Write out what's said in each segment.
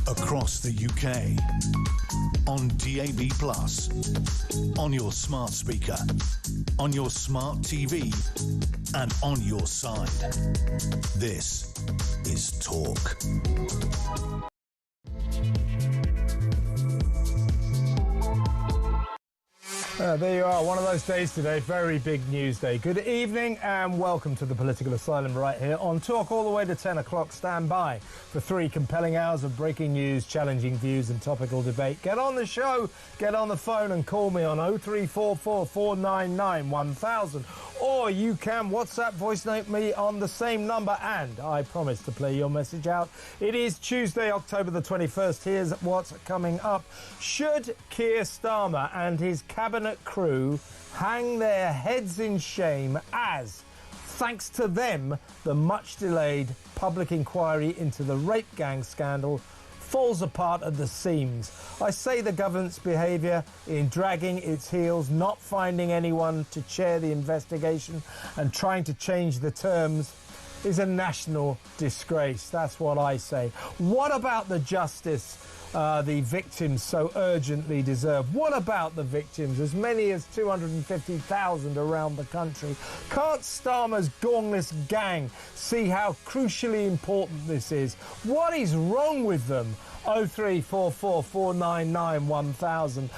across the UK, on DAB+, on your smart speaker, on your smart TV, and on your side. This is Talk. There you are, one of those days today, very big news day. Good evening and welcome to the Political Asylum right here on Talk all the way to 10 o'clock. Stand by for 3 compelling hours of breaking news, challenging views and topical debate. Get on the show, get on the phone and call me on 0344 499 1000, or you can WhatsApp voice note me on the same number, and I promise to play your message out. It is Tuesday, October the 21st. Here's what's coming up. Should Keir Starmer and his cabinet crew hang their heads in shame as, thanks to them, the much-delayed public inquiry into the rape gang scandal falls apart at the seams? I say the government's behaviour in dragging its heels, not finding anyone to chair the investigation and trying to change the terms is a national disgrace. That's what I say. What about the justice the victims so urgently deserve? What about the victims, as many as 250,000 around the country? Can't Starmer's gormless gang see how crucially important this is? What is wrong with them? 0344 499 1000.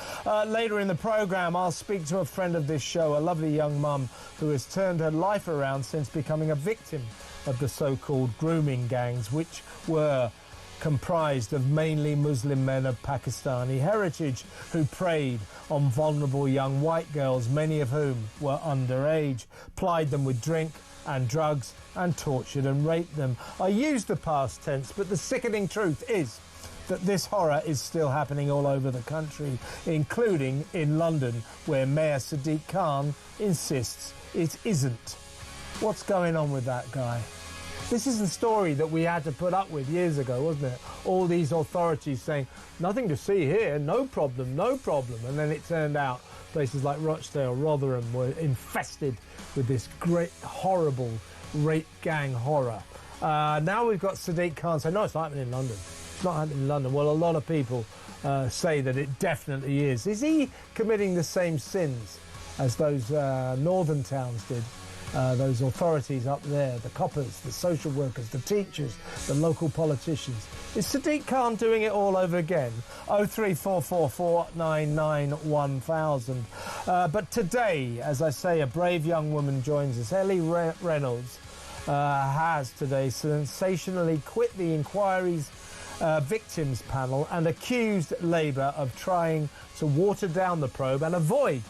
Later in the programme, I'll speak to a friend of this show, a lovely young mum who has turned her life around since becoming a victim of the so-called grooming gangs, which were comprised of mainly Muslim men of Pakistani heritage who preyed on vulnerable young white girls, many of whom were underage, plied them with drink and drugs and tortured and raped them. I use the past tense, but the sickening truth is that this horror is still happening all over the country, including in London, where Mayor Sadiq Khan insists it isn't. What's going on with that guy? This is the story that we had to put up with years ago, wasn't it? All these authorities saying, nothing to see here, no problem, no problem. And then it turned out places like Rochdale, Rotherham were infested with this great, horrible rape gang horror. Now we've got Sadiq Khan saying, no, it's not happening in London. It's not happening in London. Well, a lot of people say that it definitely is. Is he committing the same sins as those northern towns did? Those authorities up there, the coppers, the social workers, the teachers, the local politicians. Is Sadiq Khan doing it all over again? 0344 499 1000. But today, as I say, a brave young woman joins us. Ellie Reynolds has today sensationally quit the inquiry's victims panel and accused Labour of trying to water down the probe and avoid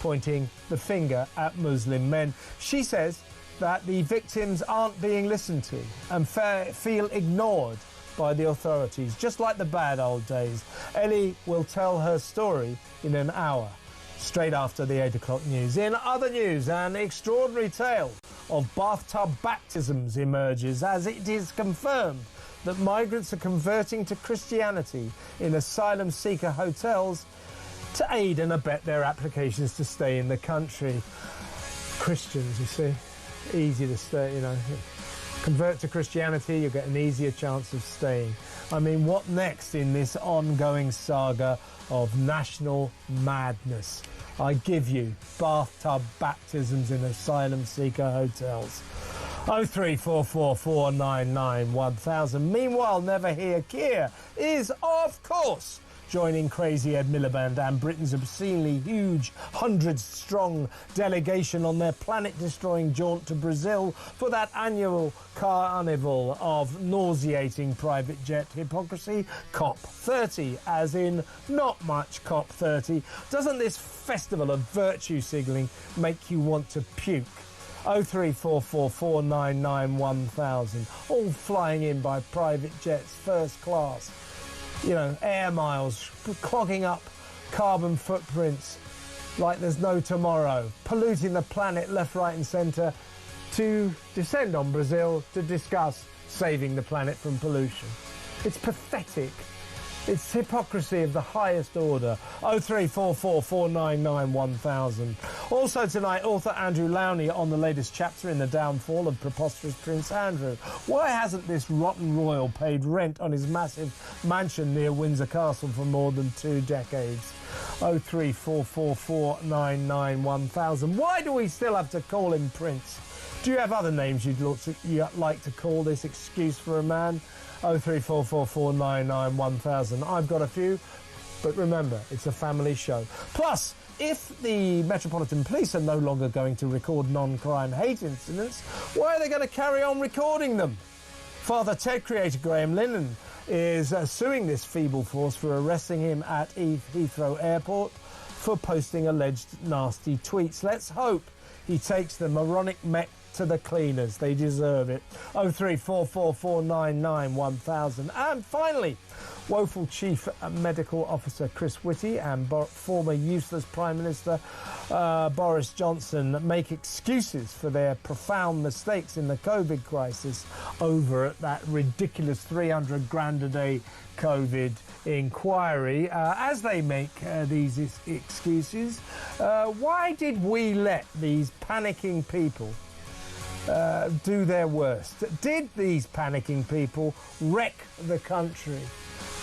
pointing the finger at Muslim men. She says that the victims aren't being listened to and feel ignored by the authorities, just like the bad old days. Ellie will tell her story in an hour, straight after the 8 o'clock news. In other news, an extraordinary tale of bathtub baptisms emerges as it is confirmed that migrants are converting to Christianity in asylum seeker hotels to aid and abet their applications to stay in the country. Christians, you see, easy to stay, you know. Convert to Christianity, you'll get an easier chance of staying. I mean, what next in this ongoing saga of national madness? I give you bathtub baptisms in asylum seeker hotels. 0344 499 1000. Meanwhile, Never Hear Keir is, of course, joining Crazy Ed Miliband and Britain's obscenely huge 100-strong delegation on their planet-destroying jaunt to Brazil for that annual carnival of nauseating private jet hypocrisy, COP30, as in not much COP30. Doesn't this festival of virtue signalling make you want to puke? 0344 499 1000, all flying in by private jets, first class. You know, air miles, clogging up carbon footprints like there's no tomorrow, polluting the planet left, right and centre, to descend on Brazil to discuss saving the planet from pollution. It's pathetic. It's hypocrisy of the highest order. 0344 499 1000. Also tonight, author Andrew Lowney on the latest chapter in the downfall of preposterous Prince Andrew. Why hasn't this rotten royal paid rent on his massive mansion near Windsor Castle for more than 2 decades? 0344 499 1000. Why do we still have to call him Prince? Do you have other names you'd like to call this excuse for a man? 0344 499 1000. I've got a few, but remember, it's a family show. Plus, if the Metropolitan Police are no longer going to record non-crime hate incidents, why are they going to carry on recording them? Father Ted creator Graham Linehan is suing this feeble force for arresting him at Heathrow Airport for posting alleged nasty tweets. Let's hope he takes the moronic mech to the cleaners. They deserve it. 0344 499 1000. And finally, woeful Chief Medical Officer Chris Whitty and former useless Prime Minister Boris Johnson make excuses for their profound mistakes in the COVID crisis over at that ridiculous 300 grand a day COVID inquiry. As they make these excuses, why did we let these panicking people do their worst? Did these panicking people wreck the country?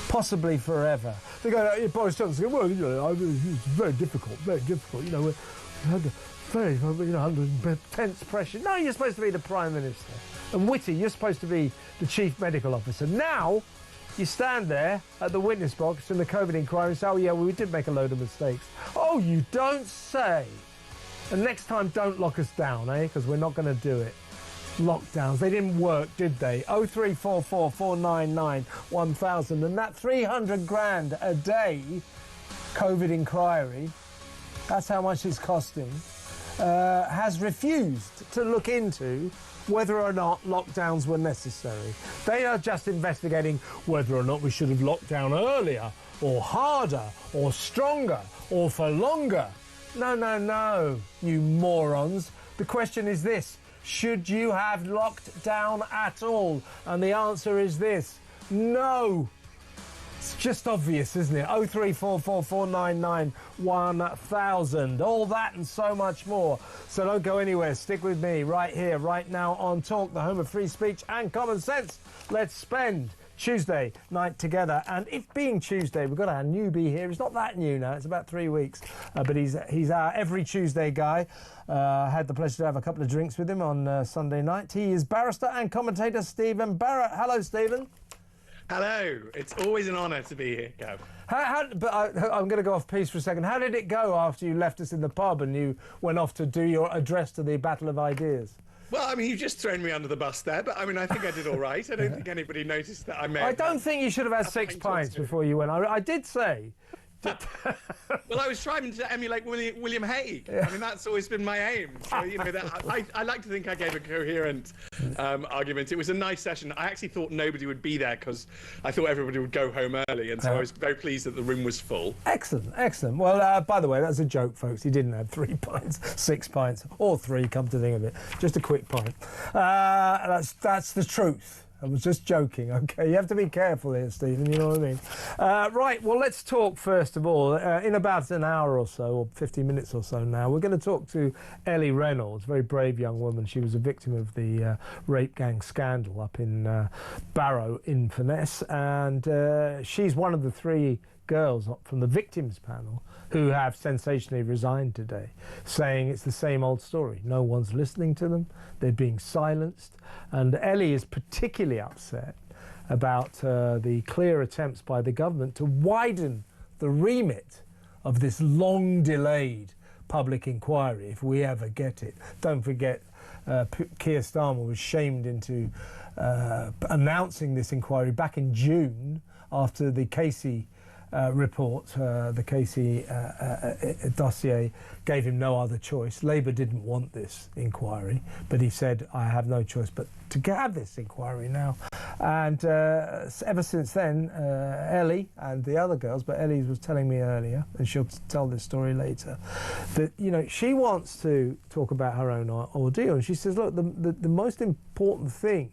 Possibly forever. They go, Boris Johnson, well, you know, it's very difficult, you know, we had very, under intense pressure. No, you're supposed to be the Prime Minister. And Whitty, you're supposed to be the Chief Medical Officer. Now, you stand there at the witness box in the COVID inquiry and say, oh, yeah, well, we did make a load of mistakes. Oh, you don't say. And next time, don't lock us down, eh? Because we're not going to do it. Lockdowns, they didn't work, did they? 0344 499 1000. And that 300 grand a day COVID inquiry, that's how much it's costing, has refused to look into whether or not lockdowns were necessary. They are just investigating whether or not we should have locked down earlier, or harder, or stronger, or for longer. No, no, no, you morons. The question is this: should you have locked down at all? And the answer is this: no. It's just obvious, isn't it? 0344 499 1000. All that and so much more. So don't go anywhere. Stick with me right here, right now on Talk, the home of free speech and common sense. Let's spend Tuesday night together. And if being Tuesday, we've got our newbie here. He's not that new now. It's about 3 weeks. But he's our every Tuesday guy. Had the pleasure to have a couple of drinks with him on Sunday night. He is barrister and commentator Stephen Barrett. Hello, Stephen. Hello. It's always an honour to be here, Gav. I'm going to go off piece for a second. How did it go after you left us in the pub and you went off to do your address to the Battle of Ideas? Well, I mean, you've just thrown me under the bus there, but I mean, I think I did all right. I don't think anybody noticed that I may. I don't think you should have had 6 pints before you went. I did say. Well, I was trying to emulate William Hague. I mean, that's always been my aim. So, you know, I like to think I gave a coherent argument. It was a nice session. I actually thought nobody would be there because I thought everybody would go home early, and so I was very pleased that the room was full. Excellent, excellent. Well, by the way, that's a joke, folks. He didn't have 3 pints, 6 pints, or 3, come to think of it. Just a quick pint. That's the truth. I was just joking, OK? You have to be careful here, Stephen, you know what I mean? Right, well, let's talk, first of all, in about an hour or so, or 50 minutes or so now, we're going to talk to Ellie Reynolds, a very brave young woman. She was a victim of the rape gang scandal up in Barrow-in-Furness, and she's one of the 3 girls from the victims panel who have sensationally resigned today, saying it's the same old story. No one's listening to them. They're being silenced. And Ellie is particularly upset about the clear attempts by the government to widen the remit of this long-delayed public inquiry, if we ever get it. Don't forget, Keir Starmer was shamed into announcing this inquiry back in June after the Casey report, the Casey dossier gave him no other choice. Labour didn't want this inquiry, but he said, I have no choice but to have this inquiry now. And ever since then, Ellie and the other girls, but Ellie was telling me earlier, and she'll tell this story later, that, you know, she wants to talk about her own ordeal. And she says, look, the most important thing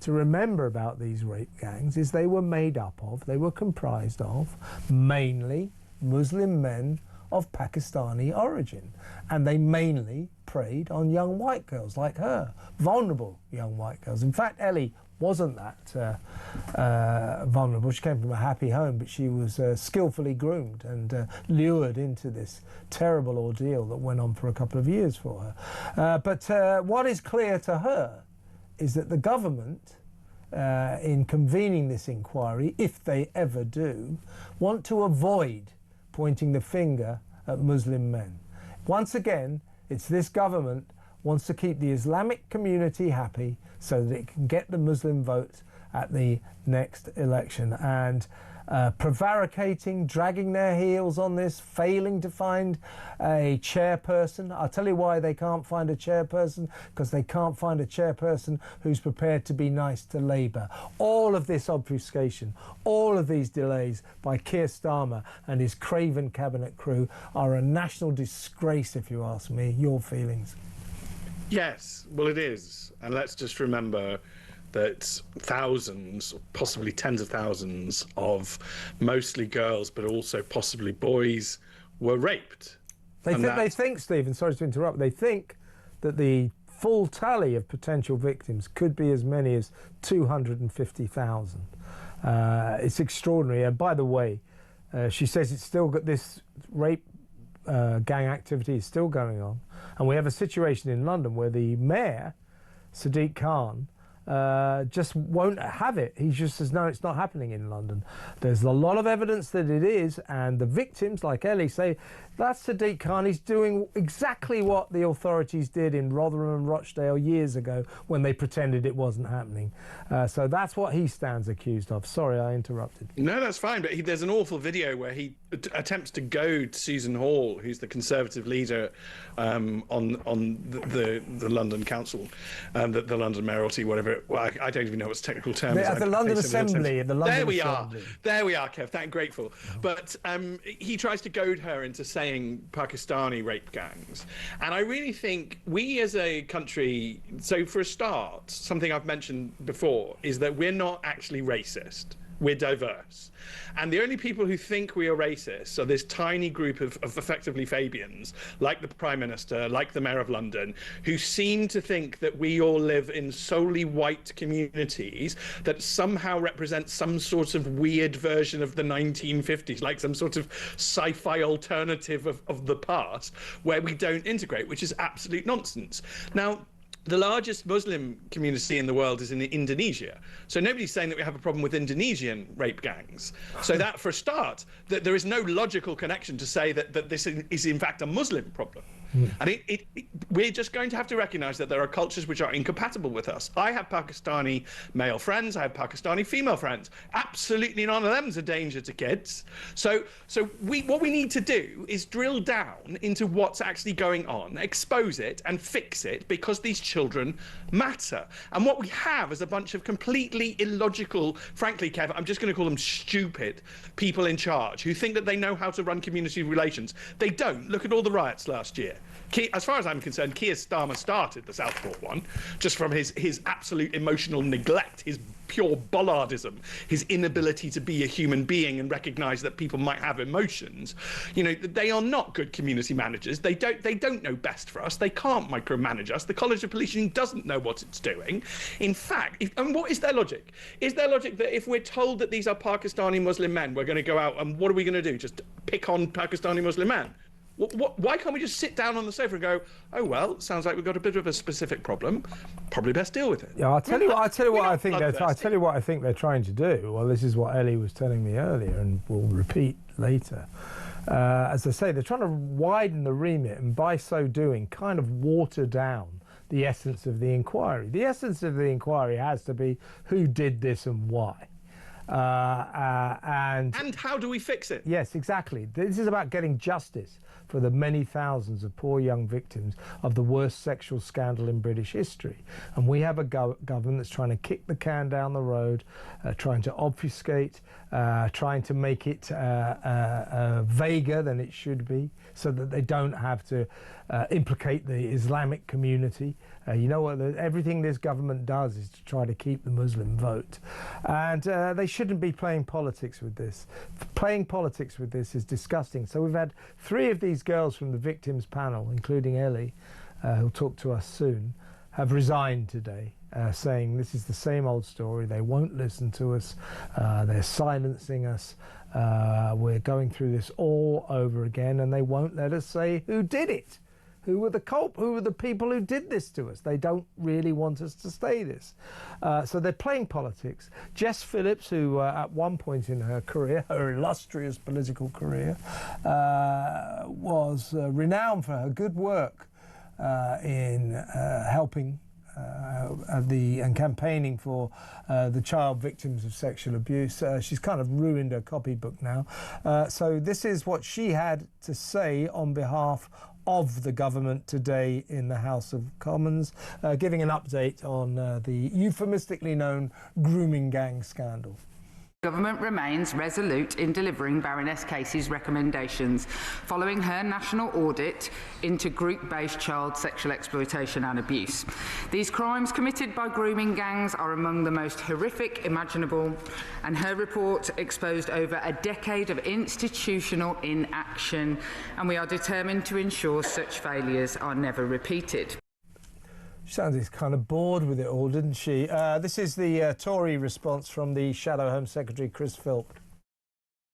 to remember about these rape gangs is they were comprised of mainly Muslim men of Pakistani origin, and they mainly preyed on young white girls like her, vulnerable young white girls. In fact, Ellie wasn't that vulnerable. She came from a happy home, but she was skillfully groomed and lured into this terrible ordeal that went on for a couple of years for her. But what is clear to her is that the government, in convening this inquiry, if they ever do, want to avoid pointing the finger at Muslim men. Once again, it's this government wants to keep the Islamic community happy so that it can get the Muslim vote at the next election. And prevaricating, dragging their heels on this, failing to find a chairperson. I'll tell you why they can't find a chairperson, because they can't find a chairperson who's prepared to be nice to Labour. All of this obfuscation, all of these delays by Keir Starmer and his craven cabinet crew are a national disgrace, if you ask me. Your feelings? Yes, well, it is. And let's just remember that thousands, possibly tens of thousands of mostly girls, but also possibly boys, were raped. They think, Stephen, sorry to interrupt, they think that the full tally of potential victims could be as many as 250,000. It's extraordinary. And by the way, she says it's still got this rape gang activity is still going on. And we have a situation in London where the mayor, Sadiq Khan, just won't have it. He just says, no, it's not happening in London. There's a lot of evidence that it is, and the victims, like Ellie, say, that's Sadiq Khan. He's doing exactly what the authorities did in Rotherham and Rochdale years ago when they pretended it wasn't happening. So that's what he stands accused of. Sorry, I interrupted. No, that's fine, but there's an awful video where he attempts to goad Susan Hall, who's the Conservative leader on the London Council, the London Mayoralty, whatever. Well, I don't even know what its technical term is. The London Assembly. There we are, Kev. Thank grateful. But he tries to goad her into saying Pakistani rape gangs, and I really think we as a country. So for a start, something I've mentioned before is that we're not actually racist. We're diverse. And the only people who think we are racist are this tiny group of effectively Fabians, like the Prime Minister, like the Mayor of London, who seem to think that we all live in solely white communities that somehow represent some sort of weird version of the 1950s, like some sort of sci-fi alternative of the past, where we don't integrate, which is absolute nonsense. Now, the largest Muslim community in the world is in Indonesia. So nobody's saying that we have a problem with Indonesian rape gangs. So that, for a start, that there is no logical connection to say that this is in fact a Muslim problem. And we're just going to have to recognize that there are cultures which are incompatible with us. I have Pakistani male friends. I have Pakistani female friends. Absolutely none of them is a danger to kids. So what we need to do is drill down into what's actually going on, expose it and fix it, because these children matter. And what we have is a bunch of completely illogical, frankly, Kev, I'm just going to call them stupid people in charge who think that they know how to run community relations. They don't. Look at all the riots last year. As far as I'm concerned, Keir Starmer started the Southport one, just from his absolute emotional neglect, his pure bollardism, his inability to be a human being and recognise that people might have emotions. You know, they are not good community managers. They don't know best for us. They can't micromanage us. The College of Policing doesn't know what it's doing. In fact, and what is their logic? Is their logic that if we're told that these are Pakistani Muslim men, we're going to go out and what are we going to do? Just pick on Pakistani Muslim men? Why can't we just sit down on the sofa and go, oh well, sounds like we've got a bit of a specific problem. Probably best deal with it. Yeah, I'll tell you what I think they're trying to do. Well, this is what Ellie was telling me earlier, and we'll repeat later. As I say, they're trying to widen the remit, and by so doing, kind of water down the essence of the inquiry. The essence of the inquiry has to be who did this and why. And how do we fix it? Yes, exactly. This is about getting justice for the many thousands of poor young victims of the worst sexual scandal in British history. And we have a government that's trying to kick the can down the road, trying to obfuscate, trying to make it vaguer than it should be, so that they don't have to implicate the Islamic community. You know what? Everything this government does is to try to keep the Muslim vote. And they shouldn't be playing politics with this. Playing politics with this is disgusting. So we've had 3 of these girls from the victims panel, including Ellie, who'll talk to us soon, have resigned today, saying this is the same old story. They won't listen to us. They're silencing us. We're going through this all over again, and they won't let us say who did it. Who were who were the people who did this to us? They don't really want us to say this. So they're playing politics. Jess Phillips, who at one point in her career, her illustrious political career, was renowned for her good work in helping and campaigning for the child victims of sexual abuse. She's kind of ruined her copybook now. So this is what she had to say on behalf of the government today in the House of Commons, giving an update on the euphemistically known grooming gang scandal. Government remains resolute in delivering Baroness Casey's recommendations following her national audit into group-based child sexual exploitation and abuse. These crimes committed by grooming gangs are among the most horrific imaginable, and her report exposed over a decade of institutional inaction, and we are determined to ensure such failures are never repeated. She sounded kind of bored with it all, didn't she? This is the Tory response from the Shadow Home Secretary, Chris Philp.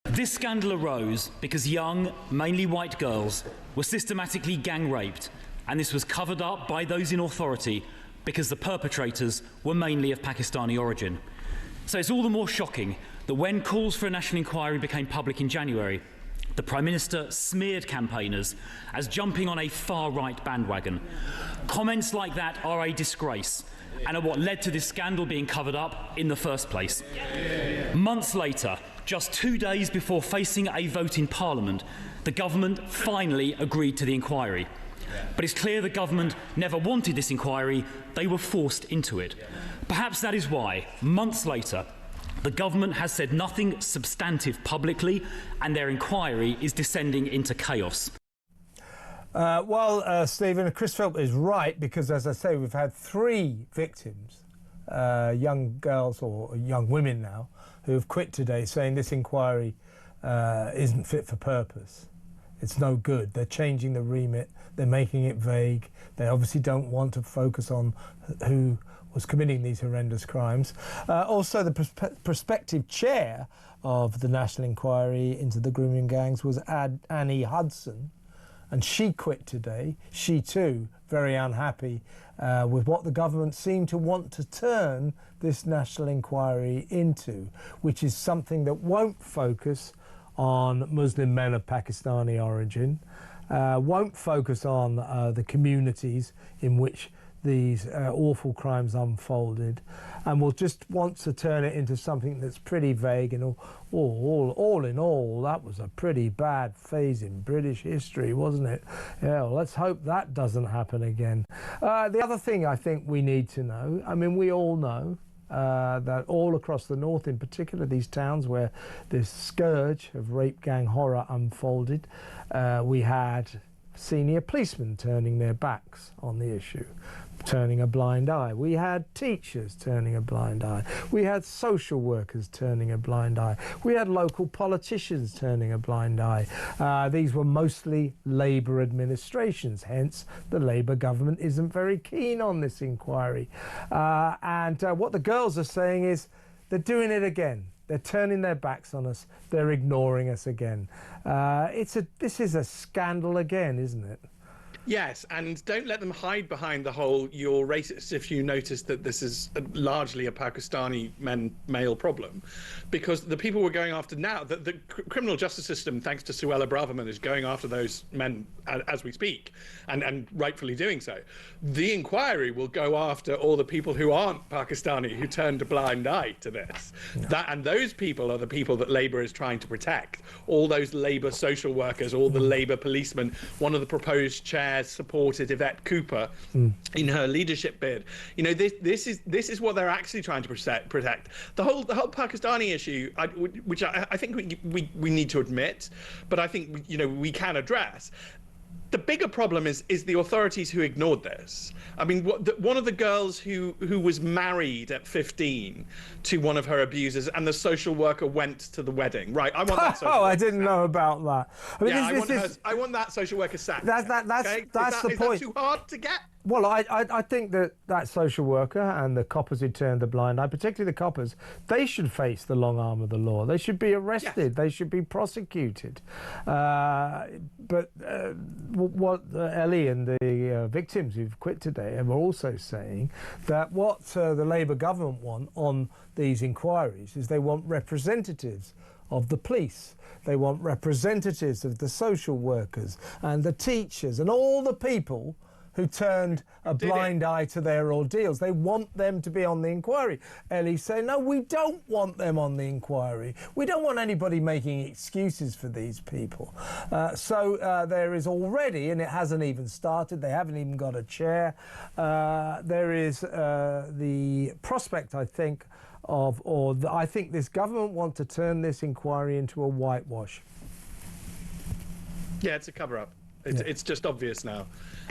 This scandal arose because young, mainly white girls were systematically gang raped, and this was covered up by those in authority because the perpetrators were mainly of Pakistani origin. So it's all the more shocking that when calls for a national inquiry became public in January, the Prime Minister smeared campaigners as jumping on a far-right bandwagon. Comments like that are a disgrace and are what led to this scandal being covered up in the first place. Months later, just 2 days before facing a vote in Parliament, the government finally agreed to the inquiry. But it's clear the government never wanted this inquiry, they were forced into it. Perhaps that is why, months later, the government has said nothing substantive publicly, and their inquiry is descending into chaos. Stephen, Chris Philp is right, because, as I say, we've had 3 victims, young girls or young women now, who have quit today, saying this inquiry isn't fit for purpose. It's no good. They're changing the remit. They're making it vague. They obviously don't want to focus on who was committing these horrendous crimes. Also, the prospective chair of the National Inquiry into the grooming gangs was Annie Hudson, and she quit today. She too very unhappy with what the government seemed to want to turn this National Inquiry into, which is something that won't focus on Muslim men of Pakistani origin, won't focus on the communities in which these awful crimes unfolded, and will just want to turn it into something that's pretty vague. And all in all, that was a pretty bad phase in British history, wasn't it? Yeah, well, let's hope that doesn't happen again. The other thing I think we need to know, I mean, we all know that all across the north, in particular these towns where this scourge of rape gang horror unfolded, we had senior policemen turning their backs on the issue, turning a blind eye. We had teachers turning a blind eye. We had social workers turning a blind eye. We had local politicians turning a blind eye. These were mostly Labour administrations, hence the Labour government isn't very keen on this inquiry. And what the girls are saying is they're doing it again. They're turning their backs on us. They're ignoring us again. This is a scandal again, isn't it? Yes, and don't let them hide behind the whole "you're racist" if you notice that this is largely a Pakistani male problem, because the people we're going after now, the criminal justice system, thanks to Suella Braverman, is going after those men as we speak, and rightfully doing so. The inquiry will go after all the people who aren't Pakistani, who turned a blind eye to this. Yeah. And those people are the people that Labour is trying to protect. All those Labour social workers, all the Labour policemen. One of the proposed chairs supported Yvette Cooper in her leadership bid. You know, this is what they're actually trying to protect. The whole Pakistani issue, which I think we need to admit, but I think we can address. the bigger problem is the authorities who ignored this. I mean, one of the girls who was married at 15 to one of her abusers, and the social worker went to the wedding. Right, I want that social Oh, worker I didn't know about that. I mean, yeah, I want that social worker sacked. That's okay? the Is point. that too hard to get? Well, I think that social worker and the coppers who turned a blind eye, particularly the coppers, they should face the long arm of the law. They should be arrested. Yes. They should be prosecuted. But what Ellie and the victims who've quit today are also saying that what the Labour government want on these inquiries is they want representatives of the police. They want representatives of the social workers and the teachers and all the people who turned a blind eye to their ordeals. They want them to be on the inquiry. Ellie's saying, no, we don't want them on the inquiry. We don't want anybody making excuses for these people. So there is already, and it hasn't even started, they haven't even got a chair, there is the prospect, I think, I think this government want to turn this inquiry into a whitewash. Yeah, it's a cover-up. It's just obvious now.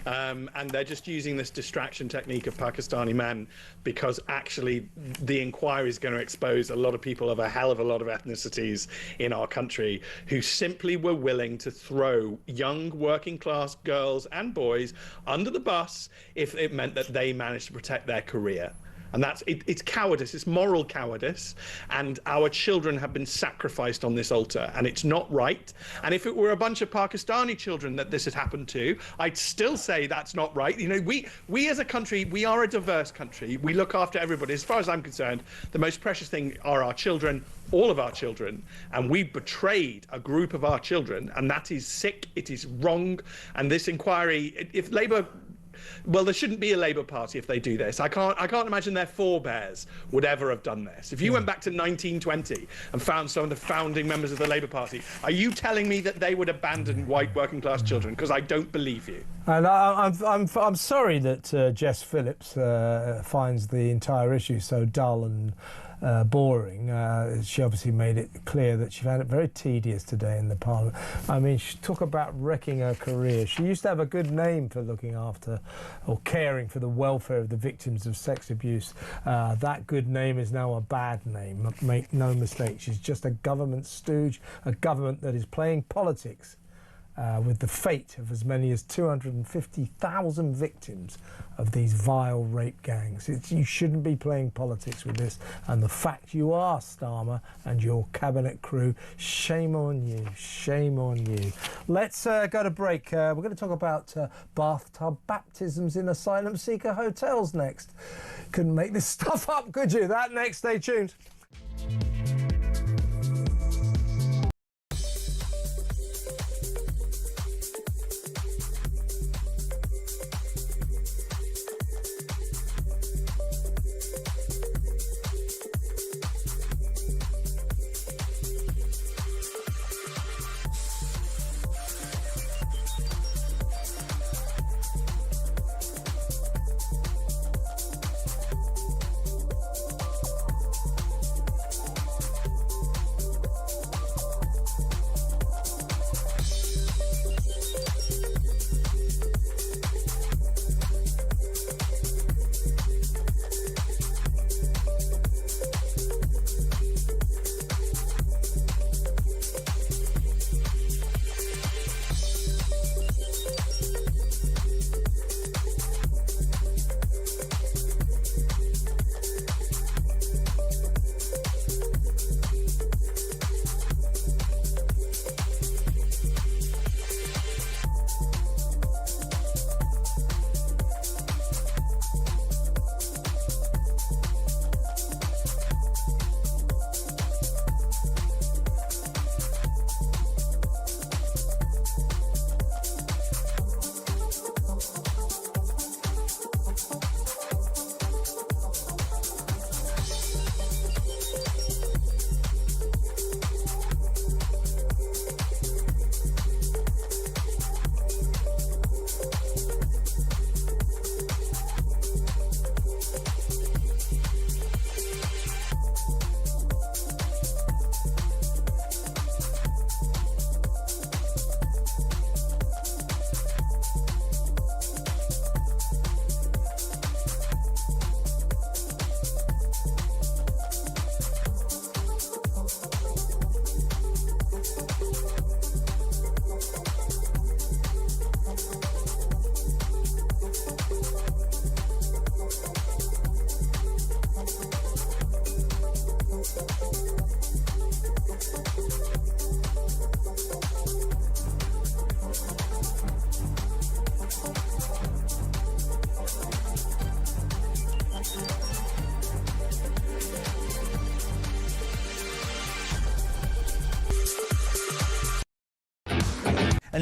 And they're just using this distraction technique of Pakistani men because actually the inquiry is going to expose a lot of people of a hell of a lot of ethnicities in our country who simply were willing to throw young working class girls and boys under the bus if it meant that they managed to protect their career. And it's cowardice, it's moral cowardice, and our children have been sacrificed on this altar, and it's not right. And if it were a bunch of Pakistani children that this had happened to, I'd still say that's not right. You know, we as a country, we are a diverse country. We look after everybody. As far as I'm concerned, the most precious thing are our children, all of our children, and we betrayed a group of our children, and that is sick, it is wrong. And this inquiry, if Labour... Well, there shouldn't be a Labour Party if they do this. I can't imagine their forebears would ever have done this. If you went back to 1920 and found some of the founding members of the Labour Party, are you telling me that they would abandon white working class children? Because I don't believe you. And I'm sorry that Jess Phillips finds the entire issue so dull and boring. She obviously made it clear that she found it very tedious today in the Parliament. I mean, she talk about wrecking her career. She used to have a good name for looking after or caring for the welfare of the victims of sex abuse. That good name is now a bad name. Make no mistake, she's just a government stooge, a government that is playing politics with the fate of as many as 250,000 victims of these vile rape gangs. You shouldn't be playing politics with this, and the fact you are, Starmer, and your cabinet crew, shame on you, shame on you. Let's go to break. We're going to talk about bathtub baptisms in asylum seeker hotels next. Couldn't make this stuff up, could you? That next, stay tuned.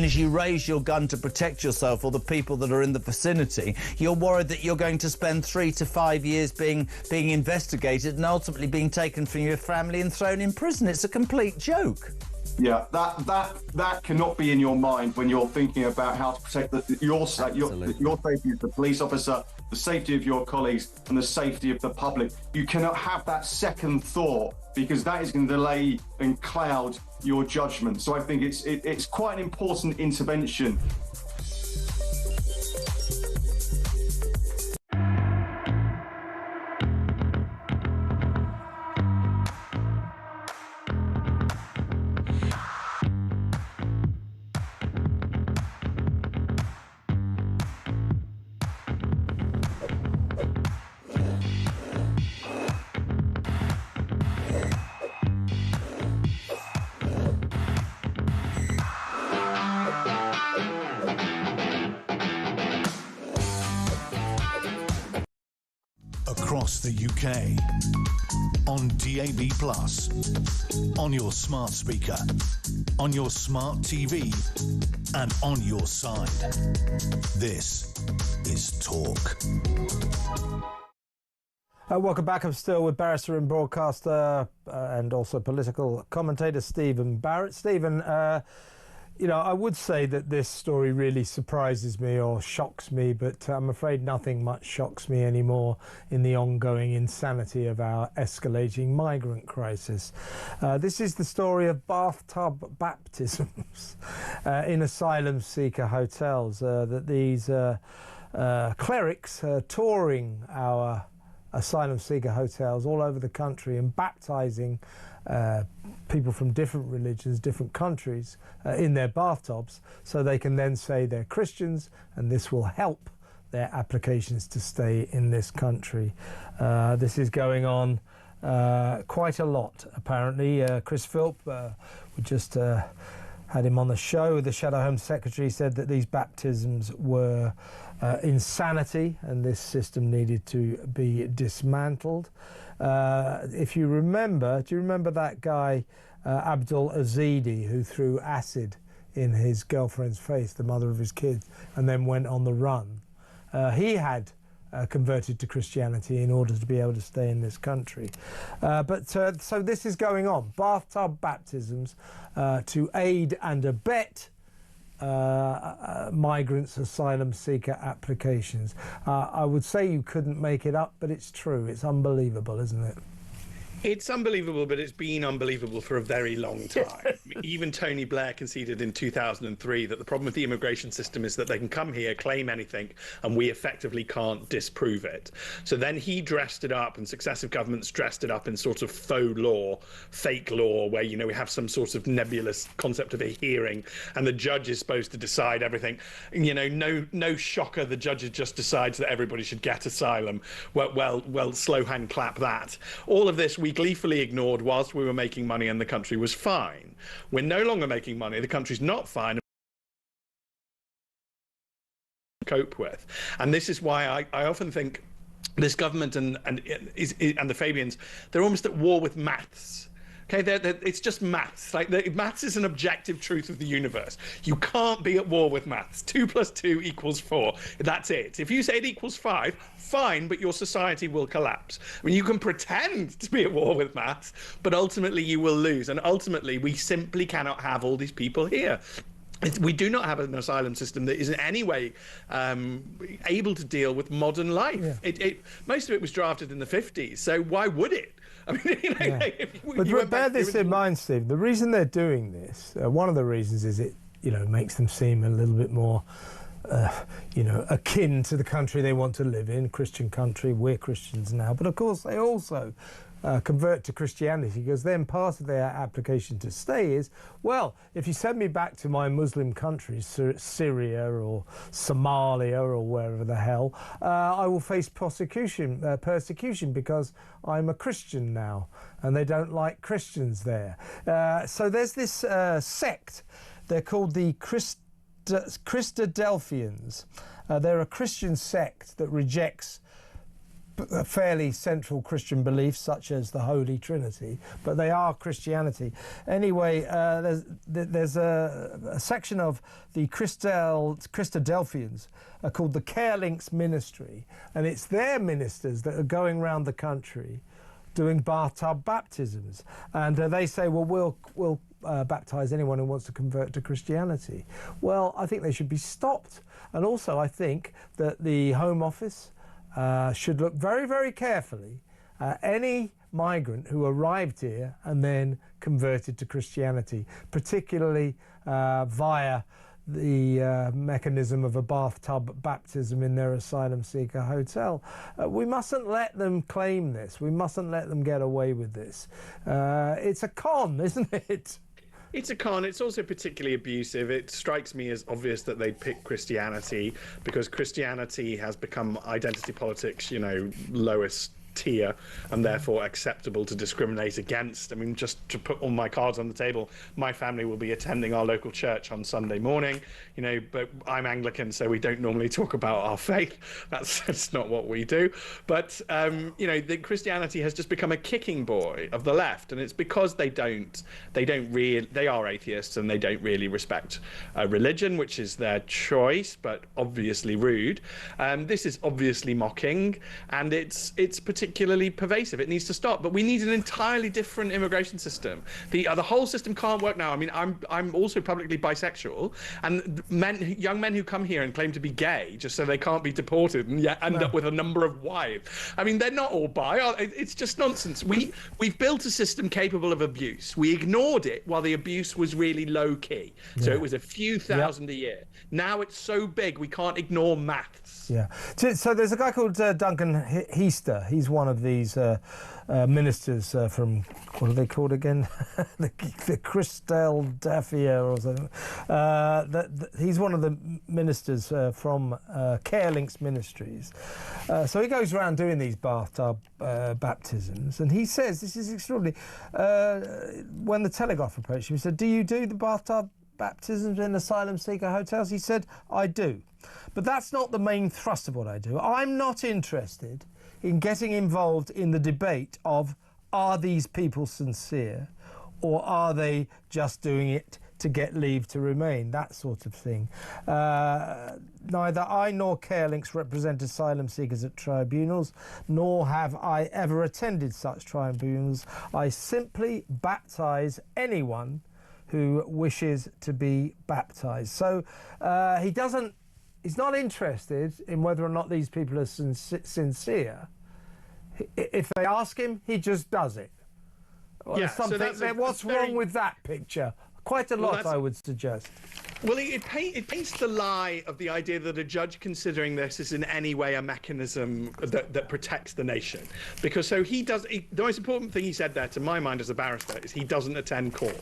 as you raise your gun to protect yourself or the people that are in the vicinity, you're worried that you're going to spend 3 to 5 years being investigated and ultimately being taken from your family and thrown in prison. It's a complete joke. Yeah, that cannot be in your mind when you're thinking about how to protect your safety as the police officer, the safety of your colleagues, and the safety of the public. You cannot have that second thought, because that is going to delay and cloud your judgment. So I think it's quite an important intervention. Across the UK, on DAB+, on your smart speaker, on your smart TV, and on your side. This is Talk. Welcome back. I'm still with barrister and broadcaster and also political commentator Stephen Barrett. Stephen, you know, I would say that this story really surprises me or shocks me, but I'm afraid nothing much shocks me anymore in the ongoing insanity of our escalating migrant crisis. This is the story of bathtub baptisms in asylum seeker hotels, that these clerics are touring our asylum seeker hotels all over the country and baptising people from different religions, different countries in their bathtubs, so they can then say they're Christians, and this will help their applications to stay in this country. This is going on quite a lot, apparently. Chris Philp, we just had him on the show. The Shadow Home Secretary said that these baptisms were insanity, and this system needed to be dismantled. If you remember, do you remember that guy Abdul Azidi, who threw acid in his girlfriend's face, the mother of his kids, and then went on the run? He had converted to Christianity in order to be able to stay in this country. So this is going on. Bathtub baptisms to aid and abet migrants' asylum seeker applications. I would say you couldn't make it up, but it's true. It's unbelievable, isn't it? It's unbelievable, but it's been unbelievable for a very long time. Even Tony Blair conceded in 2003 that the problem with the immigration system is that they can come here, claim anything, and we effectively can't disprove it. So then he dressed it up, and successive governments dressed it up in sort of faux law, fake law, where, you know, we have some sort of nebulous concept of a hearing, and the judge is supposed to decide everything. You know, no shocker, the judge just decides that everybody should get asylum. Well, slow hand clap that. All of this we gleefully ignored whilst we were making money and the country was fine. We're no longer making money, the country's not fine. Cope with. And this is why I often think this government and the Fabians, they're almost at war with maths. Okay, it's just maths. Like, maths is an objective truth of the universe. You can't be at war with maths. 2 + 2 = 4. That's it. If you say it equals 5, fine, but your society will collapse. I mean, you can pretend to be at war with maths, but ultimately you will lose. And ultimately, we simply cannot have all these people here. We do not have an asylum system that is in any way able to deal with modern life. Yeah. Most of it was drafted in the 50s, so why would it? I mean, you know, yeah. But bear this in mind, Steve. The reason they're doing this, one of the reasons is it, you know, makes them seem a little bit more, you know, akin to the country they want to live in, Christian country. We're Christians now, but of course they also convert to Christianity, because then part of their application to stay is, well, if you send me back to my Muslim country, Syria or Somalia or wherever the hell, I will face persecution because I'm a Christian now, and they don't like Christians there. So there's this sect. They're called the Christadelphians. They're a Christian sect that rejects fairly central Christian beliefs, such as the Holy Trinity, but they are Christianity. Anyway, there's a section of the Christadelphians called the Care Links Ministry, and it's their ministers that are going around the country doing bathtub baptisms, and they say, well, we'll baptise anyone who wants to convert to Christianity. Well, I think they should be stopped, and also I think that the Home Office should look very, very carefully at any migrant who arrived here and then converted to Christianity, particularly via the mechanism of a bathtub baptism in their asylum seeker hotel. We mustn't let them claim this. We mustn't let them get away with this. It's a con, isn't it? It's a con. It's also particularly abusive. It strikes me as obvious that they'd pick Christianity because Christianity has become identity politics, lowest tier, and therefore acceptable to discriminate against. I mean, just to put all my cards on the table, my family will be attending our local church on Sunday morning, but I'm Anglican, so we don't normally talk about our faith. That's not what we do. But, the Christianity has just become a kicking boy of the left, and it's because they are atheists and they don't really respect religion, which is their choice, but obviously rude. This is obviously mocking, and it's particularly pervasive. It needs to stop. But we need an entirely different immigration system. The whole system can't work now. I mean, I'm also publicly bisexual, and young men who come here and claim to be gay just so they can't be deported and yet end up with a number of wives. I mean, they're not all bi. It's just nonsense. We've built a system capable of abuse. We ignored it while the abuse was really low key. So it was a few thousand a year. Now it's so big we can't ignore maths. Yeah. So there's a guy called Duncan Heister. He's one of these ministers from, what are they called again? the Christadelphia or something. He's one of the ministers from Care Links Ministries. So he goes around doing these bathtub baptisms, and he says, this is extraordinary, when the Telegraph approached him, he said, do you do the bathtub baptisms in asylum seeker hotels? He said, I do. But that's not the main thrust of what I do. I'm not interested in getting involved in the debate of, are these people sincere, or are they just doing it to get leave to remain, that sort of thing. Neither I nor Care Links represent asylum seekers at tribunals, nor have I ever attended such tribunals. I simply baptise anyone who wishes to be baptised. So he's not interested in whether or not these people are sincere. If they ask him, he just does it. Yeah, what's wrong with that picture? Quite a lot, I would suggest. Well, it paints the lie of the idea that a judge considering this is in any way a mechanism that protects the nation. Because the most important thing he said there, to my mind as a barrister, is he doesn't attend court.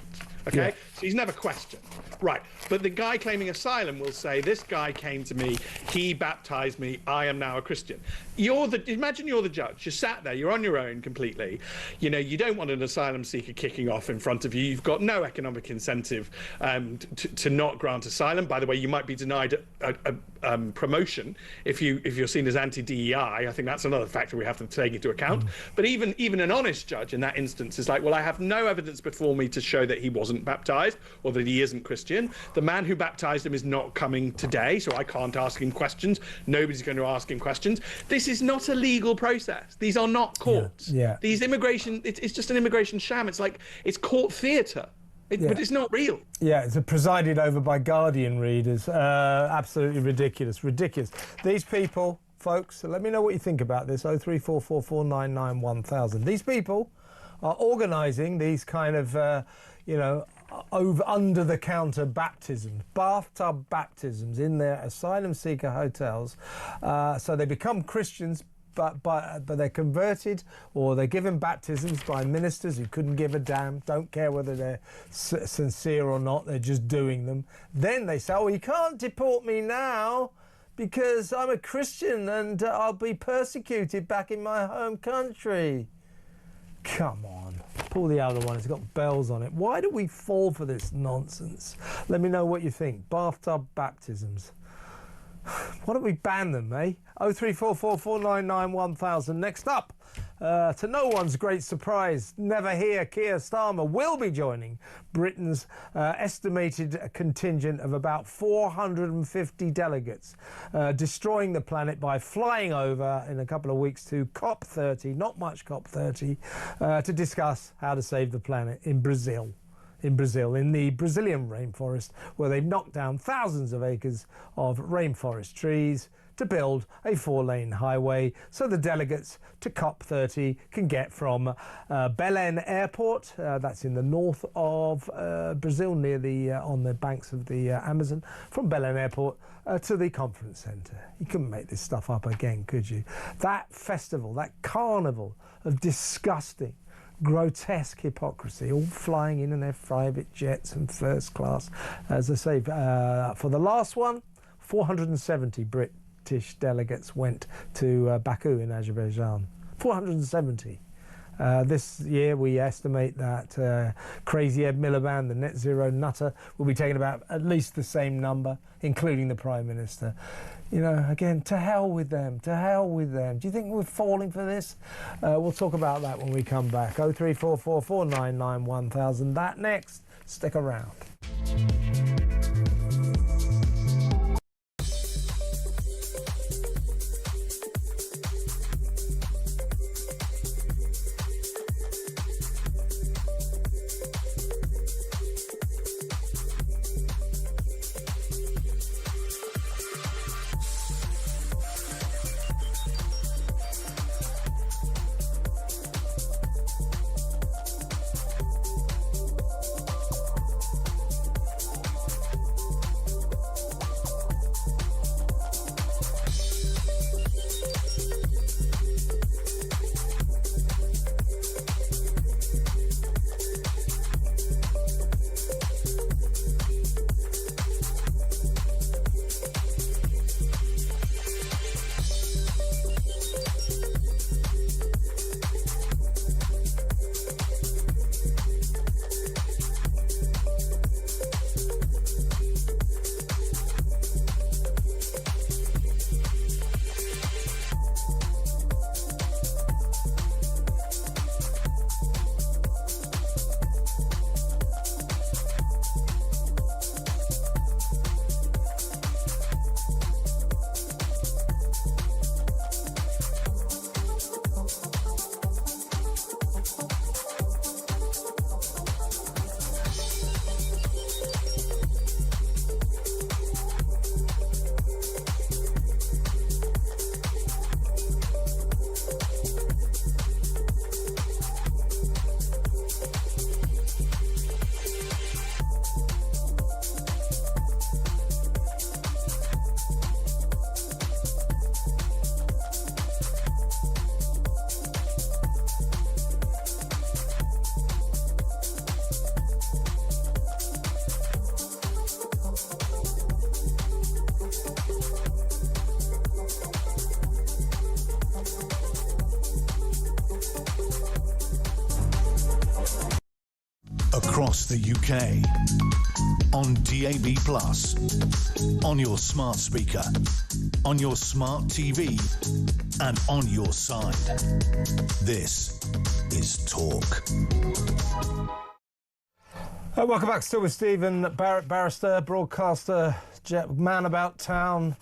Okay? Yeah. So he's never questioned. Right. But the guy claiming asylum will say, this guy came to me, he baptized me, I am now a Christian. Imagine you're the judge. You're sat there, you're on your own completely. You don't want an asylum seeker kicking off in front of you. You've got no economic incentive to not grant asylum. By the way, you might be denied a promotion if you're seen as anti-DEI. I think that's another factor we have to take into account. But even an honest judge in that instance is like, well, I have no evidence before me to show that he wasn't baptized or that he isn't Christian. The man who baptized him is not coming today, so I can't ask him questions. Nobody's going to ask him questions. This is not a legal process. These are not courts. Yeah. These it's just an immigration sham. It's like, it's court theatre. But it's not real. Yeah, it's presided over by Guardian readers. Absolutely ridiculous. These people, folks, let me know what you think about this. 03444991000. These people are organising these kind of, under-the-counter baptisms, bathtub baptisms in their asylum seeker hotels. So they become Christians, but they're converted, or they're given baptisms by ministers who couldn't give a damn, don't care whether they're sincere or not, they're just doing them. Then they say, oh, you can't deport me now because I'm a Christian and I'll be persecuted back in my home country. Come on, pull the other one, it's got bells on it. Why do we fall for this nonsense? Let me know what you think. Bathtub baptisms. Why don't we ban them, eh? 03444991000. Next up, to no one's great surprise, never hear Keir Starmer will be joining Britain's estimated contingent of about 450 delegates, destroying the planet by flying over in a couple of weeks to COP30, not much COP30, to discuss how to save the planet in Brazil. In the Brazilian rainforest, where they've knocked down thousands of acres of rainforest trees to build a 4-lane highway so the delegates to COP30 can get from Belém Airport, that's in the north of Brazil, near on the banks of the Amazon, from Belém Airport to the conference centre. You couldn't make this stuff up again, could you? That festival, that carnival of disgusting, grotesque hypocrisy, all flying in their private jets and first class. As I say, for the last one, 470 British delegates went to Baku in Azerbaijan. 470. This year we estimate that Crazy Ed Miliband, the net zero nutter, will be taking about at least the same number, including the Prime Minister. You know, again, to hell with them, to hell with them. Do you think we're falling for this? We'll talk about that when we come back. 03444991000. That next. Stick around. Across the UK, on DAB+, on your smart speaker, on your smart TV, and on your side. This is Talk. Welcome back. Still with Stephen Barrett, barrister, broadcaster, man about town,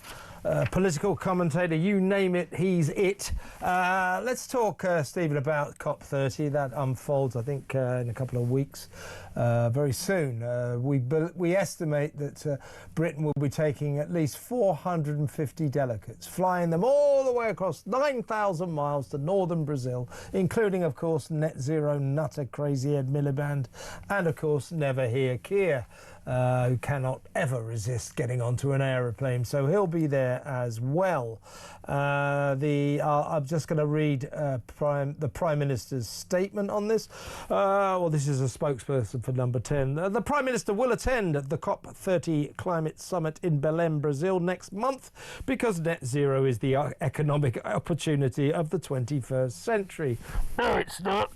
political commentator, you name it, he's it. Let's talk, Stephen, about COP30. That unfolds, I think, in a couple of weeks, very soon. We estimate that Britain will be taking at least 450 delegates, flying them all the way across 9,000 miles to northern Brazil, including, of course, net zero nutter Crazy Ed Miliband, and, of course, Never Hear Keir, who cannot ever resist getting onto an aeroplane, so he'll be there as well. I'm just going to read the Prime Minister's statement on this. Well, this is a spokesperson for Number 10. The Prime Minister will attend the COP30 climate summit in Belém, Brazil next month because net zero is the economic opportunity of the 21st century. No, it's not.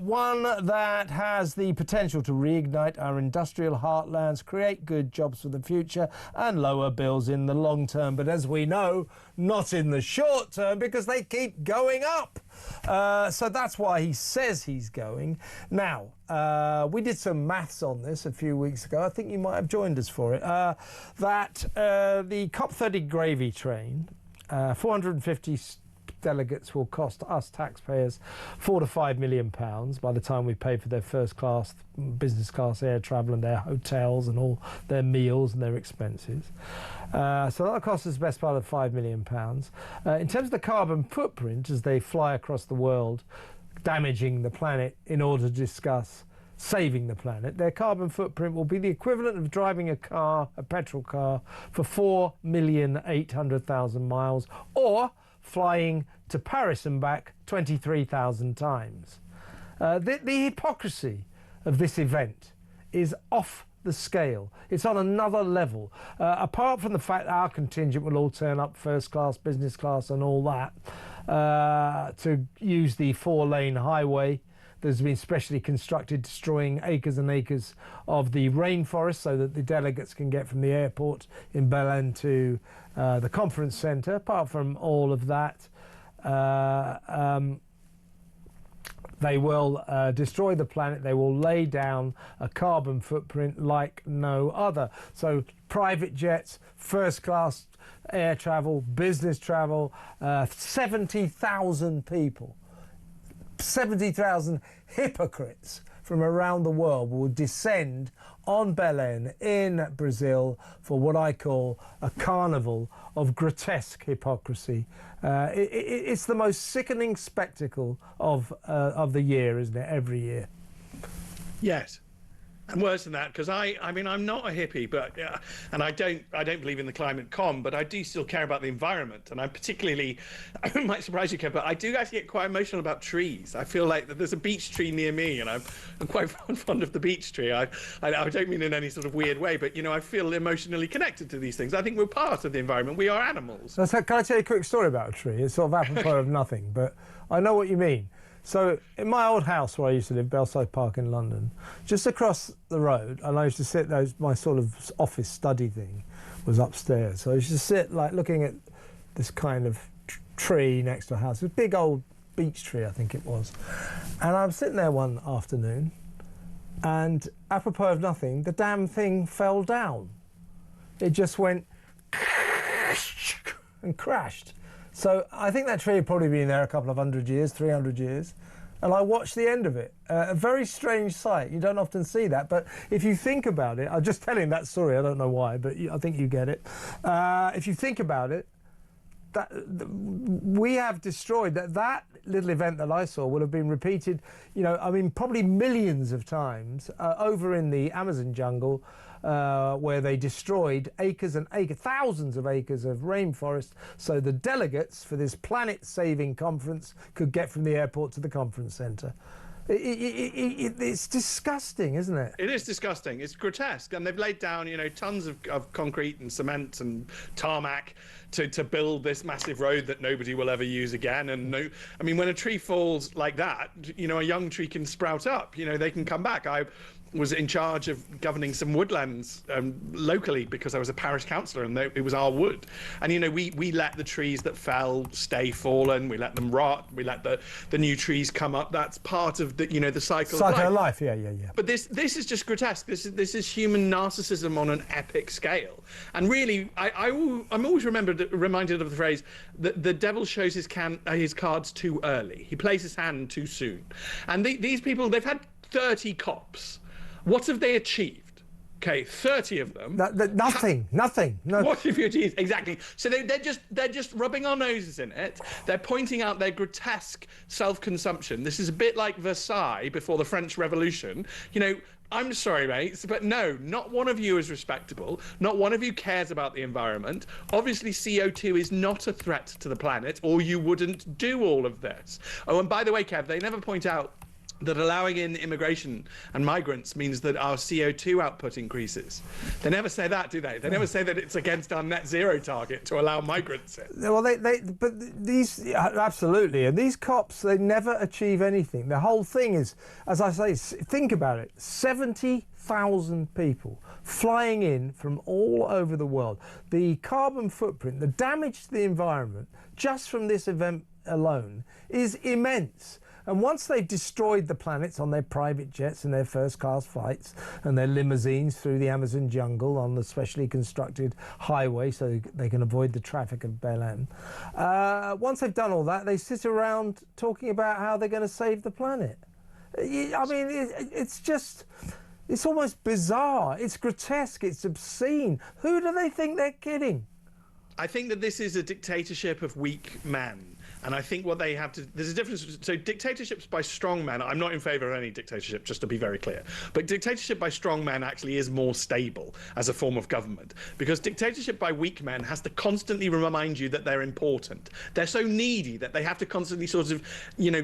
One that has the potential to reignite our industrial heartlands, create good jobs for the future and lower bills in the long term. term, but as we know, not in the short term, because they keep going up. So that's why he says he's going. Now, we did some maths on this a few weeks ago. I think you might have joined us for it. That the COP30 gravy train, 450 delegates will cost us taxpayers £4 to £5 million by the time we pay for their first class, business class air travel and their hotels and all their meals and their expenses. So that'll cost us the best part of £5 million. In terms of the carbon footprint, as they fly across the world, damaging the planet in order to discuss saving the planet, their carbon footprint will be the equivalent of driving a petrol car, for 4,800,000 miles, or flying to Paris and back 23,000 times. The hypocrisy of this event is off the scale. It's on another level. Apart from the fact that our contingent will all turn up first class, business class and all that, to use the 4-lane highway that's been specially constructed, destroying acres and acres of the rainforest so that the delegates can get from the airport in Berlin to the conference centre. Apart from all of that, they will destroy the planet. They will lay down a carbon footprint like no other. So private jets, first class air travel, business travel, 70,000 people, 70,000 hypocrites from around the world will descend on Belém in Brazil for what I call a carnival of grotesque hypocrisy. It's the most sickening spectacle of the year, isn't it? Every year. Yes. And worse than that, because I mean, I'm not a hippie, but and I don't believe in the climate con, but I do still care about the environment, and I might surprise you, Kev, but I do actually get quite emotional about trees. I feel like that there's a beech tree near me, and I'm quite fond of the beech tree. I don't mean in any sort of weird way, but I feel emotionally connected to these things. I think we're part of the environment. We are animals. So can I tell you a quick story about a tree? It's sort of apropos of nothing, but I know what you mean. So in my old house where I used to live, Belsize Park in London, just across the road, and I used to sit there, my sort of office study thing was upstairs. So I used to sit like looking at this kind of tree next to a house. It was a big old beech tree, I think it was. And I was sitting there one afternoon, and apropos of nothing, the damn thing fell down. It just went and crashed. So I think that tree had probably been there a couple of 100 years, 300 years, and I watched the end of it. A very strange sight. You don't often see that, but if you think about it, I'm just telling that story, I don't know why, but I think you get it. If you think about it, we have destroyed that little event that I saw will have been repeated, probably millions of times over in the Amazon jungle, where they destroyed acres and acres, thousands of acres of rainforest, so the delegates for this planet-saving conference could get from the airport to the conference centre. It's disgusting, isn't it? It is disgusting. It's grotesque, and they've laid down, tons of concrete and cement and tarmac to build this massive road that nobody will ever use again. And when a tree falls like that, a young tree can sprout up. They can come back. I was in charge of governing some woodlands locally because I was a parish councillor, and it was our wood. And we let the trees that fell stay fallen. We let them rot. We let the new trees come up. That's part of the the cycle of life. Yeah. But this is just grotesque. This is human narcissism on an epic scale. And really, I'm always reminded of the phrase that the devil shows his cards too early. He plays his hand too soon. And these people, they've had 30 COPs. What have they achieved? Okay, 30 of them. Nothing. No. What have you achieved? Exactly. So they're just rubbing our noses in it. They're pointing out their grotesque self-consumption. This is a bit like Versailles before the French Revolution. I'm sorry, mates, but no, not one of you is respectable. Not one of you cares about the environment. Obviously, CO2 is not a threat to the planet, or you wouldn't do all of this. Oh, and by the way, Kev, they never point out that allowing in immigration and migrants means that our CO2 output increases. They never say that, do they? They never say that it's against our net zero target to allow migrants in. Well, absolutely. And these cops, they never achieve anything. The whole thing is, as I say, think about it, 70,000 people flying in from all over the world. The carbon footprint, the damage to the environment, just from this event alone, is immense. And once they've destroyed the planets on their private jets and their first-class flights and their limousines through the Amazon jungle on the specially constructed highway so they can avoid the traffic of Belen, once they've done all that, they sit around talking about how they're going to save the planet. I mean, it's just... It's almost bizarre. It's grotesque. It's obscene. Who do they think they're kidding? I think that this is a dictatorship of weak men. And I think what they have to... There's a difference. So dictatorships by strong men, I'm not in favour of any dictatorship, just to be very clear. But dictatorship by strong men actually is more stable as a form of government. Because dictatorship by weak men has to constantly remind you that they're important. They're so needy that they have to constantly sort of, you know,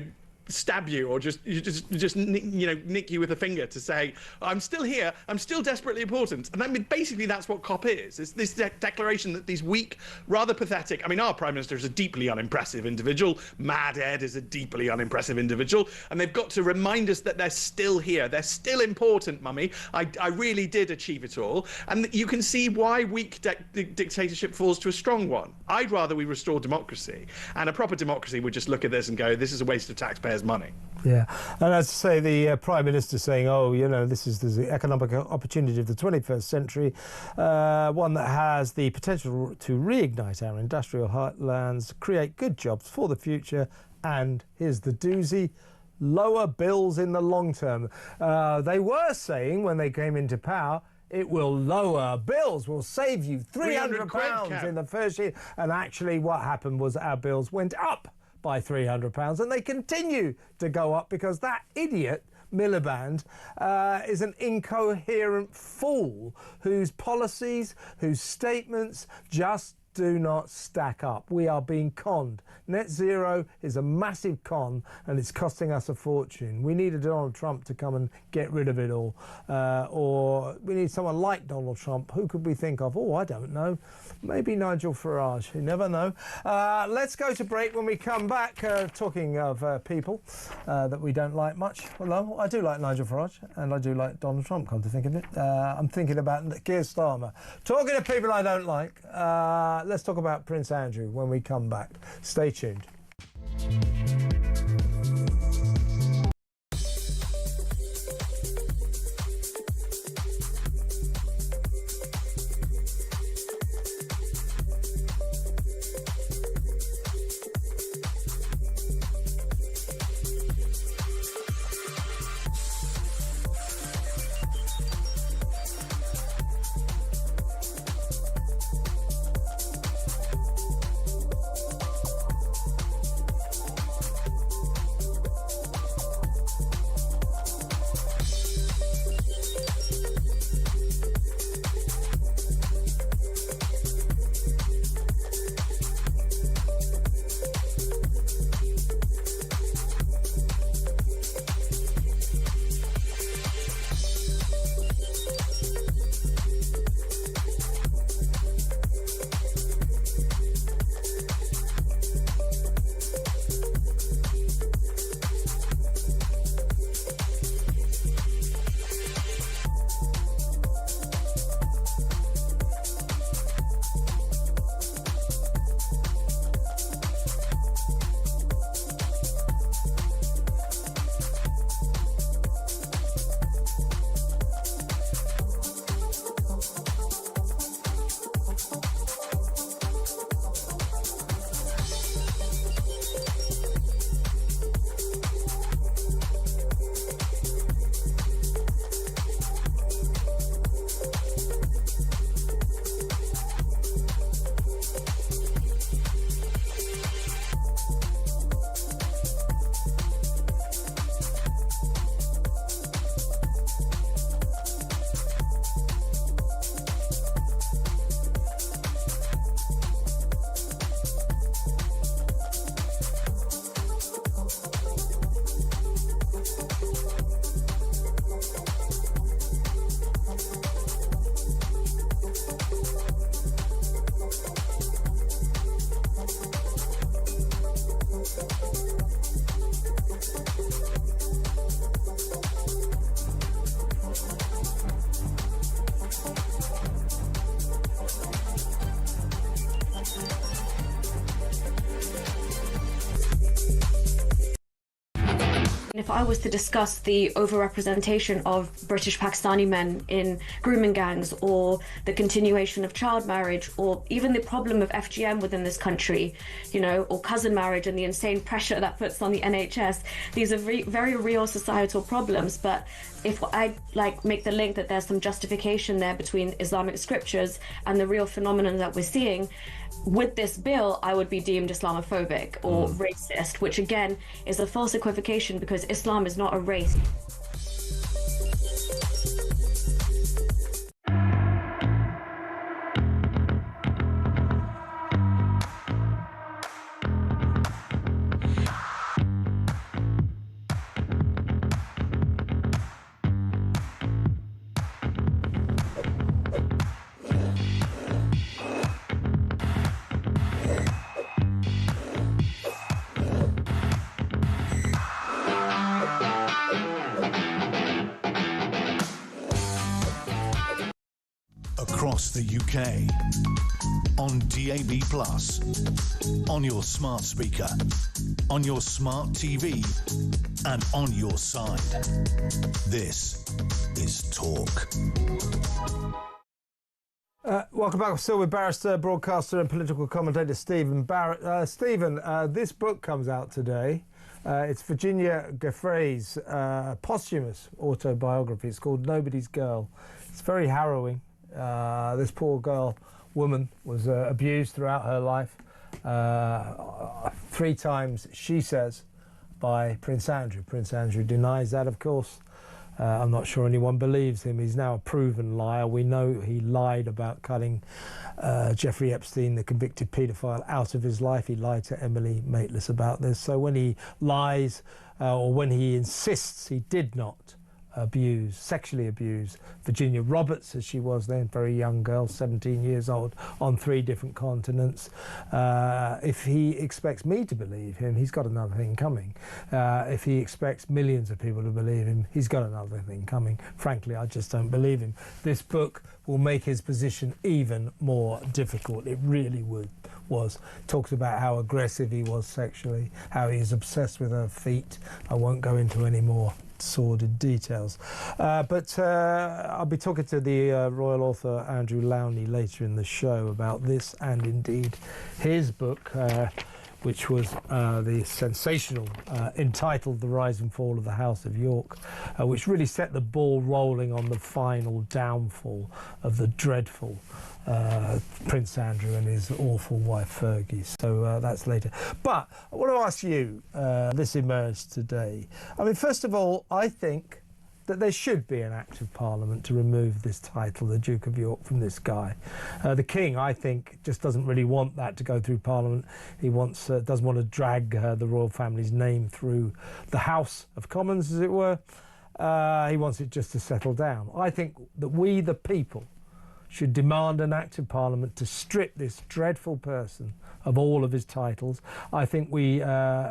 stab you or just nick you with a finger to say, I'm still here, I'm still desperately important. And I mean, basically that's what COP is. It's this declaration that these weak, rather pathetic, I mean, our Prime Minister is a deeply unimpressive individual, Mad Ed is a deeply unimpressive individual, and they've got to remind us that they're still here, they're still important, mummy. I really did achieve it all. And you can see why weak dictatorship falls to a strong one. I'd rather we restore democracy, and a proper democracy would just look at this and go, this is a waste of taxpayers' money. Yeah, and as I say, the Prime Minister saying, oh, you know, this is the economic opportunity of the 21st century, one that has the potential to reignite our industrial heartlands, create good jobs for the future, and here's the doozy, lower bills in the long term. They were saying when they came into power, it will lower bills, will save you £300 in the first year. And actually what happened was our bills went up by £300, and they continue to go up because that idiot Miliband is an incoherent fool whose policies, whose statements just do not stack up. We are being conned. Net zero is a massive con, and it's costing us a fortune. We need a Donald Trump to come and get rid of it all. Or we need someone like Donald Trump. Who could we think of? Oh, I don't know. Maybe Nigel Farage. You never know. Let's go to break. When we come back, talking of people that we don't like much. Well, no, I do like Nigel Farage, and I do like Donald Trump, come to think of it. I'm thinking about Keir Starmer. Talking of people I don't like, let's talk about Prince Andrew when we come back. Stay tuned. I was to discuss the overrepresentation of British Pakistani men in grooming gangs, or the continuation of child marriage, or even the problem of FGM within this country, you know, or cousin marriage and the insane pressure that puts on the NHS, these are very real societal problems. But if I make the link that there's some justification there between Islamic scriptures and the real phenomenon that we're seeing, with this bill, I would be deemed Islamophobic or racist, which again is a false equivocation because Islam is not a race. Across the UK, on DAB+, on your smart speaker, on your smart TV, and on your side. This is Talk. Welcome back. We're still with barrister, broadcaster and political commentator Stephen Barrett. Stephen, this book comes out today. It's Virginia Giuffre's posthumous autobiography. It's called Nobody's Girl. It's very harrowing. This poor woman was abused throughout her life, 3 times, she says, by Prince Andrew. Prince Andrew denies that, of course. I'm not sure anyone believes him. He's now a proven liar. We know he lied about cutting Jeffrey Epstein, the convicted paedophile, out of his life. He lied to Emily Maitlis about this. So when he lies, or when he insists he did not sexually abuse Virginia Roberts, as she was then, very young girl, 17 years old, on 3 different continents. If he expects me to believe him, he's got another thing coming. If he expects millions of people to believe him, he's got another thing coming. Frankly, I just don't believe him. This book will make his position even more difficult. It really was. Talks about how aggressive he was sexually, how he is obsessed with her feet. I won't go into any more sordid details. But I'll be talking to the royal author Andrew Lowney later in the show about this and indeed his book, which was the sensational, entitled The Rise and Fall of the House of York, which really set the ball rolling on the final downfall of the dreadful Prince Andrew and his awful wife Fergie. So that's later. But I want to ask you, this emerged today. I mean, first of all, I think that there should be an act of Parliament to remove this title, the Duke of York, from this guy. The King, I think, just doesn't really want that to go through Parliament. He doesn't want to drag the royal family's name through the House of Commons, as it were. He wants it just to settle down. I think that we, the people, should demand an act of Parliament to strip this dreadful person of all of his titles. I think we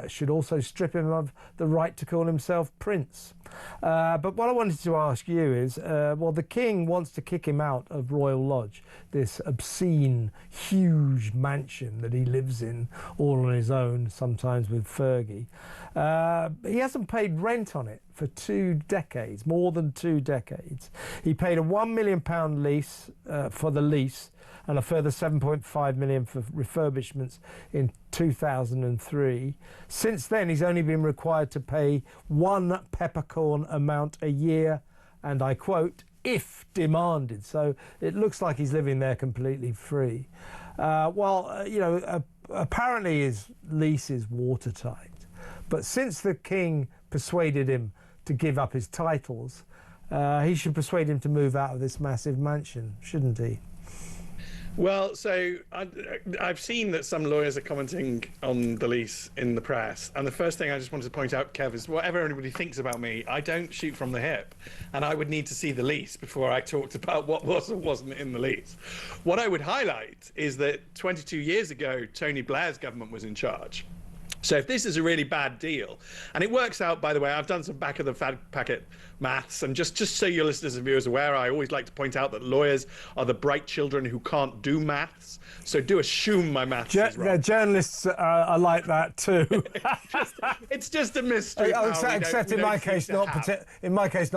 should also strip him of the right to call himself Prince. But what I wanted to ask you is, well, the King wants to kick him out of Royal Lodge, this obscene, huge mansion that he lives in all on his own, sometimes with Fergie. He hasn't paid rent on it for 2 decades, more than 2 decades. He paid a £1 million lease for the lease, and a further 7.5 million for refurbishments in 2003. Since then, he's only been required to pay 1 peppercorn amount a year, and I quote, if demanded. So it looks like he's living there completely free. Apparently his lease is watertight. But since the King persuaded him to give up his titles, he should persuade him to move out of this massive mansion, shouldn't he? Well, so I've seen that some lawyers are commenting on the lease in the press, and the first thing I just wanted to point out, Kev, is whatever anybody thinks about me, I don't shoot from the hip, and I would need to see the lease before I talked about what was or wasn't in the lease. What I would highlight is that 22 years ago, Tony Blair's government was in charge. So if this is a really bad deal, and it works out, by the way, I've done some back of the packet maths. And just so your listeners and viewers are aware, I always like to point out that lawyers are the bright children who can't do maths. So do assume my maths is right. Journalists are like that too. It's just a mystery. Except in my case, not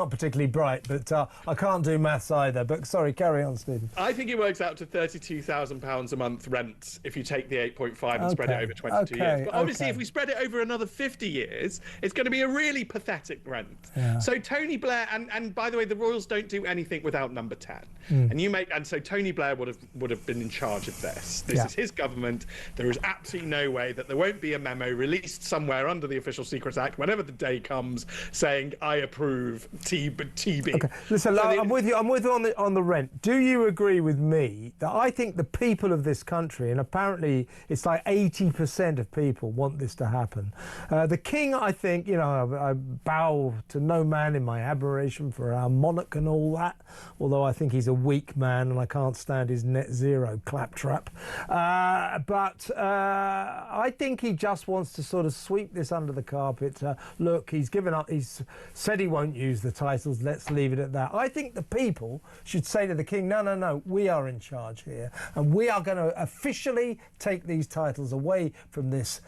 particularly bright, but I can't do maths either. But sorry, carry on, Stephen. I think it works out to £32,000 a month rent if you take the 8.5 and spread it over 22 years. But obviously, if we spread it over another 50 years, it's going to be a really pathetic rent. Yeah. So Tony Blair, and by the way, the Royals don't do anything without number 10. And so Tony Blair would have been in charge of this. This is his government. There is absolutely no way that there won't be a memo released somewhere under the Official Secrets Act whenever the day comes saying I approve TB. Okay. Listen, I'm with you. I'm with you on the rent. Do you agree with me that I think the people of this country, and apparently it's like 80% of people want this to happen. The King, I think, I bow to no man in my admiration for our monarch and all that, although I think he's a weak man and I can't stand his net zero claptrap. But I think he just wants to sort of sweep this under the carpet. Look, he's given up. He's said he won't use the titles. Let's leave it at that. I think the people should say to the King, no, we are in charge here. And we are going to officially take these titles away from this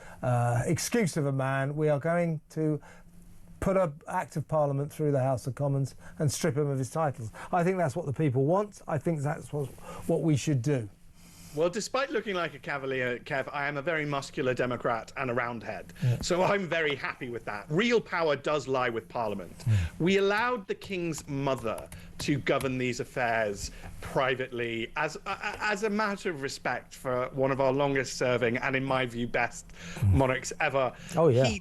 excuse of a man. We are going to put an Act of Parliament through the House of Commons and strip him of his titles. I think that's what the people want. I think that's what we should do. Well, despite looking like a cavalier, Kev, I am a very muscular Democrat and a roundhead. Yeah. So I'm very happy with that. Real power does lie with Parliament. We allowed the King's mother to govern these affairs privately as a matter of respect for one of our longest serving and, in my view, best monarchs ever. Oh, yeah.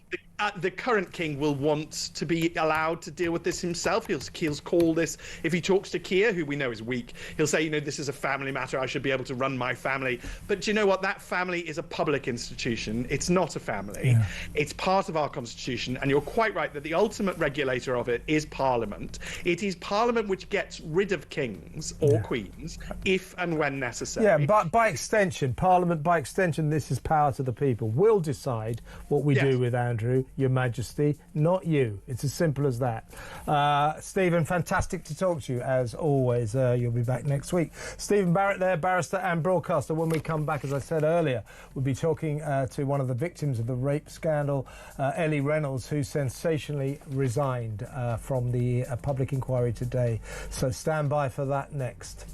The current king will want to be allowed to deal with this himself. He'll call this, if he talks to Keir, who we know is weak, he'll say, this is a family matter. I should be able to run my family. But do you know what? That family is a public institution. It's not a family. Yeah. It's part of our constitution. And you're quite right that the ultimate regulator of it is Parliament. It is Parliament which gets rid of kings or queens if and when necessary. Yeah, but by extension, Parliament, by extension, this is power to the people. We'll decide what we do with Andrew, Your Majesty, not you. It's as simple as that. Stephen, fantastic to talk to you, as always. You'll be back next week. Stephen Barrett there, barrister and broadcaster. When we come back, as I said earlier, we'll be talking to one of the victims of the rape scandal, Ellie Reynolds, who sensationally resigned from the public inquiry today. So stand by for that next.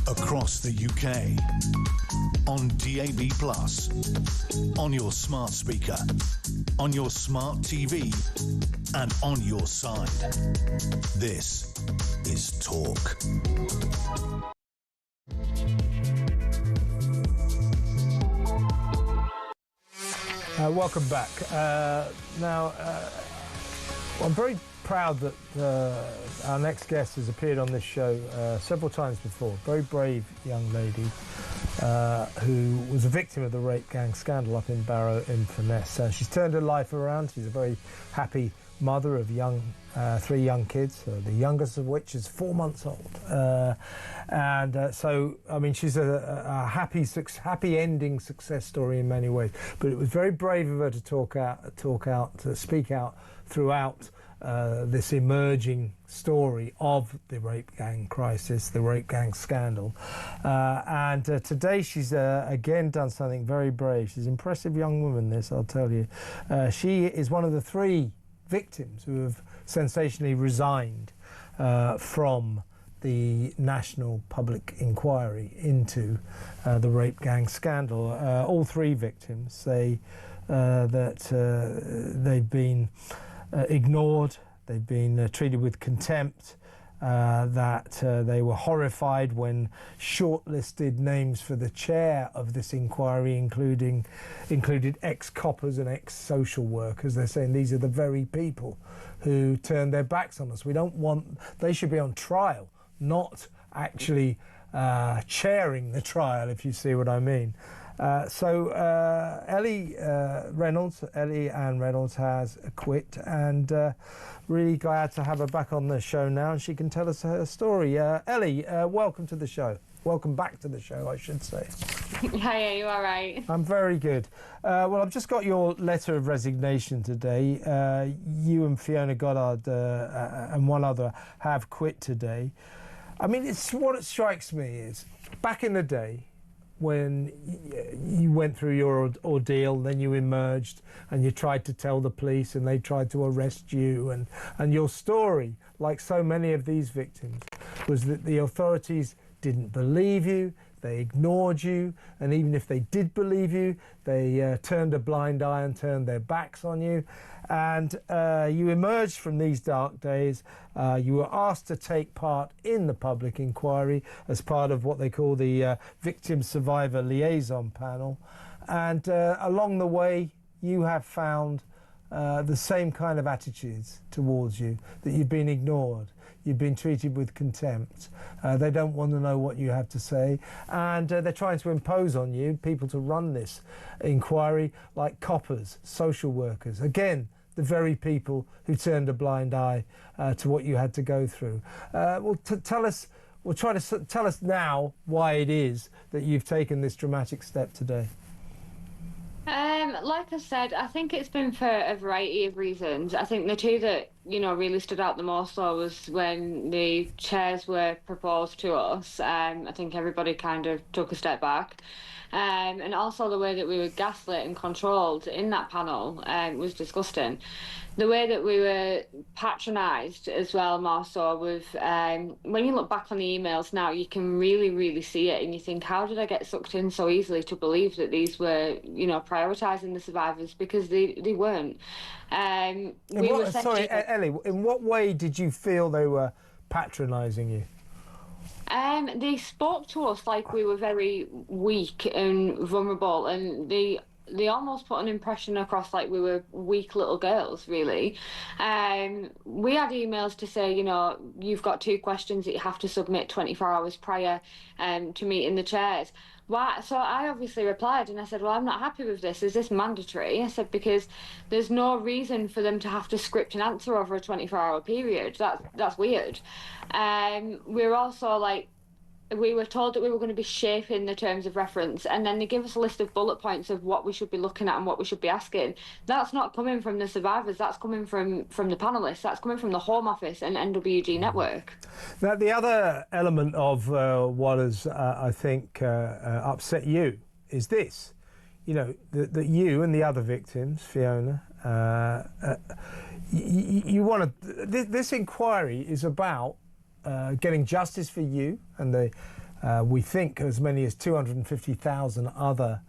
across the UK, on DAB+, on your smart speaker, on your smart TV, and on your side. This is Talk. Welcome back. Now, I'm very proud that our next guest has appeared on this show several times before. Very brave young lady who was a victim of the rape gang scandal up in Barrow-in-Furness. She's turned her life around. She's a very happy mother of three young kids, the youngest of which is 4 months old. So, I mean, she's a happy ending success story in many ways. But it was very brave of her to speak out throughout this emerging story of the rape gang crisis, the rape gang scandal. Today she's again done something very brave. She's an impressive young woman, this, I'll tell you. She is one of the 3 victims who have sensationally resigned from the national public inquiry into the rape gang scandal. All 3 victims say that they've been ignored, they've been treated with contempt, that they were horrified when shortlisted names for the chair of this inquiry included ex-coppers and ex-social workers. They're saying these are the very people who turned their backs on us. They should be on trial, not actually chairing the trial, if you see what I mean. Ellie Ann Reynolds has quit, and really glad to have her back on the show now, and she can tell us her story. Ellie, welcome to the show. Welcome back to the show, I should say. Hi, are you all right? I'm very good. Well, I've just got your letter of resignation today. You and Fiona Goddard and one other have quit today. I mean, what it strikes me is, back in the day, when you went through your ordeal, then you emerged and you tried to tell the police and they tried to arrest you, and your story, like so many of these victims, was that the authorities didn't believe you, they ignored you, and even if they did believe you, they turned a blind eye and turned their backs on you. And you emerged from these dark days. You were asked to take part in the public inquiry as part of what they call the Victim Survivor Liaison Panel. And along the way, you have found the same kind of attitudes towards you, that you've been ignored, you've been treated with contempt, they don't want to know what you have to say, and they're trying to impose on you people to run this inquiry, like coppers, social workers, again, the very people who turned a blind eye to what you had to go through. Tell us now why it is that you've taken this dramatic step today. Like I said, I think it's been for a variety of reasons. I think the 2 that, really stood out the most though was when the chairs were proposed to us. I think everybody kind of took a step back. And also the way that we were gaslit and controlled in that panel was disgusting. The way that we were patronised as well, more so, with when you look back on the emails now, you can really, really see it, and you think, how did I get sucked in so easily to believe that these were, prioritising the survivors, because they weren't. Sorry, Ellie, in what way did you feel they were patronising you? They spoke to us like we were very weak and vulnerable, and they almost put an impression across like we were weak little girls, really. We had emails to say, you've got 2 questions that you have to submit 24 hours prior to meeting the chairs. Why? So I obviously replied and I said, well, I'm not happy with this. Is this mandatory? I said, because there's no reason for them to have to script an answer over a 24-hour period. That's weird. We're also we were told that we were going to be shaping the terms of reference, and then they give us a list of bullet points of what we should be looking at and what we should be asking. That's not coming from the survivors, that's coming from the panellists, that's coming from the Home Office and NWG Network. Now, the other element of what has, I think, upset you is this. That you and the other victims, Fiona, you want to... This inquiry is about getting justice for you and the We think as many as 250,000 other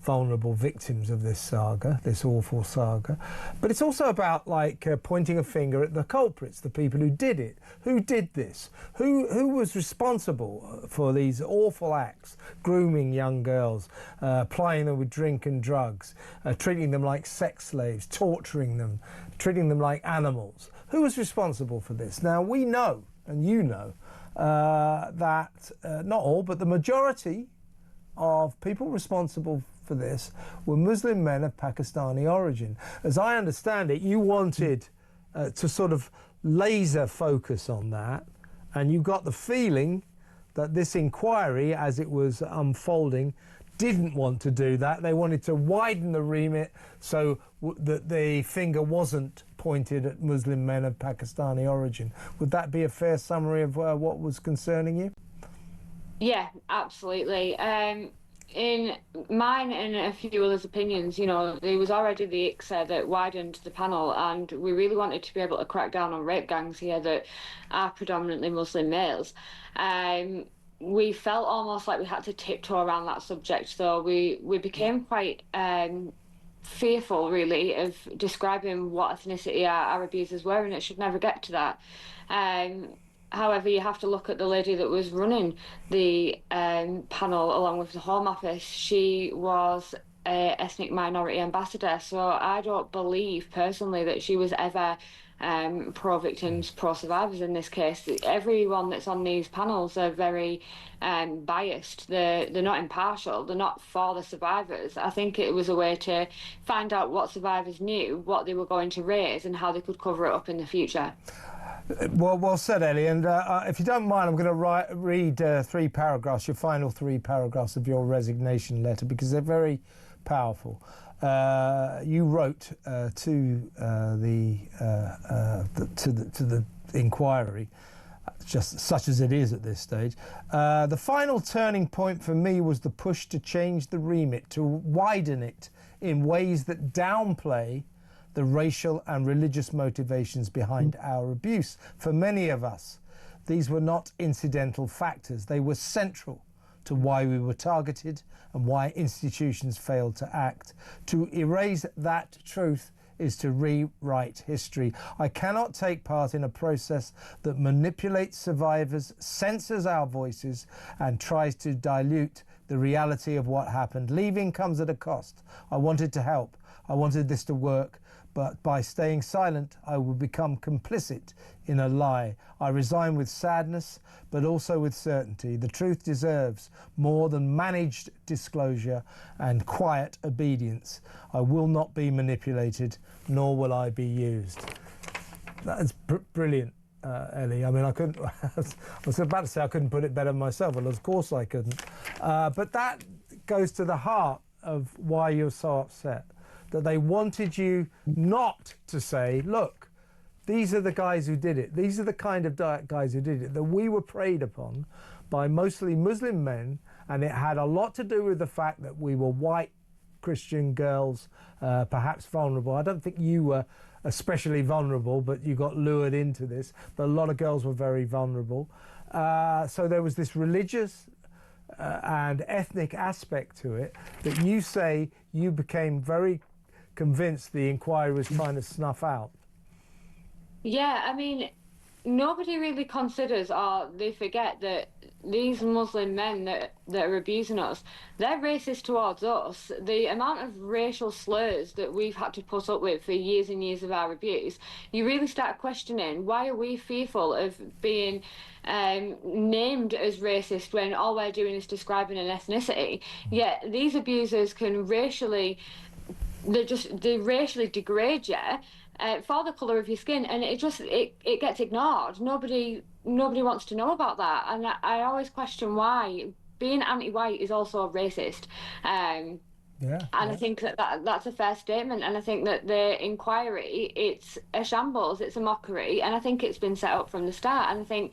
vulnerable victims of this saga, this awful saga. But it's also about pointing a finger at the culprits, the people who did it. Who did this? Who was responsible for these awful acts, grooming young girls, plying them with drink and drugs, treating them like sex slaves, torturing them, treating them like animals? Who was responsible for this? Now, we know, and you know, that not all, but the majority of people responsible for this were Muslim men of Pakistani origin. As I understand it, you wanted to sort of laser focus on that, and you got the feeling that this inquiry, as it was unfolding, didn't want to do that. They wanted to widen the remit so that the finger wasn't pointed at Muslim men of Pakistani origin. Would that be a fair summary of what was concerning you? Yeah, absolutely. In mine and a few others' opinions, there was already the ICSA that widened the panel, and we really wanted to be able to crack down on rape gangs here that are predominantly Muslim males. We felt almost like we had to tiptoe around that subject, so we became quite fearful, really, of describing what ethnicity our abusers were, and it should never get to that. However, you have to look at the lady that was running the panel along with the Home Office. She was an ethnic minority ambassador, so I don't believe personally that she was ever pro-victims, pro-survivors in this case. Everyone that's on these panels are very biased. They're not impartial. They're not for the survivors. I think it was a way to find out what survivors knew, what they were going to raise, and how they could cover it up in the future. Well said, Ellie. And if you don't mind, I'm going to read 3 paragraphs, your final 3 paragraphs of your resignation letter, because they're very powerful. You wrote to the inquiry, just such as it is at this stage. The final turning point for me was the push to change the remit, to widen it in ways that downplay the racial and religious motivations behind our abuse. For many of us, these were not incidental factors. They were central to why we were targeted and why institutions failed to act. To erase that truth is to rewrite history. I cannot take part in a process that manipulates survivors, censors our voices, and tries to dilute the reality of what happened. Leaving comes at a cost. I wanted to help. I wanted this to work. But by staying silent, I will become complicit in a lie. I resign with sadness, but also with certainty. The truth deserves more than managed disclosure and quiet obedience. I will not be manipulated, nor will I be used. That is brilliant, Ellie. I mean, I couldn't. I was about to say I couldn't put it better myself. Well, of course I couldn't. But that goes to the heart of why you're so upset. That they wanted you not to say, look, these are the guys who did it. These are the kind of guys who did it. That we were preyed upon by mostly Muslim men, and it had a lot to do with the fact that we were white Christian girls, perhaps vulnerable. I don't think you were especially vulnerable, but you got lured into this. But a lot of girls were very vulnerable. So there was this religious and ethnic aspect to it that you say you became very convinced the inquiry was trying to snuff out. Yeah, I mean, nobody really considers, or they forget that these Muslim men that are abusing us, they're racist towards us. The amount of racial slurs that we've had to put up with for years and years of our abuse, you really start questioning, why are we fearful of being named as racist when all we're doing is describing an ethnicity? Yet these abusers can racially degrade you for the colour of your skin, and it gets ignored. Nobody wants to know about that, and I always question why being anti-white is also racist. Yeah. And I think that's a fair statement. And I think that the inquiry, it's a shambles, it's a mockery. And I think it's been set up from the start. And I think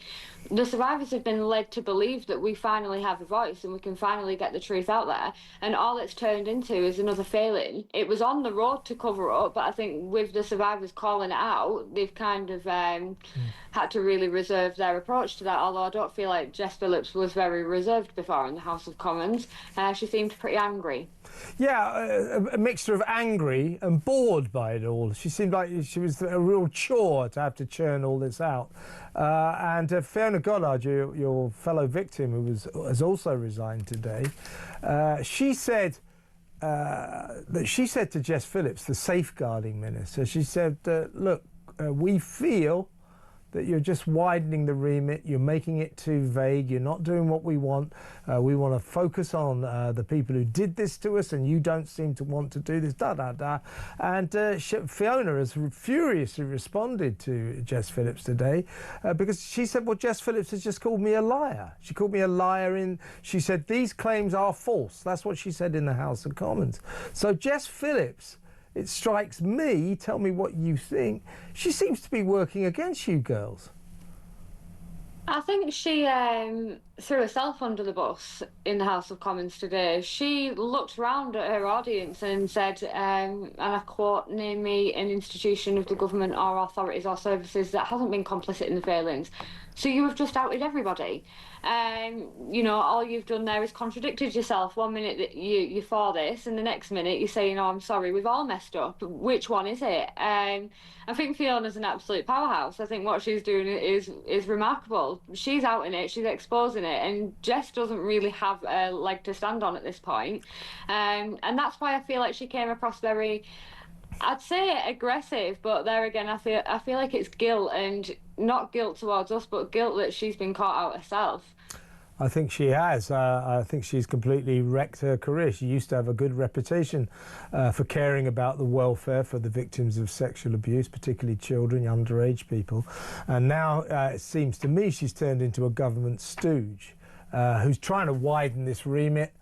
the survivors have been led to believe that we finally have a voice and we can finally get the truth out there. And all it's turned into is another failing. It was on the road to cover up, but I think with the survivors calling it out, they've kind of had to really reserve their approach to that. Although I don't feel like Jess Phillips was very reserved before in the House of Commons. She seemed pretty angry. Yeah, a mixture of angry and bored by it all. She seemed like she was a real chore to have to churn all this out. And Fiona Goddard, your fellow victim, who has also resigned today, she said to Jess Phillips, the safeguarding minister, she said, look, we feel that you're just widening the remit, you're making it too vague, you're not doing what we want. We want to focus on the people who did this to us, and you don't seem to want to do this, And Fiona has furiously responded to Jess Phillips today because she said, well, Jess Phillips has just called me a liar. She called me a liar she said, these claims are false. That's what she said in the House of Commons. So Jess Phillips, it strikes me, tell me what you think, she seems to be working against you girls. I think she threw herself under the bus in the House of Commons today. She looked round at her audience and said, and I quote, name me an institution of the government or authorities or services that hasn't been complicit in the failings. So you have just outed everybody. You know, all you've done there is contradicted yourself. One minute that you're for this, and the next minute you're saying, oh, I'm sorry, we've all messed up. Which one is it? I think Fiona's an absolute powerhouse. I think what she's doing is remarkable. She's outing it, she's exposing it, and Jess doesn't really have a leg to stand on at this point. And that's why I feel like she came across very, I'd say aggressive, but there again, I feel like it's guilt, and not guilt towards us, but guilt that she's been caught out herself. I think she has. I think she's completely wrecked her career. She used to have a good reputation for caring about the welfare for the victims of sexual abuse, particularly children, underage people. And now it seems to me she's turned into a government stooge who's trying to widen this remit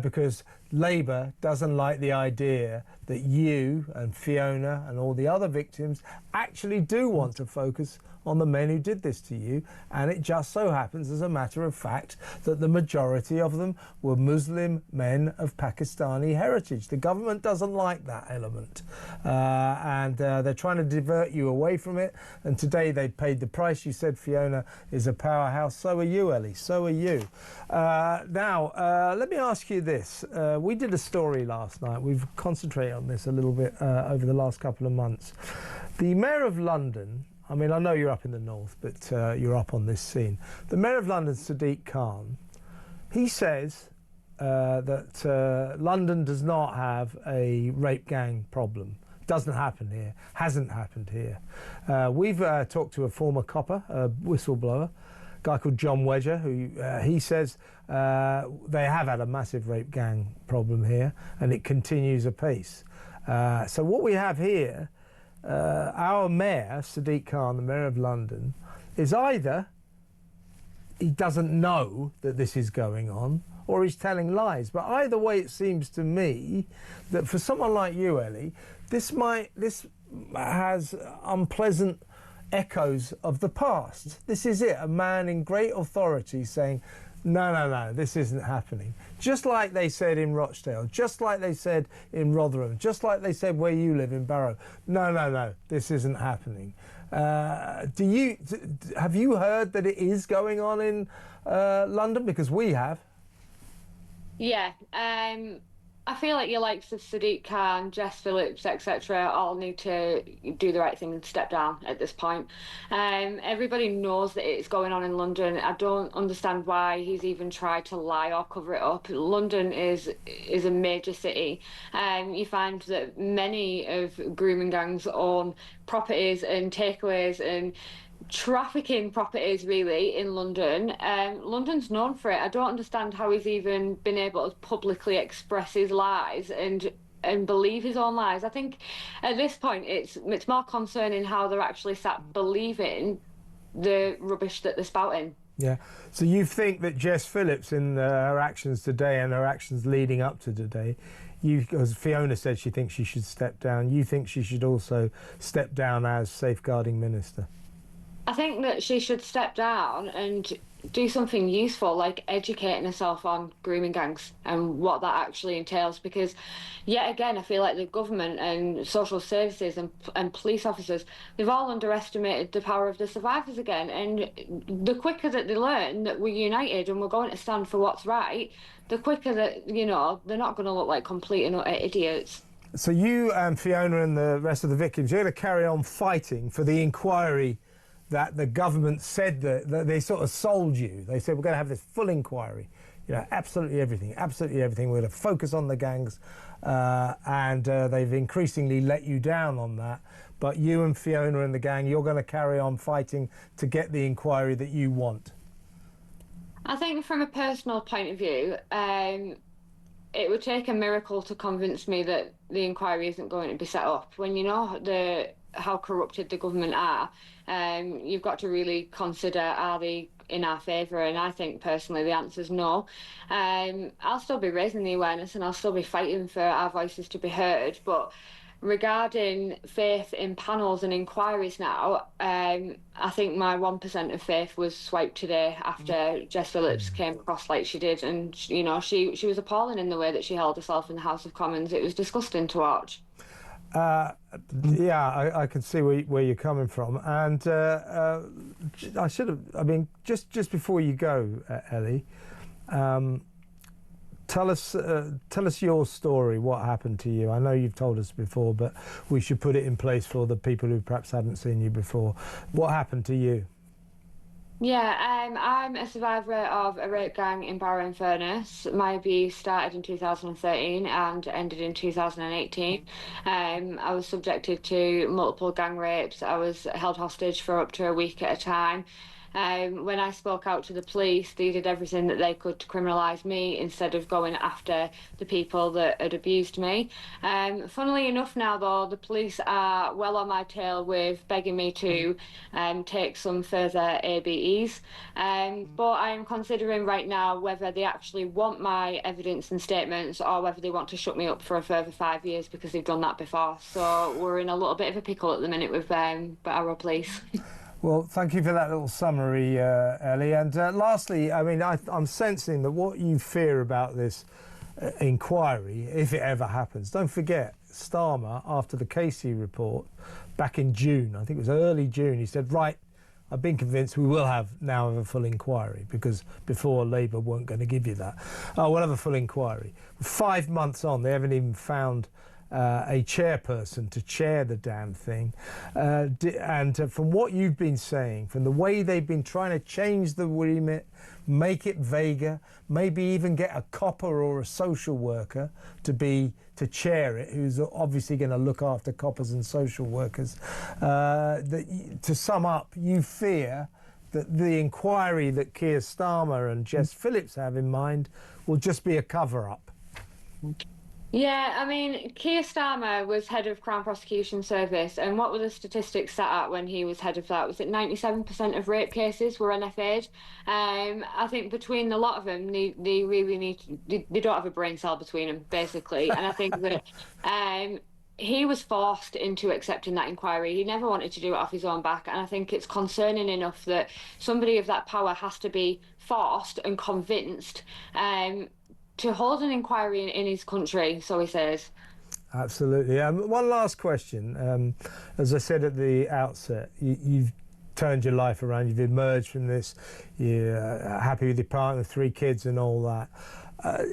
because Labour doesn't like the idea that you and Fiona and all the other victims actually do want to focus on the men who did this to you, and it just so happens, as a matter of fact, that the majority of them were Muslim men of Pakistani heritage. The government doesn't like that element, and they're trying to divert you away from it, and today they paid the price. You said Fiona is a powerhouse. So are you, Ellie. So are you. Now, let me ask you this. We did a story last night. We've concentrated on this a little bit over the last couple of months. The Mayor of London, I mean, I know you're up in the north, but you're up on this scene. The Mayor of London, Sadiq Khan, he says that London does not have a rape gang problem. Doesn't happen here, hasn't happened here. We've talked to a former copper, a whistleblower, a guy called John Wedger, who he says they have had a massive rape gang problem here, and it continues apace. So what we have here, our mayor, Sadiq Khan, the Mayor of London, is either he doesn't know that this is going on or he's telling lies. But either way, it seems to me that for someone like you, Ellie, this has unpleasant echoes of the past. This is it, a man in great authority saying, no, this isn't happening. Just like they said in Rochdale, just like they said in Rotherham, just like they said where you live in Barrow. No, this isn't happening. Have you heard that it is going on in London? Because we have. Yeah, I feel like your likes of Sadiq Khan, Jess Phillips, etc. all need to do the right thing and step down at this point. Everybody knows that it's going on in London. I don't understand why he's even tried to lie or cover it up. London is a major city. You find that many of grooming gangs own properties and takeaways and trafficking properties really in London. London's known for it. I don't understand how he's even been able to publicly express his lies and believe his own lies. I think at this point it's more concerning how they're actually sat believing the rubbish that they're spouting. Yeah. So you think that Jess Phillips, in her actions today and her actions leading up to today, as Fiona said, she thinks she should step down. You think she should also step down as safeguarding minister? I think that she should step down and do something useful, like educating herself on grooming gangs and what that actually entails. Because, yet again, I feel like the government and social services and police officers, they've all underestimated the power of the survivors again. And the quicker that they learn that we're united and we're going to stand for what's right, the quicker that, you know, they're not going to look like complete and utter idiots. So you and Fiona and the rest of the victims, you're going to carry on fighting for the inquiry that the government said that they sort of sold you. They said, we're going to have this full inquiry, you know, absolutely everything. We're going to focus on the gangs, and they've increasingly let you down on that. But you and Fiona and the gang, you're going to carry on fighting to get the inquiry that you want. I think from a personal point of view, it would take a miracle to convince me that the inquiry isn't going to be set up. When you know how corrupted the government are, you've got to really consider, are they in our favour? And I think personally the answer is no. I'll still be raising the awareness and I'll still be fighting for our voices to be heard, but regarding faith in panels and inquiries now, I think my 1% of faith was swiped today after Jess Phillips came across like she did. And, you know, she was appalling in the way that she held herself in the House of Commons. It was disgusting to watch. Yeah, I can see where you're coming from. And I should have, I mean, just before you go, Ellie, tell us your story, what happened to you. I know you've told us before, but we should put it in place for the people who perhaps hadn't seen you before. What happened to you? Yeah, I'm a survivor of a rape gang in Barrow-in-Furness. My abuse started in 2013 and ended in 2018. I was subjected to multiple gang rapes. I was held hostage for up to a week at a time. When I spoke out to the police, they did everything that they could to criminalise me instead of going after the people that had abused me. Funnily enough now, though, the police are well on my tail with begging me to take some further ABEs. But I am considering right now whether they actually want my evidence and statements or whether they want to shut me up for a further 5 years because they've done that before. So we're in a little bit of a pickle at the minute with Barrow Police. Well, thank you for that little summary, Ellie. And lastly, I mean, I'm sensing that what you fear about this inquiry, if it ever happens, don't forget, Starmer, after the Casey report back in June, I think it was early June, he said, right, I've been convinced we will have a full inquiry, because before Labour weren't going to give you that. Oh, we'll have a full inquiry. 5 months on, they haven't even found a chairperson to chair the damn thing. And from what you've been saying, from the way they've been trying to change the remit, make it vaguer, maybe even get a copper or a social worker to chair it, who's obviously going to look after coppers and social workers. To sum up, you fear that the inquiry that Keir Starmer and Jess Phillips have in mind will just be a cover-up. Yeah, I mean, Keir Starmer was head of Crown Prosecution Service, and what were the statistics set at when he was head of that? Was it 97% of rape cases were NFA'd? I think between the lot of them, they really they don't have a brain cell between them, basically. And I think that he was forced into accepting that inquiry. He never wanted to do it off his own back, and I think it's concerning enough that somebody of that power has to be forced and convinced to hold an inquiry in his country, so he says. Absolutely. One last question. As I said at the outset, you've turned your life around, you've emerged from this, you're happy with your partner, 3 kids and all that.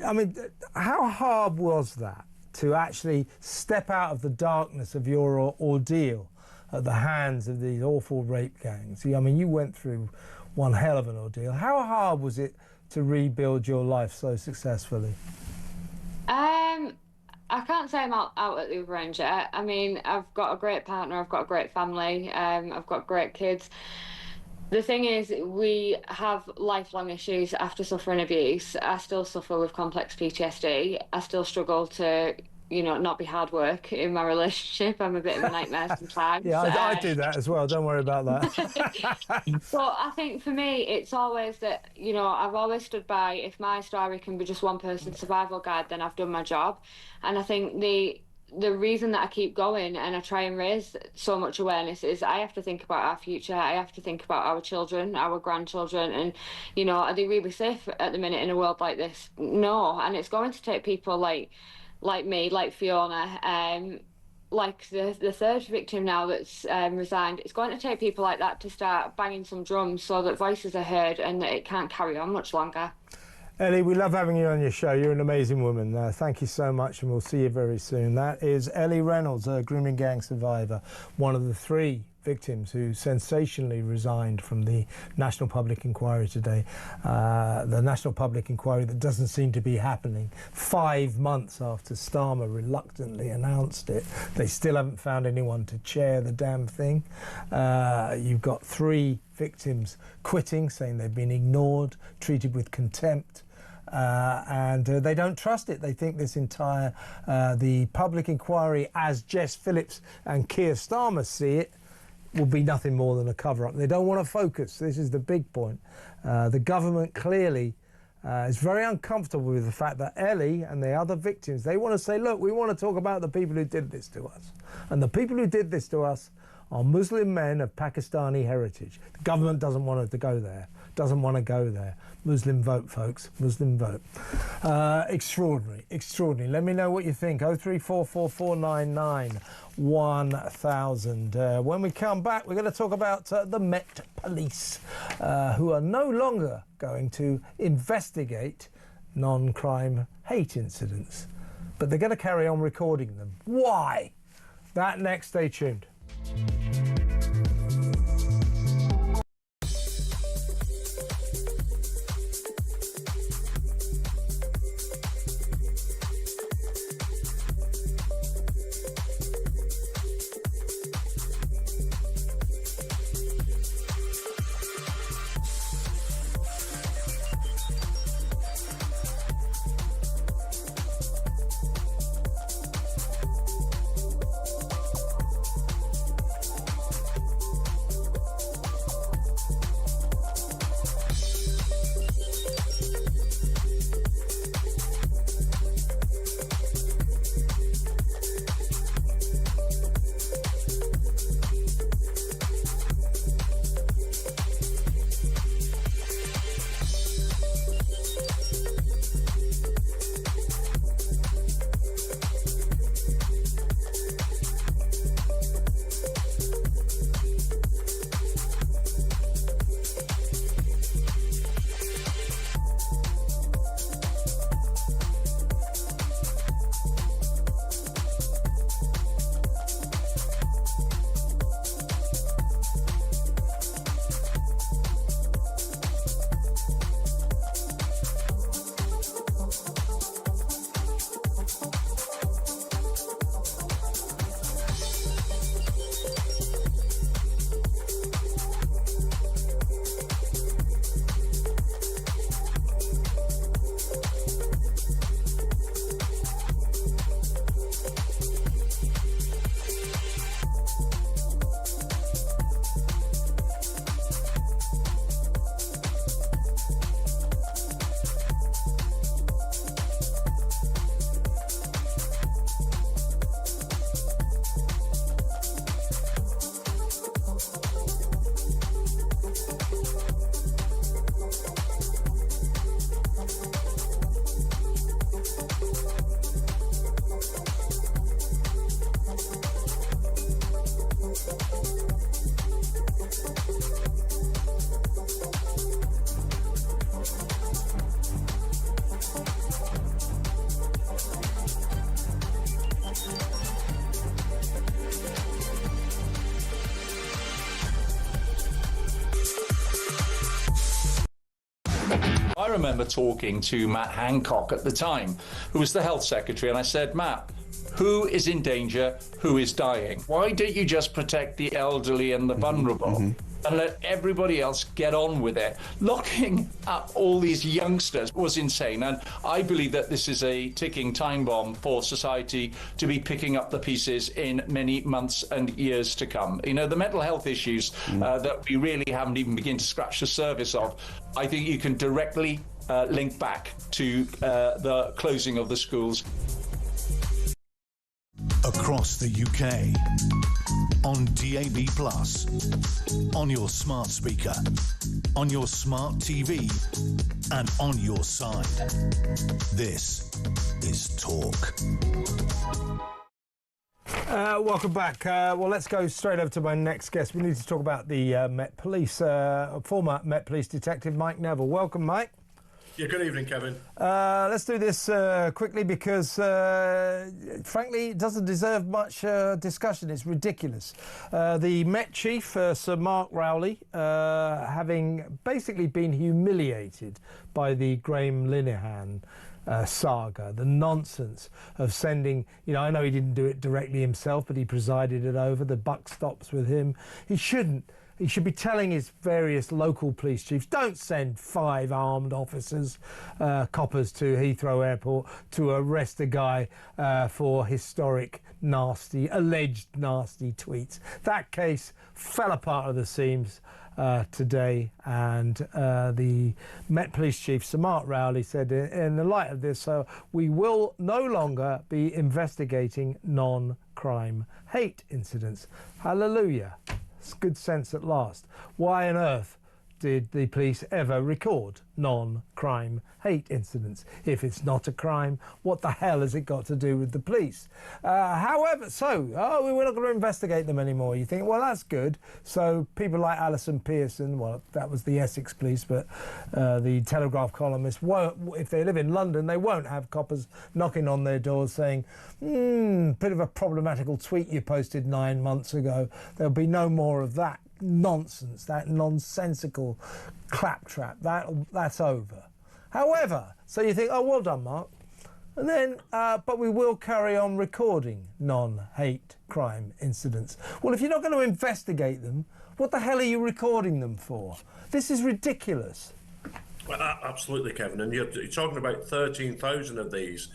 I mean, how hard was that to actually step out of the darkness of your ordeal at the hands of these awful rape gangs? I mean, you went through one hell of an ordeal. How hard was it to rebuild your life so successfully? I can't say I'm out at the other end yet. I mean, I've got a great partner, I've got a great family, I've got great kids. The thing is, we have lifelong issues after suffering abuse. I still suffer with complex PTSD. I still struggle to not be hard work in my relationship. I'm a bit of a nightmare sometimes. Yeah, I do that as well. Don't worry about that. But I think for me, it's always that, I've always stood by, if my story can be just one person's survival guide, then I've done my job. And I think the reason that I keep going and I try and raise so much awareness is I have to think about our future. I have to think about our children, our grandchildren, and, are they really safe at the minute in a world like this? No. And it's going to take people like me, like Fiona, like the third victim now that's resigned. It's going to take people like that to start banging some drums so that voices are heard and that it can't carry on much longer. Ellie, we love having you on your show. You're an amazing woman. Thank you so much, and we'll see you very soon. That is Ellie Reynolds, a grooming gang survivor, one of the 3 victims who sensationally resigned from the National Public Inquiry today. The National Public Inquiry that doesn't seem to be happening 5 months after Starmer reluctantly announced it. They still haven't found anyone to chair the damn thing. You've got 3 victims quitting, saying they've been ignored, treated with contempt. And they don't trust it. They think this entire, the public inquiry, as Jess Phillips and Keir Starmer see it, will be nothing more than a cover-up. They don't want to focus. This is the big point. The government clearly is very uncomfortable with the fact that Ellie and the other victims, they want to say, look, we want to talk about the people who did this to us. And the people who did this to us are Muslim men of Pakistani heritage. The government doesn't want it to go there. Doesn't want to go there. Muslim vote, folks. Muslim vote. Extraordinary, extraordinary. Let me know what you think. 0344499 1000. When we come back, we're going to talk about the Met Police, who are no longer going to investigate non-crime hate incidents, but they're going to carry on recording them. Why? That next. Stay tuned. I remember talking to Matt Hancock at the time, who was the health secretary, and I said, Matt, who is in danger, who is dying. Why don't you just protect the elderly and the vulnerable and let everybody else get on with it? Locking up all these youngsters was insane, and I believe that this is a ticking time bomb for society to be picking up the pieces in many months and years to come. You know, the mental health issues that we really haven't even begun to scratch the surface of, I think you can directly link back to the closing of the schools. Across the UK, on DAB+, on your smart speaker, on your smart TV, and on your side. This is Talk. Welcome back. Well, let's go straight over to my next guest. We need to talk about the Met Police, former Met Police detective Mike Neville. Welcome, Mike. Yeah, good evening, Kevin. Let's do this quickly because, frankly, it doesn't deserve much discussion. It's ridiculous. The Met Chief, Sir Mark Rowley, having basically been humiliated by the Graham Linehan saga, the nonsense of sending, I know he didn't do it directly himself, but he presided it over. The buck stops with him. He shouldn't. He should be telling his various local police chiefs, don't send 5 armed officers, coppers, to Heathrow Airport to arrest a guy for historic, alleged nasty tweets. That case fell apart at the seams today, and the Met Police Chief, Sir Mark Rowley, said in the light of this, we will no longer be investigating non-crime hate incidents. Hallelujah. It's good sense at last. Why on earth did the police ever record non-crime hate incidents? If it's not a crime, what the hell has it got to do with the police? However, we're not going to investigate them anymore. You think, well, that's good. So people like Alison Pearson, well, that was the Essex police, but the Telegraph columnists won't, if they live in London, they won't have coppers knocking on their doors saying, bit of a problematical tweet you posted 9 months ago. There'll be no more of that nonsense, that nonsensical claptrap. That's over. However, so you think, oh, well done, Mark. And then, but we will carry on recording non-hate crime incidents. Well, if you're not going to investigate them, what the hell are you recording them for? This is ridiculous. Well, absolutely, Kevin. And you're talking about 13,000 of these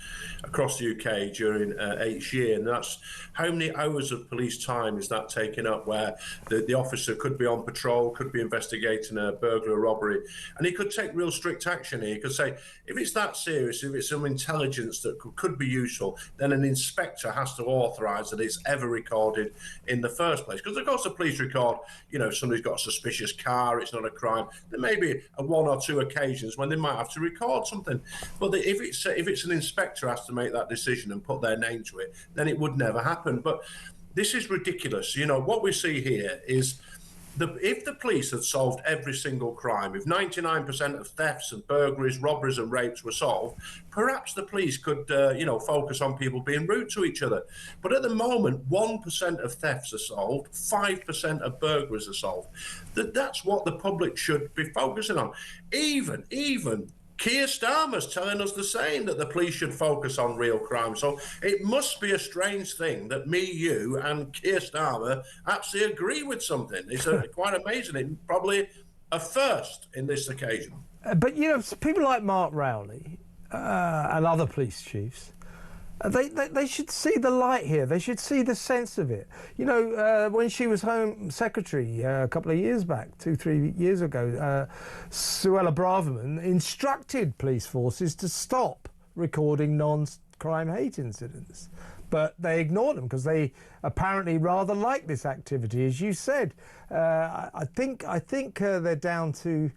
across the UK during each year. And that's how many hours of police time is that taking up, where the officer could be on patrol, could be investigating a burglary or robbery, and he could take real strict action here. He could say, if it's that serious, if it's some intelligence that could be useful, then an inspector has to authorise that it's ever recorded in the first place. Because, of course, the police record, if somebody's got a suspicious car, it's not a crime. There may be a 1 or 2 occasions when they might have to record something, but if it's an inspector has to make that decision and put their name to it, then it would never happen. But this is ridiculous. What we see here is if the police had solved every single crime, if 99% of thefts and burglaries, robberies and rapes were solved, perhaps the police could, focus on people being rude to each other. But at the moment, 1% of thefts are solved, 5% of burglaries are solved. That's what the public should be focusing on. Even Keir Starmer's telling us the same, that the police should focus on real crime. So it must be a strange thing that me, you, and Keir Starmer actually agree with something. It's quite amazing. It's probably a first in this occasion. But, people like Mark Rowley and other police chiefs, they should see the light here. They should see the sense of it. When she was Home Secretary a couple of years back, 2-3 years ago, Suella Braverman instructed police forces to stop recording non-crime hate incidents. But they ignored them because they apparently rather like this activity. As you said, I think they're down to...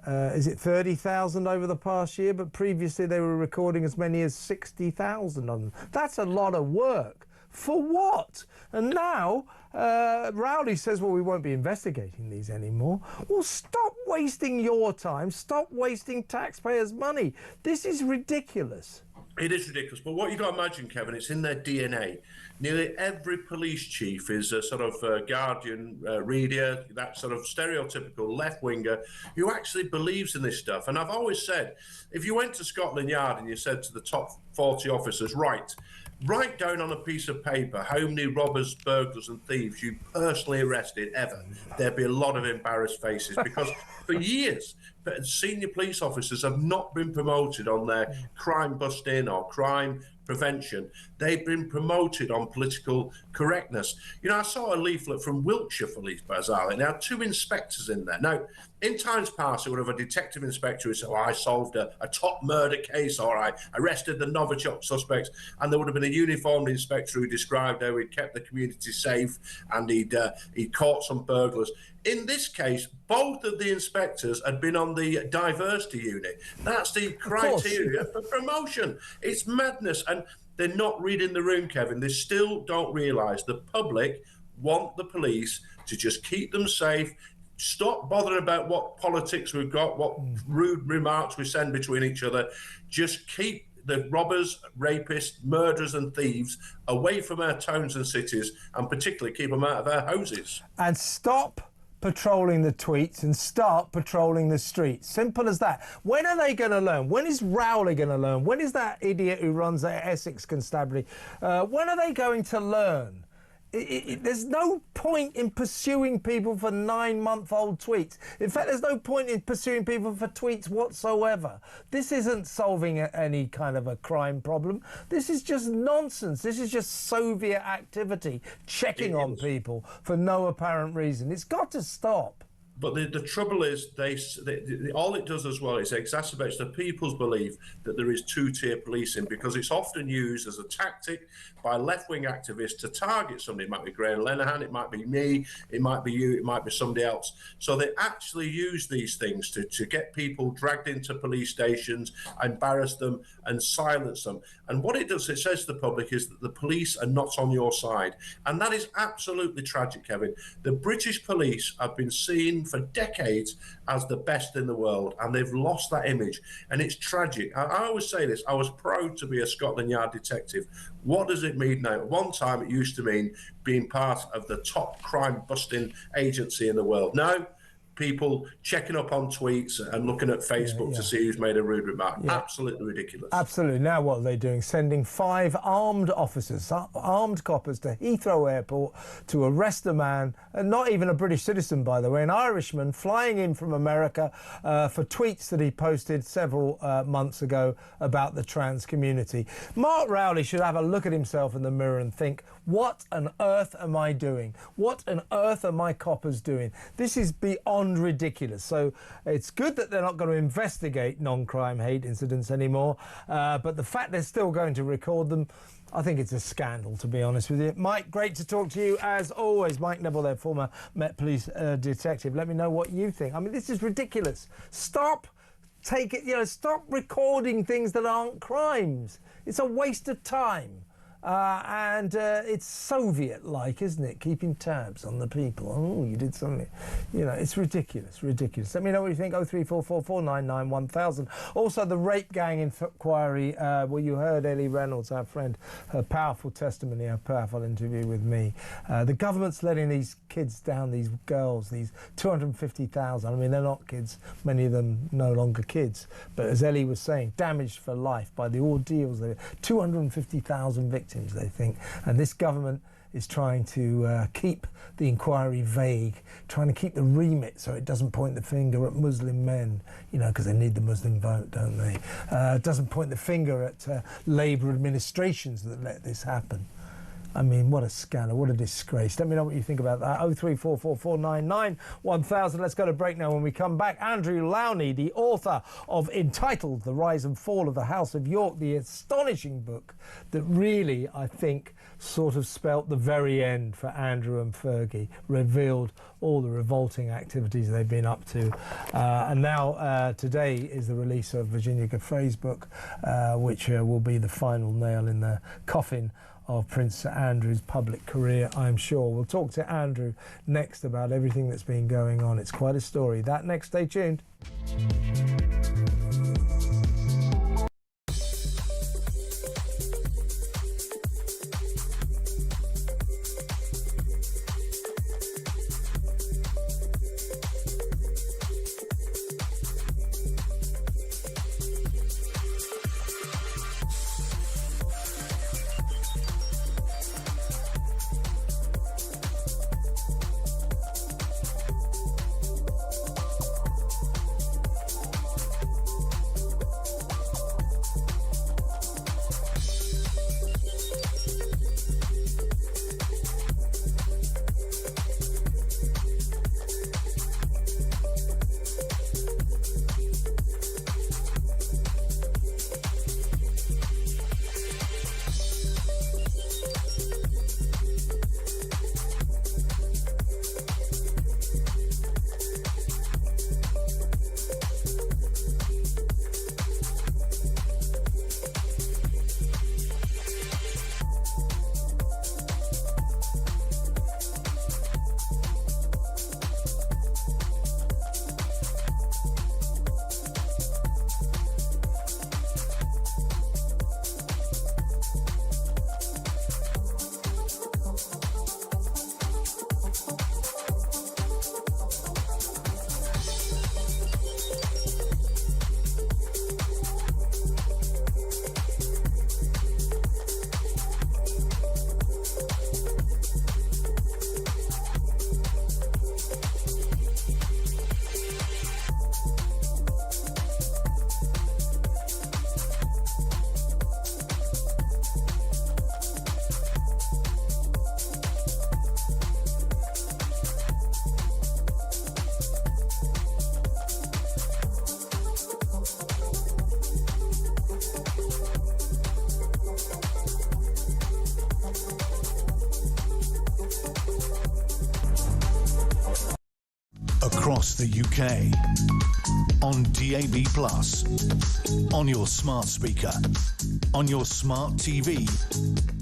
is it 30,000 over the past year? But previously they were recording as many as 60,000 on them. That's a lot of work. For what? And now Rowley says, well, we won't be investigating these anymore. Well, stop wasting your time. Stop wasting taxpayers' money. This is ridiculous. It is ridiculous, but what you've got to imagine, Kevin, it's in their DNA. Nearly every police chief is a sort of Guardian reader, that sort of stereotypical left-winger who actually believes in this stuff. And I've always said, if you went to Scotland Yard and you said to the top 40 officers, right, write down on a piece of paper how many robbers, burglars and thieves you personally arrested ever, there'd be a lot of embarrassed faces, because for years, senior police officers have not been promoted on their crime busting or crime prevention. They've been promoted on political correctness. You know, I saw a leaflet from Wiltshire Police, bizarrely. It had 2 inspectors in there. Now, in times past, it would have a detective inspector who said, oh, I solved a top murder case, or I arrested the Novichok suspects, and there would have been a uniformed inspector who described how he'd kept the community safe and he'd caught some burglars. In this case, both of the inspectors had been on the diversity unit. That's the criteria for promotion. It's madness. And they're not reading the room, Kevin. They still don't realise the public want the police to just keep them safe, stop bothering about what politics we've got, what rude remarks we send between each other. Just keep the robbers, rapists, murderers and thieves away from our towns and cities, and particularly keep them out of our houses. And stop patrolling the tweets and start patrolling the streets. Simple as that. When are they going to learn? When is Rowley going to learn? When is that idiot who runs that Essex Constabulary? When are they going to learn? There's no point in pursuing people for 9-month-old tweets. In fact, there's no point in pursuing people for tweets whatsoever. This isn't solving any kind of a crime problem. This is just nonsense. This is just Soviet activity, checking on people for no apparent reason. It's got to stop. But the trouble is, all it does as well is exacerbates the people's belief that there is two-tier policing, because it's often used as a tactic by left-wing activists to target somebody. It might be Graham Lenehan, it might be me, it might be you, it might be somebody else. So they actually use these things to get people dragged into police stations, embarrass them and silence them. And what it does, it says to the public, is that the police are not on your side. And that is absolutely tragic, Kevin. The British police have been seen for decades as the best in the world, and they've lost that image, and it's tragic. I always say this, I was proud to be a Scotland Yard detective. What does it mean now? At one time it used to mean being part of the top crime busting agency in the world. Now people checking up on tweets and looking at Facebook to see who's made a rude remark. Absolutely ridiculous. Absolutely. Now what are they doing? Sending 5 armed officers, armed coppers, to Heathrow Airport to arrest a man, and not even a British citizen, by the way, an Irishman flying in from America for tweets that he posted several months ago about the trans community. Mark Rowley should have a look at himself in the mirror and think, what on earth am I doing? What on earth are my coppers doing? This is beyond ridiculous. So it's good that they're not going to investigate non-crime hate incidents anymore, but the fact they're still going to record them, I think it's a scandal, to be honest with you. Mike, great to talk to you as always. Mike Neville there, former Met Police detective. Let me know what you think. I mean, this is ridiculous. Stop recording things that aren't crimes. It's a waste of time. And it's Soviet-like, isn't it? Keeping tabs on the people. Oh, you did something. You know, it's ridiculous, ridiculous. Let me know what you think. 03444991000. Also, the rape gang inquiry. Well, you heard Ellie Reynolds, our friend, her powerful testimony, her powerful interview with me. The government's letting these kids down, these girls, these 250,000. I mean, they're not kids. Many of them no longer kids. But as Ellie was saying, damaged for life by the ordeals. 250,000 victims, they think, and this government is trying to keep the inquiry vague, trying to keep the remit so it doesn't point the finger at Muslim men, you know, because they need the Muslim vote, don't they? Doesn't point the finger at Labour administrations that let this happen. I mean, what a scandal, what a disgrace. Let me know what you think about that. 03444991000. Let's go to break now. When we come back, Andrew Lowney, the author of Entitled The Rise and Fall of the House of York, the astonishing book that really, I think, sort of spelt the very end for Andrew and Fergie, revealed all the revolting activities they've been up to. And now today is the release of Virginia Giuffre's book, which will be the final nail in the coffin of Prince Andrew's public career, I'm sure. We'll talk to Andrew next about everything that's been going on. It's quite a story. That next, stay tuned. across the UK, on DAB+, on your smart speaker, on your smart TV,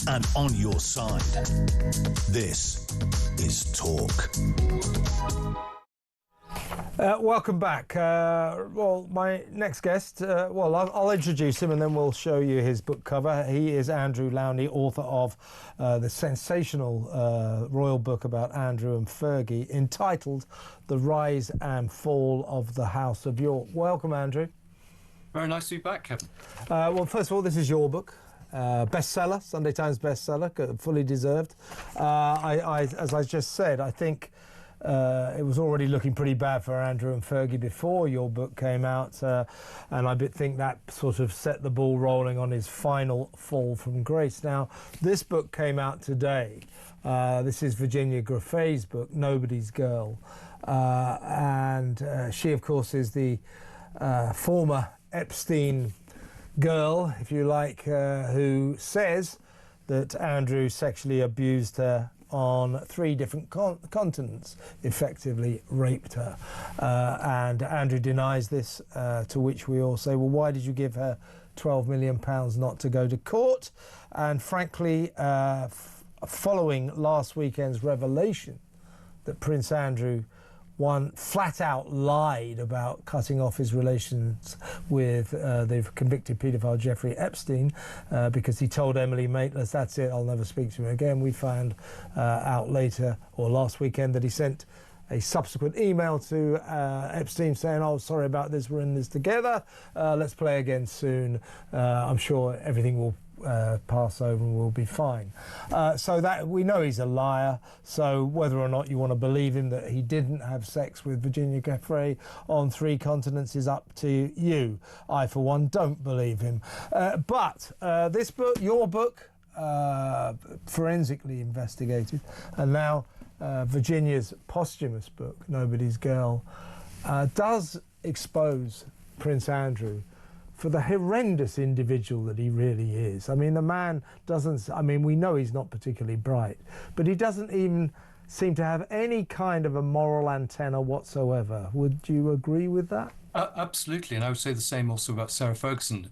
and on your side. This is Talk. Welcome back. Well, my next guest, I'll introduce him and then we'll show you his book cover. He is Andrew Lowney, author of the sensational royal book about Andrew and Fergie, entitled The Rise and Fall of the House of York. Welcome, Andrew. Very nice to be back, Kevin. Well, first of all, this is your book. Bestseller, Sunday Times bestseller, fully deserved. As I just said, I think it was already looking pretty bad for Andrew and Fergie before your book came out, and I think that sort of set the ball rolling on his final fall from grace. Now, this book came out today. This is Virginia Griffey's book, Nobody's Girl, and she, of course, is the former Epstein girl, if you like, who says that Andrew sexually abused her on 3 different continents, effectively raped her. And Andrew denies this, to which we all say, well, why did you give her £12 million not to go to court? And frankly, following last weekend's revelation that Prince Andrew flat out lied about cutting off his relations with the convicted paedophile Jeffrey Epstein, because he told Emily Maitlis, that's it, I'll never speak to him again. We found out later, or last weekend, that he sent a subsequent email to Epstein saying, oh, sorry about this, we're in this together, let's play again soon. I'm sure everything will pass over and we'll be fine. So that we know he's a liar, so whether or not you want to believe him that he didn't have sex with Virginia Giffey on 3 continents is up to you. I, for one, don't believe him. But this book, your book, forensically investigated, and now Virginia's posthumous book, Nobody's Girl, does expose Prince Andrew for the horrendous individual that he really is. I mean, the man doesn't... I mean, we know he's not particularly bright, but he doesn't even seem to have any kind of a moral antenna whatsoever. Would you agree with that? Absolutely, and I would say the same also about Sarah Ferguson.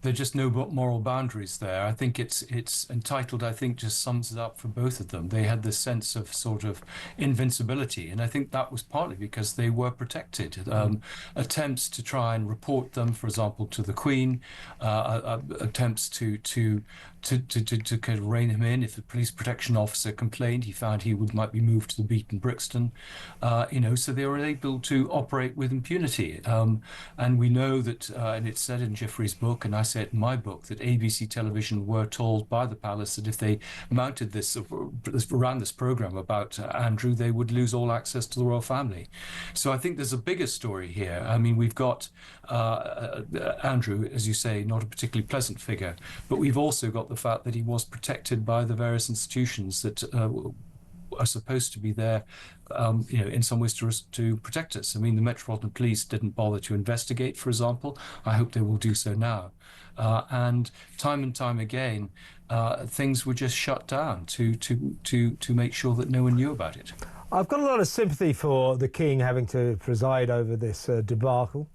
There are just no moral boundaries there. I think it's entitled, I think, just sums it up for both of them. They had this sense of sort of invincibility, and I think that was partly because they were protected. Attempts to try and report them, for example, to the Queen, attempts to kind of rein him in. If the police protection officer complained, he found he might be moved to the beat in Brixton. So they were able to operate with impunity. And we know that, and it's said in Jeffrey's book, and I say it in my book, that ABC television were told by the palace that if they mounted ran this program about Andrew, they would lose all access to the royal family. So I think there's a bigger story here. I mean, we've got Andrew, as you say, not a particularly pleasant figure, but we've also got the fact that he was protected by the various institutions that are supposed to be there, in some ways to protect us. I mean, the Metropolitan Police didn't bother to investigate, for example. I hope they will do so now. And time again, things were just shut down to make sure that no one knew about it. I've got a lot of sympathy for the King having to preside over this debacle.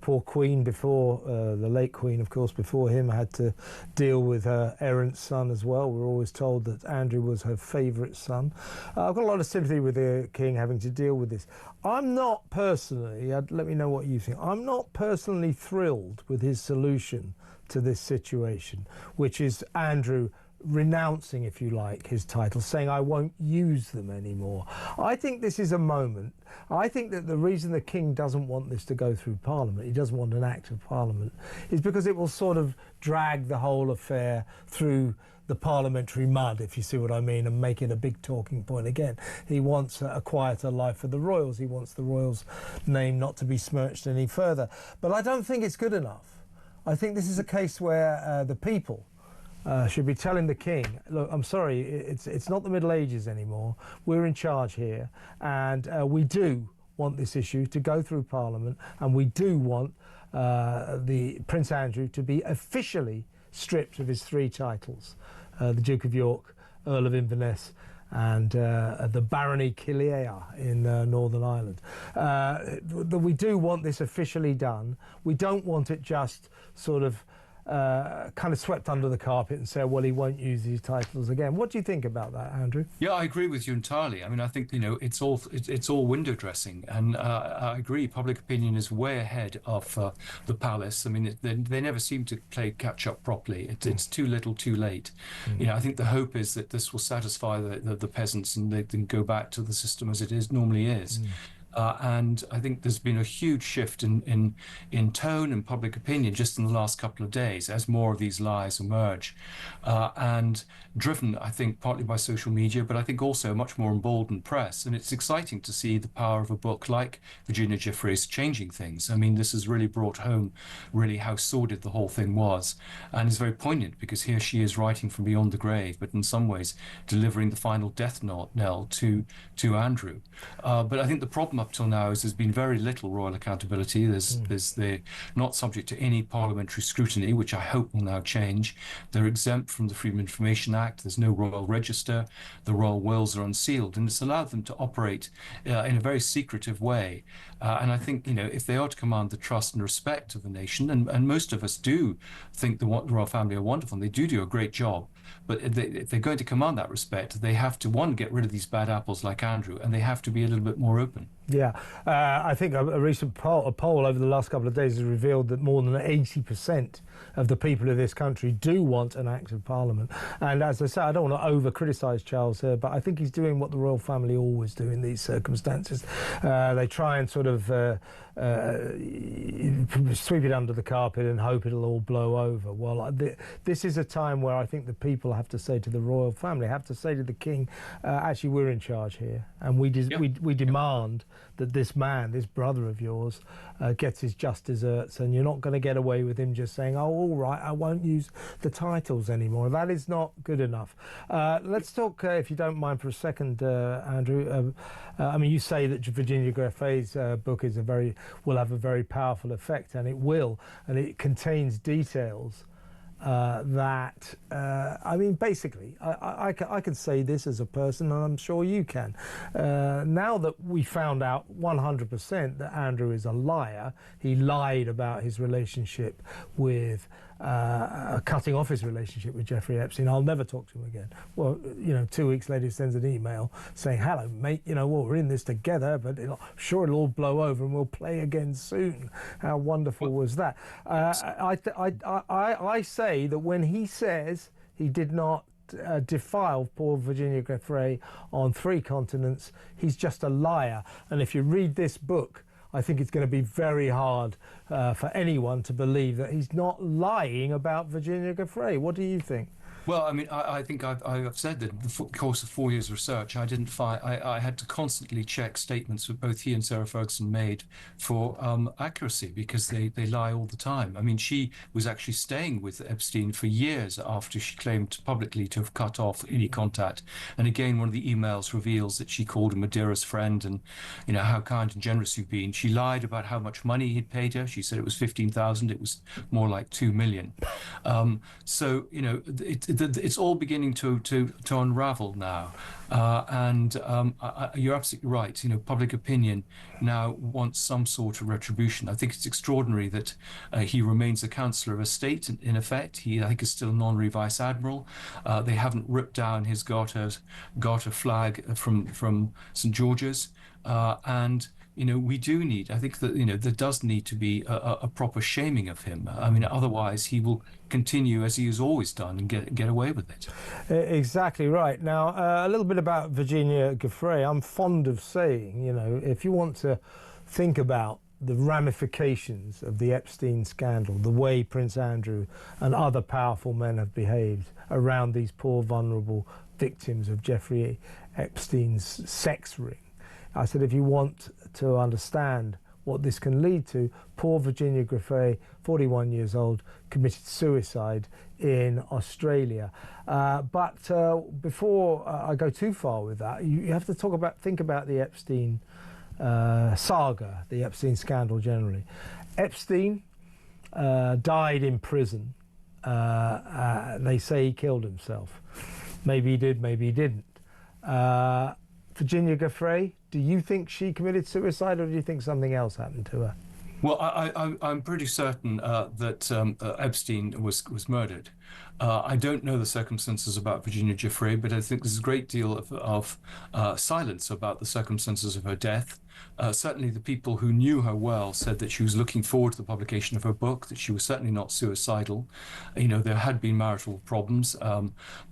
Poor Queen before, the late Queen, of course, before him, had to deal with her errant son as well. We're always told that Andrew was her favourite son. I've got a lot of sympathy with the King having to deal with this. I'm not personally, let me know what you think, I'm not personally thrilled with his solution to this situation, which is Andrew renouncing, if you like, his titles, saying, I won't use them anymore. I think this is a moment. I think that the reason the King doesn't want this to go through Parliament, he doesn't want an Act of Parliament, is because it will sort of drag the whole affair through the parliamentary mud, if you see what I mean, and make it a big talking point again. He wants a quieter life for the royals. He wants the royals' name not to be smirched any further. But I don't think it's good enough. I think this is a case where the people should be telling the King, look, I'm sorry, it's not the Middle Ages anymore. We're in charge here, and we do want this issue to go through Parliament, and we do want the Prince Andrew to be officially stripped of his 3 titles, the Duke of York, Earl of Inverness, and the Barony Kildare in Northern Ireland. We do want this officially done. We don't want it just sort of kind of swept under the carpet and say, well, he won't use these titles again. What do you think about that, Andrew? Yeah, I agree with you entirely. I mean, I think, it's all window dressing, and I agree. Public opinion is way ahead of the palace. I mean, they never seem to play catch up properly. It's too little, too late. I think the hope is that this will satisfy the peasants, and they can go back to the system as it normally is. And I think there's been a huge shift in tone and public opinion just in the last couple of days as more of these lies emerge, and driven, I think, partly by social media, but I think also a much more emboldened press. And it's exciting to see the power of a book like Virginia Giuffre's changing things. I mean, this has really brought home really how sordid the whole thing was, and is very poignant because here she is writing from beyond the grave, but in some ways delivering the final death knell to Andrew. But I think the problem up till now is there's been very little royal accountability. They're not subject to any parliamentary scrutiny, which I hope will now change. They're exempt from the Freedom of Information Act. There's no royal register. The royal wills are unsealed, and it's allowed them to operate in a very secretive way. And I think, if they are to command the trust and respect of the nation, and most of us do think the royal family are wonderful, and they do a great job, but if they're going to command that respect, they have to, one, get rid of these bad apples like Andrew, and they have to be a little bit more open. Yeah, I think a recent poll over the last couple of days has revealed that more than 80% of the people of this country do want an active parliament. And as I say, I don't want to over-criticise Charles here, but I think he's doing what the royal family always do in these circumstances. They try and sort of sweep it under the carpet and hope it'll all blow over. Well, this is a time where I think the people have to say to the royal family, have to say to the king, actually, we're in charge here, and we demand that this man, this brother of yours, gets his just deserts, and you're not going to get away with him just saying, oh, all right, I won't use the titles anymore. That is not good enough. Let's talk, if you don't mind for a second, Andrew. I mean, you say that Virginia Giuffre's book will have a very powerful effect, and it will, and it contains details that, I mean, basically, I can say this as a person, and I'm sure you can. Now that we found out 100% that Andrew is a liar, he lied about his relationship with, cutting off his relationship with Jeffrey Epstein. I'll never talk to him again. Well, 2 weeks later, he sends an email saying, hello, mate, well, we're in this together, but I'm sure it'll all blow over and we'll play again soon. How wonderful was that? I say that when he says he did not defile poor Virginia Giuffre on 3 continents, he's just a liar. And if you read this book, I think it's going to be very hard for anyone to believe that he's not lying about Virginia Giuffre. What do you think? Well, I mean, I think I've said that in the course of 4 years of research, I didn't find I had to constantly check statements that both he and Sarah Ferguson made for accuracy, because they lie all the time. I mean, she was actually staying with Epstein for years after she claimed publicly to have cut off any contact. And again, one of the emails reveals that she called him a dearest friend, and how kind and generous you've been. She lied about how much money he'd paid her. She said it was 15,000. It was more like 2 million. So it's all beginning to unravel now, and you're absolutely right. Public opinion now wants some sort of retribution. I think it's extraordinary that he remains a Councillor of State in effect. He, I think, is still a honorary Vice Admiral. They haven't ripped down his Garter flag from St George's, and we do need, I think that, there does need to be a proper shaming of him. I mean, otherwise he will continue as he has always done and get away with it. Exactly right. Now, a little bit about Virginia Giuffre. I'm fond of saying, if you want to think about the ramifications of the Epstein scandal, the way Prince Andrew and other powerful men have behaved around these poor, vulnerable victims of Jeffrey Epstein's sex ring, I said, if you want to understand what this can lead to, poor Virginia Giuffre, 41 years old, committed suicide in Australia. But before I go too far with that, you have to think about the Epstein saga, the Epstein scandal generally. Epstein died in prison. They say he killed himself. Maybe he did, maybe he didn't. Virginia Giuffre, do you think she committed suicide, or do you think something else happened to her? Well, I'm pretty certain that Epstein was murdered. I don't know the circumstances about Virginia Giuffre, but I think there's a great deal of silence about the circumstances of her death. Certainly the people who knew her well said that she was looking forward to the publication of her book, that she was certainly not suicidal. You know, there had been marital problems,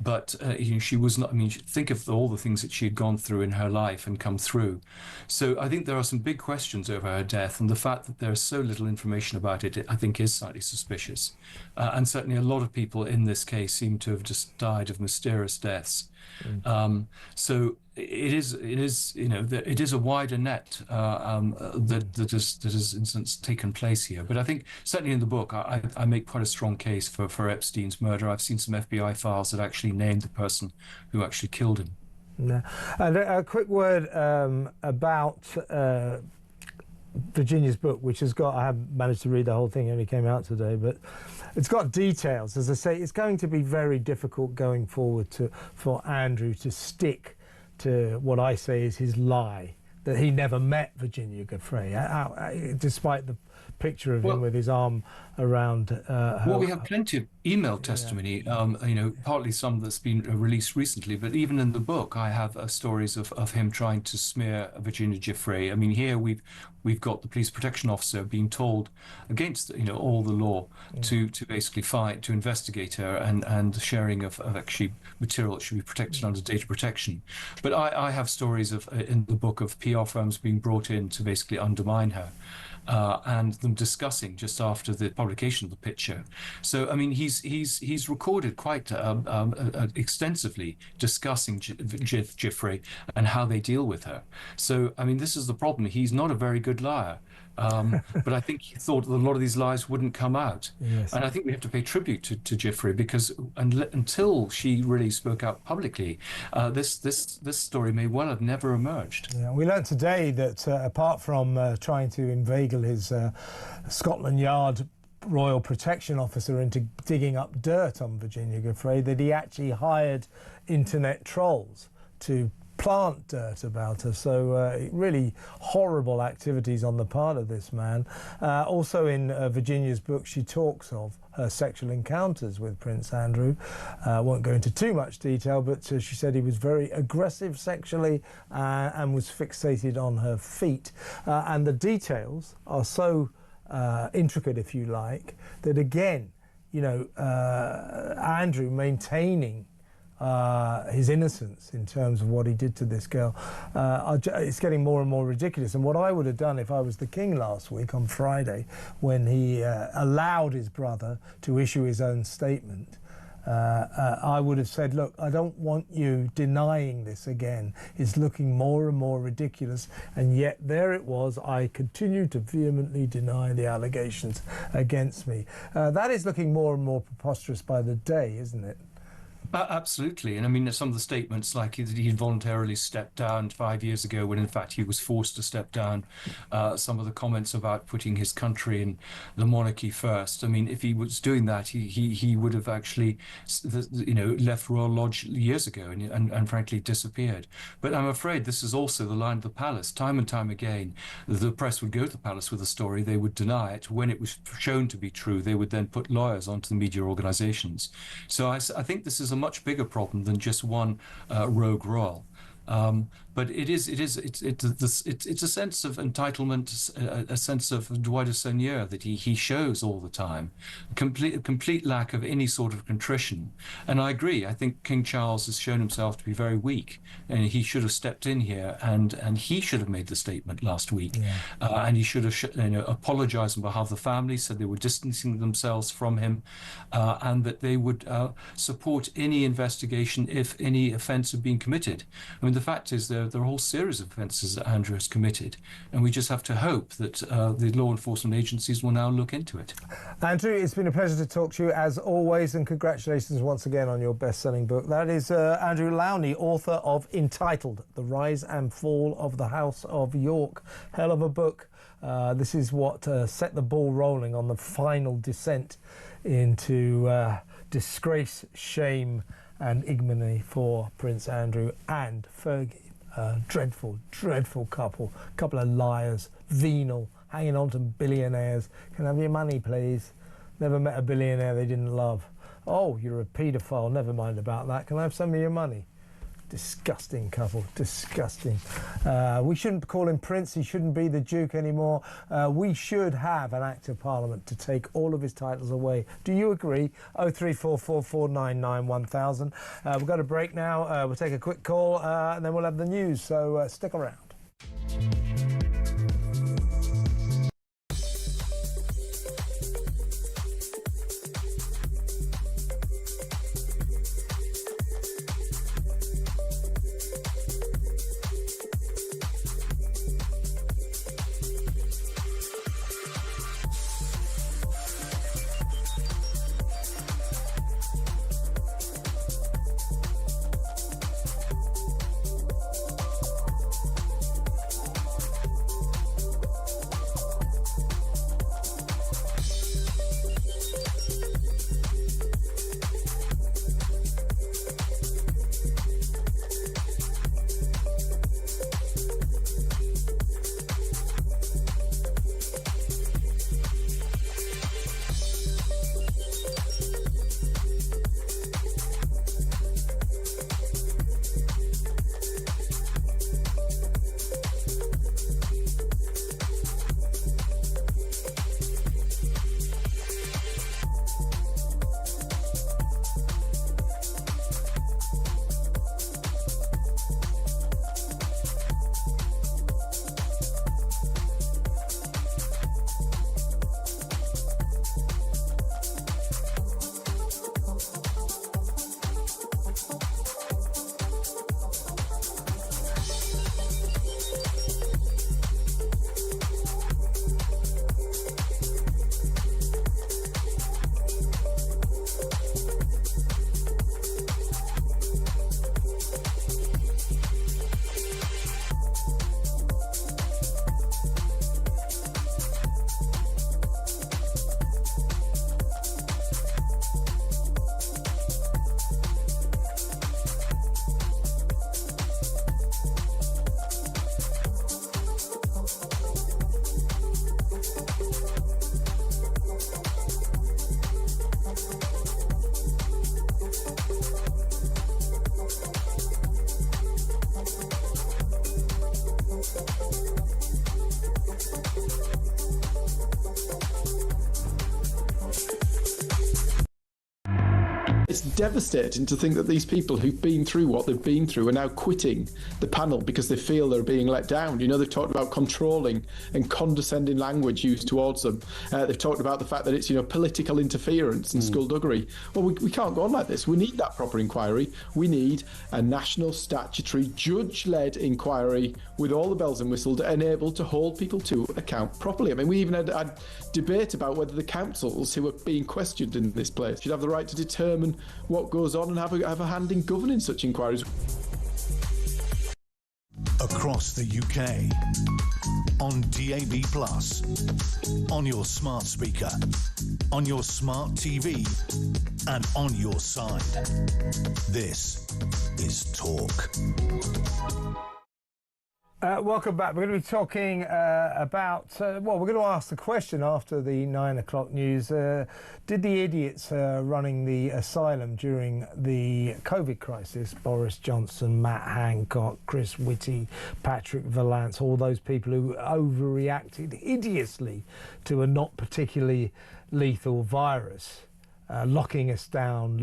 but you know, she was not, I mean, think of all the things that she had gone through in her life and come through. So I think there are some big questions over her death, and the fact that there's so little information about it, I think is slightly suspicious. And certainly a lot of people in this case seem to have just died of mysterious deaths. So it is you know, it is a wider net that has in a sense taken place here. But I think certainly in the book I make quite a strong case for Epstein's murder. I've seen some FBI files that actually named the person who actually killed him. Yeah. And a quick word about Virginia's book, which has got, I haven't managed to read the whole thing, it only came out today, but it's got details. As I say, it's going to be very difficult going forward for Andrew to stick to what I say is his lie, that he never met Virginia Giuffre, despite the picture of him with his arm around her. Well, we have plenty of email testimony, you know, partly some that's been released recently, but even in the book I have stories of him trying to smear Virginia Giuffre. I mean, here we've got the police protection officer being told against, you know, all the law to basically fight, to investigate her, and the sharing of actually material that should be protected under data protection. But I have stories of in the book of PR firms being brought in to basically undermine her. And them discussing just after the publication of the picture. So I mean, he's recorded quite extensively discussing Giuffre and how they deal with her. So I mean, this is the problem. He's not a very good liar. But I think he thought that a lot of these lies wouldn't come out. Yes. And I think we have to pay tribute to Giuffre, because until she really spoke out publicly, this story may well have never emerged. Yeah, we learned today that apart from trying to inveigle his Scotland Yard Royal Protection Officer into digging up dirt on Virginia Giuffre, that he actually hired internet trolls to plant dirt about her. So really horrible activities on the part of this man. Also in Virginia's book, she talks of her sexual encounters with Prince Andrew. Won't go into too much detail, but she said he was very aggressive sexually and was fixated on her feet. And the details are so intricate, if you like, that again, you know, Andrew maintaining his innocence in terms of what he did to this girl. It's getting more and more ridiculous. And what I would have done if I was the king last week on Friday, when he allowed his brother to issue his own statement, I would have said, look, I don't want you denying this again. It's looking more and more ridiculous. And yet there it was. I continue to vehemently deny the allegations against me. That is looking more and more preposterous by the day, isn't it? Absolutely. And I mean, some of the statements, like he voluntarily stepped down 5 years ago when in fact he was forced to step down. Some of the comments about putting his country and the monarchy first. I mean, if he was doing that, he would have actually, you know, left Royal Lodge years ago and frankly disappeared. But I'm afraid this is also the line of the palace. Time and time again, the press would go to the palace with a story, they would deny it. When it was shown to be true, they would then put lawyers onto the media organizations. So I think this is a much bigger problem than just one rogue royal. But it's a sense of entitlement, a sense of droit de seigneur that he shows all the time, complete lack of any sort of contrition. And I agree. I think King Charles has shown himself to be very weak, and he should have stepped in here and he should have made the statement last week, and he should have apologized on behalf of the family, said they were distancing themselves from him, and that they would support any investigation if any offence had been committed. I mean, the fact is there are a whole series of offences that Andrew has committed, and we just have to hope that the law enforcement agencies will now look into it. Andrew, it's been a pleasure to talk to you as always, and congratulations once again on your best-selling book. That is Andrew Lowney, author of Entitled: The Rise and Fall of the House of York. Hell of a book. This is what set the ball rolling on the final descent into disgrace, shame and ignominy for Prince Andrew and Fergie. Dreadful, dreadful couple of liars, venal, hanging on to billionaires. Can I have your money, please? Never met a billionaire they didn't love. Oh, you're a paedophile, never mind about that. Can I have some of your money? Disgusting couple, disgusting. We shouldn't call him Prince, he shouldn't be the Duke anymore. We should have an Act of Parliament to take all of his titles away. Do you agree? 03444991000. We've got a break now. We'll take a quick call and then we'll have the news, so stick around. It's devastating to think that these people who've been through what they've been through are now quitting the panel because they feel they're being let down. You know, they've talked about controlling and condescending language used towards them. They've talked about the fact that it's, you know, political interference and skullduggery. Well, we can't go on like this. We need that proper inquiry. We need a national statutory judge-led inquiry with all the bells and whistles enabled to hold people to account properly. I mean, we even had debate about whether the councils who are being questioned in this place should have the right to determine what goes on and have a hand in governing such inquiries. Across the UK, on DAB+, on your smart speaker, on your smart TV, and on your side. This is Talk. Welcome back. We're going to be talking about, we're going to ask the question after the 9 o'clock news. Did the idiots running the asylum during the COVID crisis, Boris Johnson, Matt Hancock, Chris Whitty, Patrick Vallance, all those people who overreacted hideously to a not particularly lethal virus, locking us down,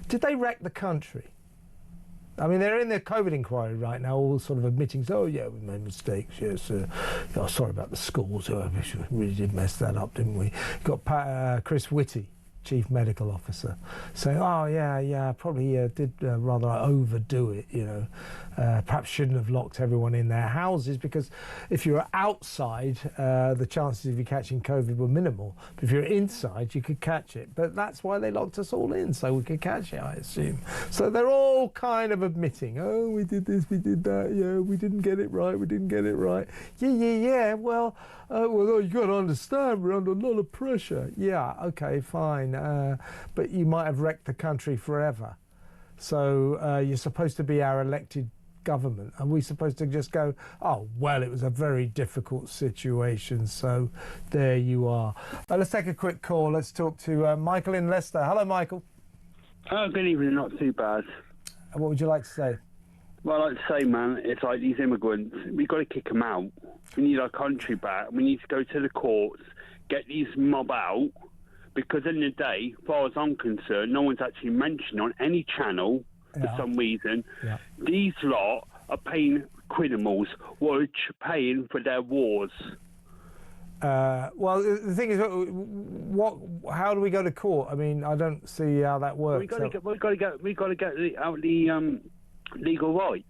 did they wreck the country? I mean, they're in the COVID inquiry right now, all sort of admitting, oh, yeah, we made mistakes, yes. Oh, sorry about the schools. Oh, we really did mess that up, didn't we? Got Chris Whitty, Chief Medical Officer, saying, oh, yeah, probably did rather overdo it, you know. Perhaps shouldn't have locked everyone in their houses, because if you're outside, the chances of you catching COVID were minimal. But if you're inside, you could catch it. But that's why they locked us all in, so we could catch it, I assume. So they're all kind of admitting, oh, we did this, we did that, yeah, we didn't get it right, Yeah, well, well, you got to understand, we're under a lot of pressure. Yeah, okay, fine. But you might have wrecked the country forever. So you're supposed to be our elected government. Are we supposed to just go, oh, well, it was a very difficult situation, so there you are. Let's take a quick call. Let's talk to Michael in Leicester. Hello, Michael. Oh, good evening. Not too bad. What would you like to say? Well, I'd say, man, it's like these immigrants, we've got to kick them out. We need our country back. We need to go to the courts, get these mob out, because in the day, as far as I'm concerned, no one's actually mentioned on any channel, for some reason, these lot are paying criminals what are paying for their wars. Well, the thing is, how do we go to court? I mean, I don't see how that works. We've got to get the legal rights.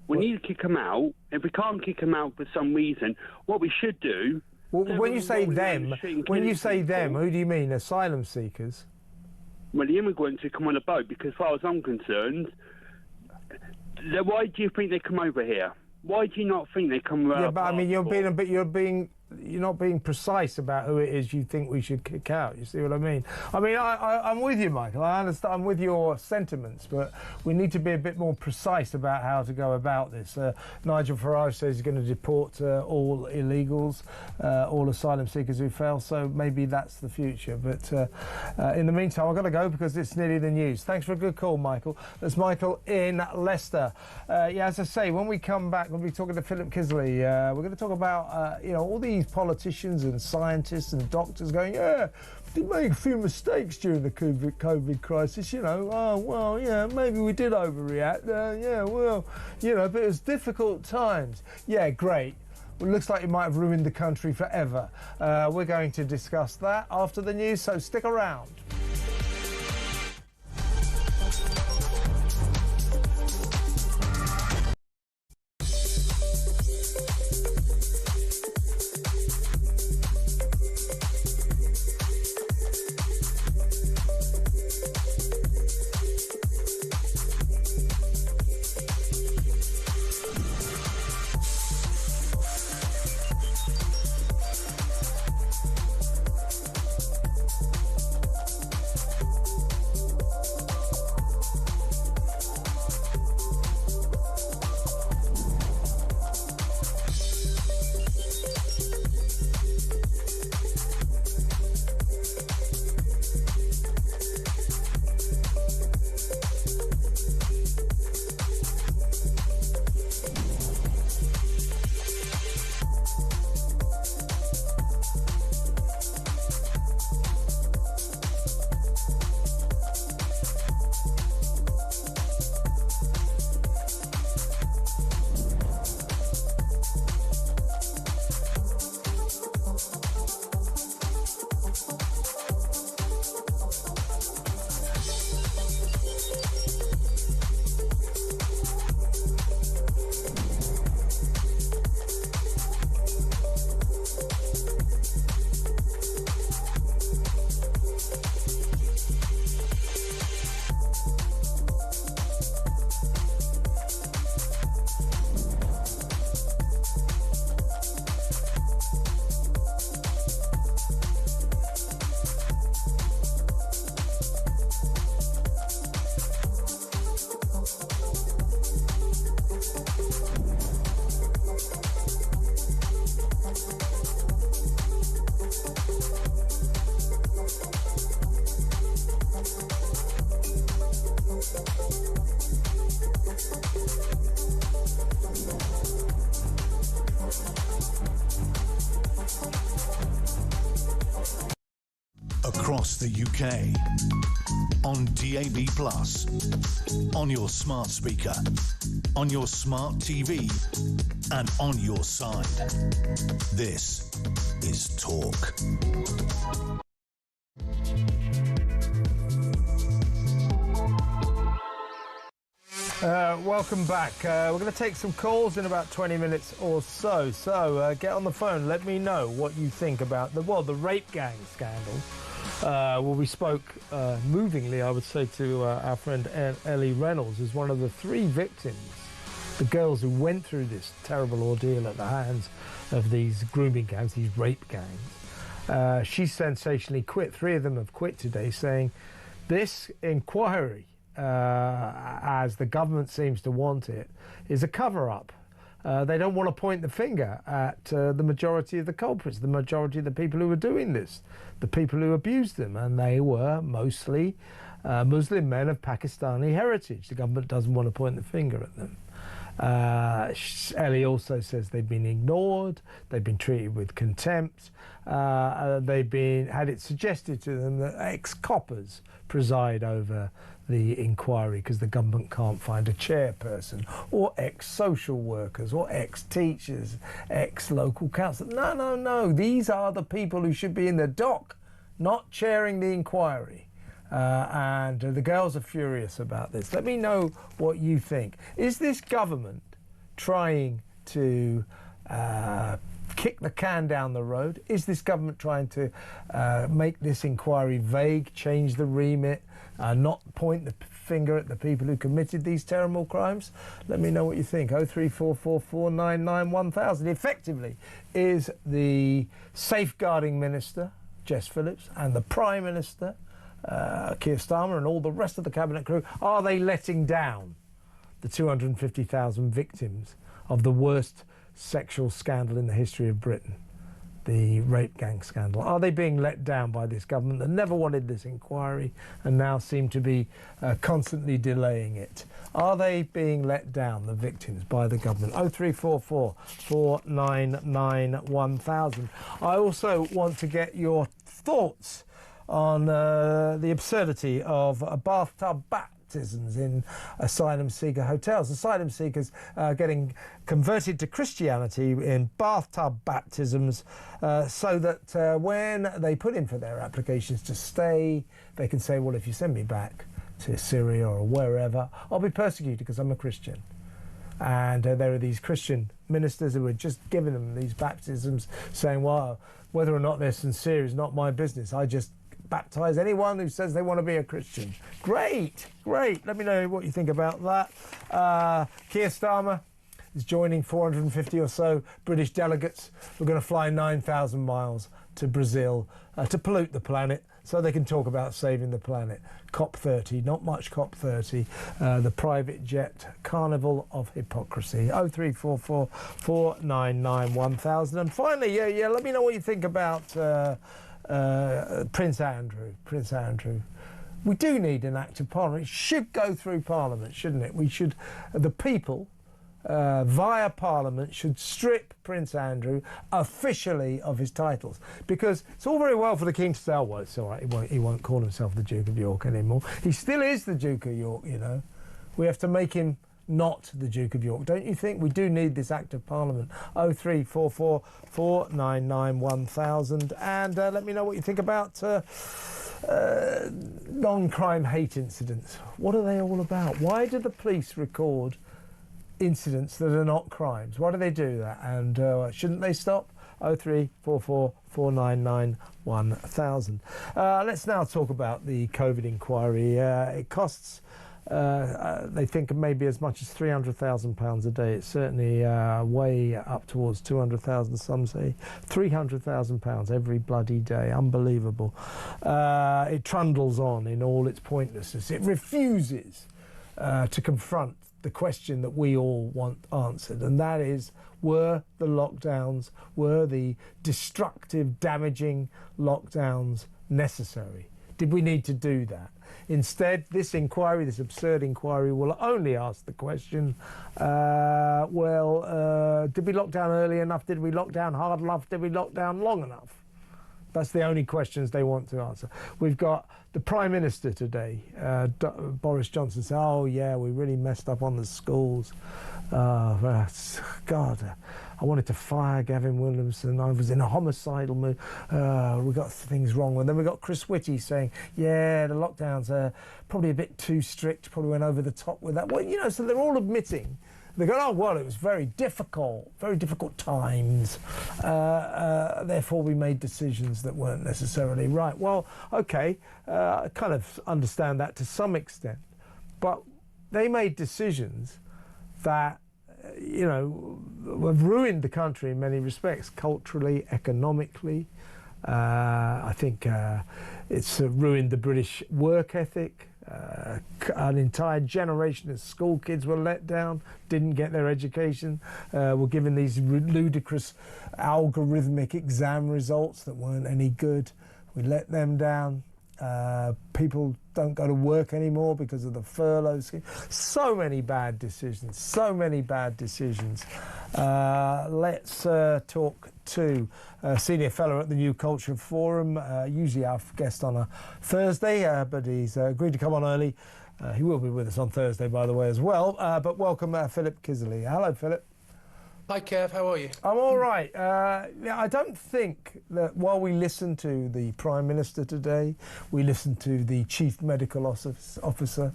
We need to kick them out. If we can't kick them out for some reason, what we should do... Well, when you say them, who do you mean? Asylum seekers? Well, the immigrants who come on a boat, because as far as I'm concerned, why do you think they come over here? Why do you not think they come around? Yeah, but I mean, you're not being precise about who it is you think we should kick out. You see what I mean? I mean, I'm with you, Michael. I understand. I'm with your sentiments, but we need to be a bit more precise about how to go about this. Nigel Farage says he's going to deport all illegals, all asylum seekers who fail. So maybe that's the future. But in the meantime, I've got to go because it's nearly the news. Thanks for a good call, Michael. That's Michael in Leicester. Yeah, as I say, when we come back, we'll be talking to Philip Kisley. We're going to talk about all these politicians and scientists and doctors going, yeah, did make a few mistakes during the COVID crisis, oh, well, yeah, maybe we did overreact, yeah, well, but it was difficult times. Yeah, great. Well, looks like it might have ruined the country forever. We're going to discuss that after the news, so stick around. Across the UK, on DAB+, on your smart speaker, on your smart TV, and on your side. This is Talk. Welcome back. We're going to take some calls in about 20 minutes or so. So get on the phone. Let me know what you think about the rape gang scandal. Well, we spoke movingly, I would say, to our friend Ellie Reynolds, who's one of the 3 victims the girls who went through this terrible ordeal at the hands of these grooming gangs, these rape gangs. She sensationally quit. 3 of them have quit today, saying this inquiry, as the government seems to want it, is a cover-up. They don't want to point the finger at the majority of the culprits, the majority of the people who were doing this, the people who abused them, and they were mostly Muslim men of Pakistani heritage. The government doesn't want to point the finger at them. Ellie also says they've been ignored, they've been treated with contempt, they've had it suggested to them that ex-coppers preside over the inquiry because the government can't find a chairperson, or ex-social workers, or ex-teachers, ex-local council. No, these are the people who should be in the dock, not chairing the inquiry. And the girls are furious about this. Let me know what you think. Is this government trying to kick the can down the road? Is this government trying to make this inquiry vague, change the remit, not point the finger at the people who committed these terrible crimes? Let me know what you think. 0344 499 1000 effectively is the safeguarding minister, Jess Phillips, and the Prime Minister, Keir Starmer, and all the rest of the cabinet crew, are they letting down the 250,000 victims of the worst sexual scandal in the history of Britain, the rape gang scandal? Are they being let down by this government that never wanted this inquiry and now seem to be constantly delaying it? Are they being let down, the victims, by the government? 0344 499 1000. I also want to get your thoughts on the absurdity of bathtub baptisms in asylum seeker hotels. Asylum seekers getting converted to Christianity in bathtub baptisms so that when they put in for their applications to stay, they can say, well, if you send me back to Syria or wherever, I'll be persecuted because I'm a Christian. And there are these Christian ministers who are just giving them these baptisms, saying, well, whether or not they're sincere is not my business. I just baptise anyone who says they want to be a Christian. Great. Let me know what you think about that. Keir Starmer is joining 450 or so British delegates who are going to fly 9,000 miles to Brazil to pollute the planet so they can talk about saving the planet. COP30, not much COP30, the private jet carnival of hypocrisy. 0344 499 1000. And finally, let me know what you think about Prince Andrew. We do need an act of Parliament. It should go through Parliament, shouldn't it? The people via Parliament should strip Prince Andrew officially of his titles, because it's all very well for the King to say, oh, well, it's all right, he won't call himself the Duke of York anymore. He still is the Duke of York, you know. We have to make him not the Duke of York, don't you think? We do need this Act of Parliament. 0344 499 1000. And let me know what you think about non-crime hate incidents. What are they all about? Why do the police record incidents that are not crimes? Why do they do that? And shouldn't they stop? 0344 499 1000. Let's now talk about the COVID inquiry. It costs they think maybe as much as £300,000 a day. It's certainly way up towards 200,000, some say. £300,000 every bloody day. Unbelievable. It trundles on in all its pointlessness. It refuses to confront the question that we all want answered, and that is, were the destructive, damaging lockdowns necessary? Did we need to do that? Instead, this inquiry, this absurd inquiry, will only ask the question, did we lock down early enough? Did we lock down hard enough? Did we lock down long enough? That's the only questions they want to answer. We've got the Prime Minister today, Boris Johnson, saying, oh, yeah, we really messed up on the schools. God, I wanted to fire Gavin Williamson. I was in a homicidal mood. We got things wrong. And then we got Chris Whitty saying, yeah, the lockdowns are probably a bit too strict, probably went over the top with that. Well, you know, so they're all admitting. They go, oh, well, it was very difficult times. Therefore, we made decisions that weren't necessarily right. Well, OK, I kind of understand that to some extent. But they made decisions that you know, have ruined the country in many respects, culturally, economically. I think it's ruined the British work ethic. An entire generation of school kids were let down, didn't get their education, were given these ludicrous algorithmic exam results that weren't any good. We let them down. People don't go to work anymore because of the furlough scheme. So many bad decisions, so many bad decisions. Let's talk to a senior fellow at the New Culture Forum, usually our guest on a Thursday, but he's agreed to come on early. He will be with us on Thursday, by the way, as well. But welcome, Philip Kisley. Hello, Philip. Hi, Kev. How are you? I'm all right. I don't think that while we listen to the Prime Minister today, we listen to the Chief Medical Officer,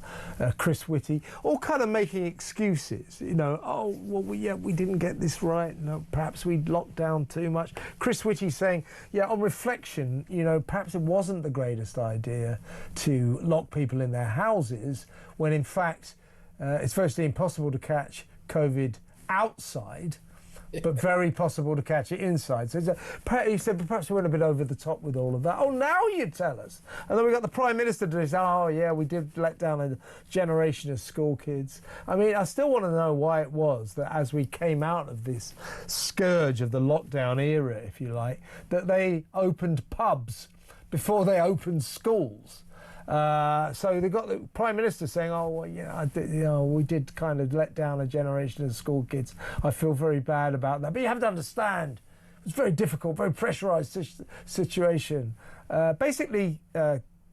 Chris Whitty, all kind of making excuses. You know, oh, well, we didn't get this right. No, perhaps we locked down too much. Chris Whitty saying, yeah, on reflection, you know, perhaps it wasn't the greatest idea to lock people in their houses when, in fact, it's virtually impossible to catch COVID outside, but very possible to catch it inside. So he said perhaps we went a bit over the top with all of that. Oh, now you tell us. And then we got the Prime Minister to say, oh yeah, we did let down a generation of school kids. I mean, I still want to know why it was that as we came out of this scourge of the lockdown era, if you like, that they opened pubs before they opened schools. So they got the Prime Minister saying, oh, well, yeah, we did kind of let down a generation of school kids. I feel very bad about that. But you have to understand, it was very difficult, very pressurised situation. Basically,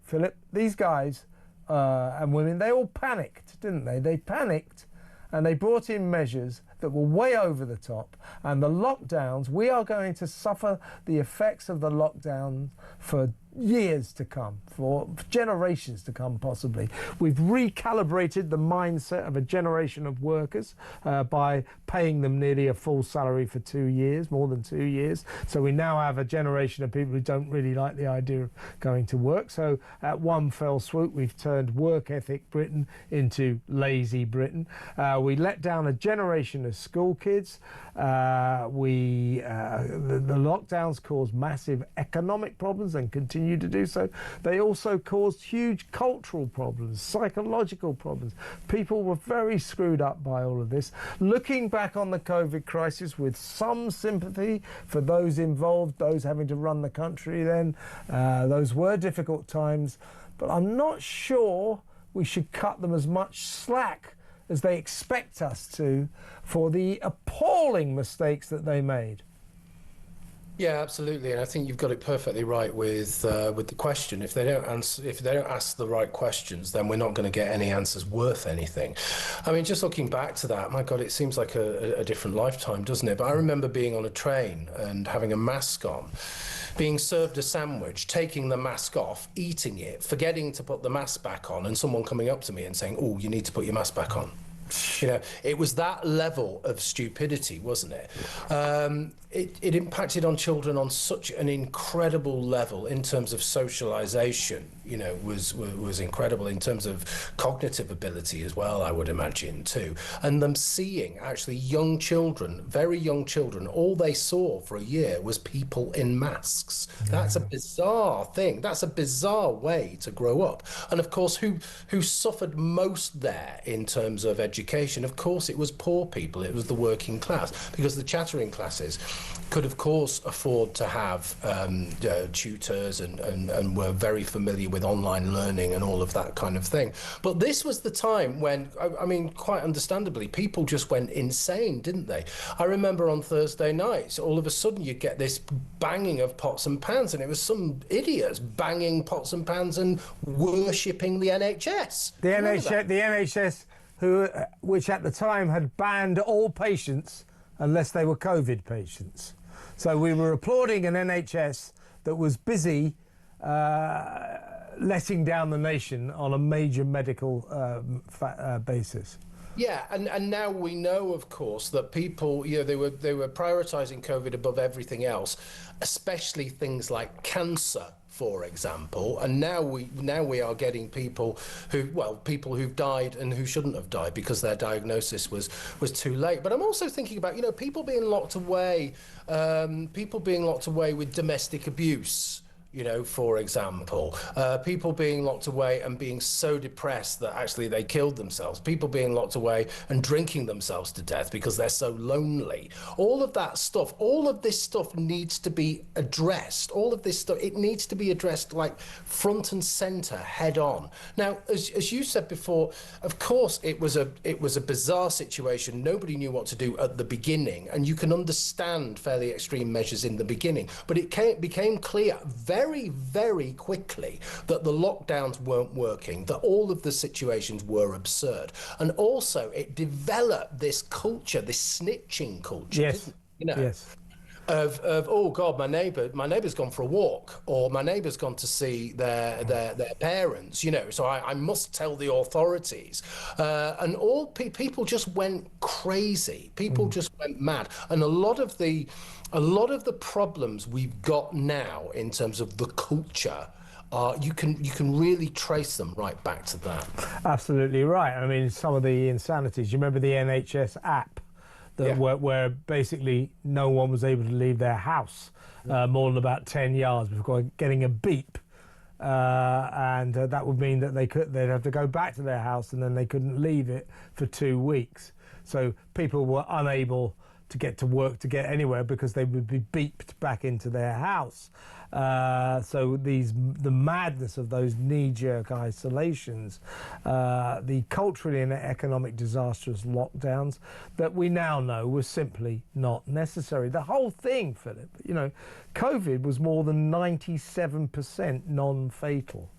Philip, these guys and women, they all panicked, didn't they? They panicked and they brought in measures that were way over the top. And the lockdowns, we are going to suffer the effects of the lockdown for years to come, for generations to come possibly. We've recalibrated the mindset of a generation of workers by paying them nearly a full salary for 2 years, more than 2 years. So we now have a generation of people who don't really like the idea of going to work. So at one fell swoop, we've turned work ethic Britain into lazy Britain. We let down a generation of school kids. The lockdowns caused massive economic problems and continue to do so. They also caused huge cultural problems, psychological problems. People were very screwed up by all of this. Looking back on the COVID crisis with some sympathy for those involved, those having to run the country then, those were difficult times, but I'm not sure we should cut them as much slack as they expect us to for the appalling mistakes that they made. Yeah, absolutely, and I think you've got it perfectly right with the question. If they don't ask the right questions, then we're not going to get any answers worth anything. I mean, just looking back to that, my God, it seems like a different lifetime, doesn't it? But I remember being on a train and having a mask on, being served a sandwich, taking the mask off, eating it, forgetting to put the mask back on, and someone coming up to me and saying, "Oh, you need to put your mask back on." You know, it was that level of stupidity, wasn't it? It impacted on children on such an incredible level in terms of socialization, you know, was incredible in terms of cognitive ability as well, I would imagine, too. And them seeing actually young children, very young children, all they saw for a year was people in masks. That's a bizarre thing. That's a bizarre way to grow up. And of course, who suffered most there in terms of education? Of course, it was poor people. It was the working class, because the chattering classes could, of course, afford to have tutors and were very familiar with online learning and all of that kind of thing. But this was the time when, I mean, quite understandably, people just went insane, didn't they? I remember on Thursday nights, all of a sudden you get this banging of pots and pans, and it was some idiots banging pots and pans and worshipping the NHS. The NHS, which at the time had banned all patients unless they were COVID patients. So we were applauding an NHS that was busy letting down the nation on a major medical basis. Yeah, and now we know, of course, that people, they were prioritising COVID above everything else, especially things like cancer, for example. And now we are getting people who've died and who shouldn't have died because their diagnosis was too late. But I'm also thinking about people being locked away with domestic abuse. For example, people being locked away and being so depressed that actually they killed themselves, people being locked away and drinking themselves to death because they're so lonely. All of this stuff needs to be addressed. All of this stuff, it needs to be addressed like front and centre, head on. Now, as you said before, of course, it was a bizarre situation. Nobody knew what to do at the beginning, and you can understand fairly extreme measures in the beginning, but it became clear very, very quickly that the lockdowns weren't working, that all of the situations were absurd. And also it developed this culture, this snitching culture. Yes. Yes. Of oh God, my neighbour's gone for a walk, or my neighbour's gone to see their parents, so I must tell the authorities. And all people just went crazy. People just went mad. And a lot of the problems we've got now in terms of the culture, you can really trace them right back to that. Absolutely right. I mean, some of the insanities. You remember the NHS app where basically no one was able to leave their house more than about 10 yards before getting a beep. And that would mean that they'd have to go back to their house, and then they couldn't leave it for 2 weeks. So people were unable to get to work, to get anywhere, because they would be beeped back into their house. So the madness of those knee-jerk isolations, the culturally and economic disastrous lockdowns that we now know were simply not necessary. The whole thing, Philip, COVID was more than 97% non-fatal.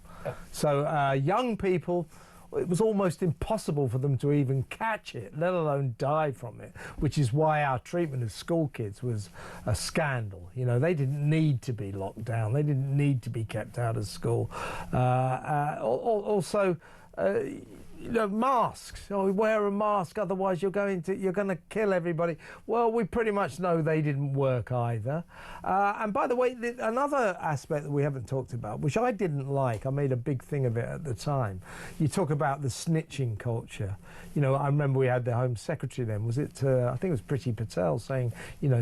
So young people, it was almost impossible for them to even catch it, let alone die from it, which is why our treatment of school kids was a scandal. They didn't need to be locked down. They didn't need to be kept out of school. Also, masks. Wear a mask, otherwise you're going to kill everybody. Well, we pretty much know they didn't work either. And by the way, another aspect that we haven't talked about, which I didn't like, I made a big thing of it at the time. You talk about the snitching culture. I remember we had the Home Secretary then. Was it? I think it was Priti Patel saying,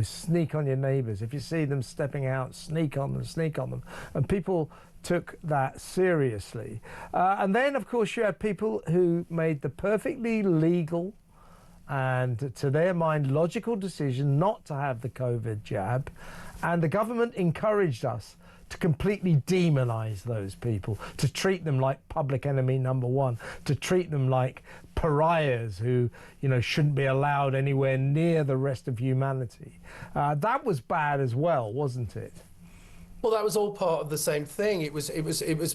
sneak on your neighbours. If you see them stepping out, sneak on them, sneak on them. And people took that seriously. And then, of course, you had people who made the perfectly legal and, to their mind, logical decision not to have the COVID jab. And the government encouraged us to completely demonise those people, to treat them like public enemy number one, to treat them like pariahs who, shouldn't be allowed anywhere near the rest of humanity. That was bad as well, wasn't it? Well, that was all part of the same thing. It was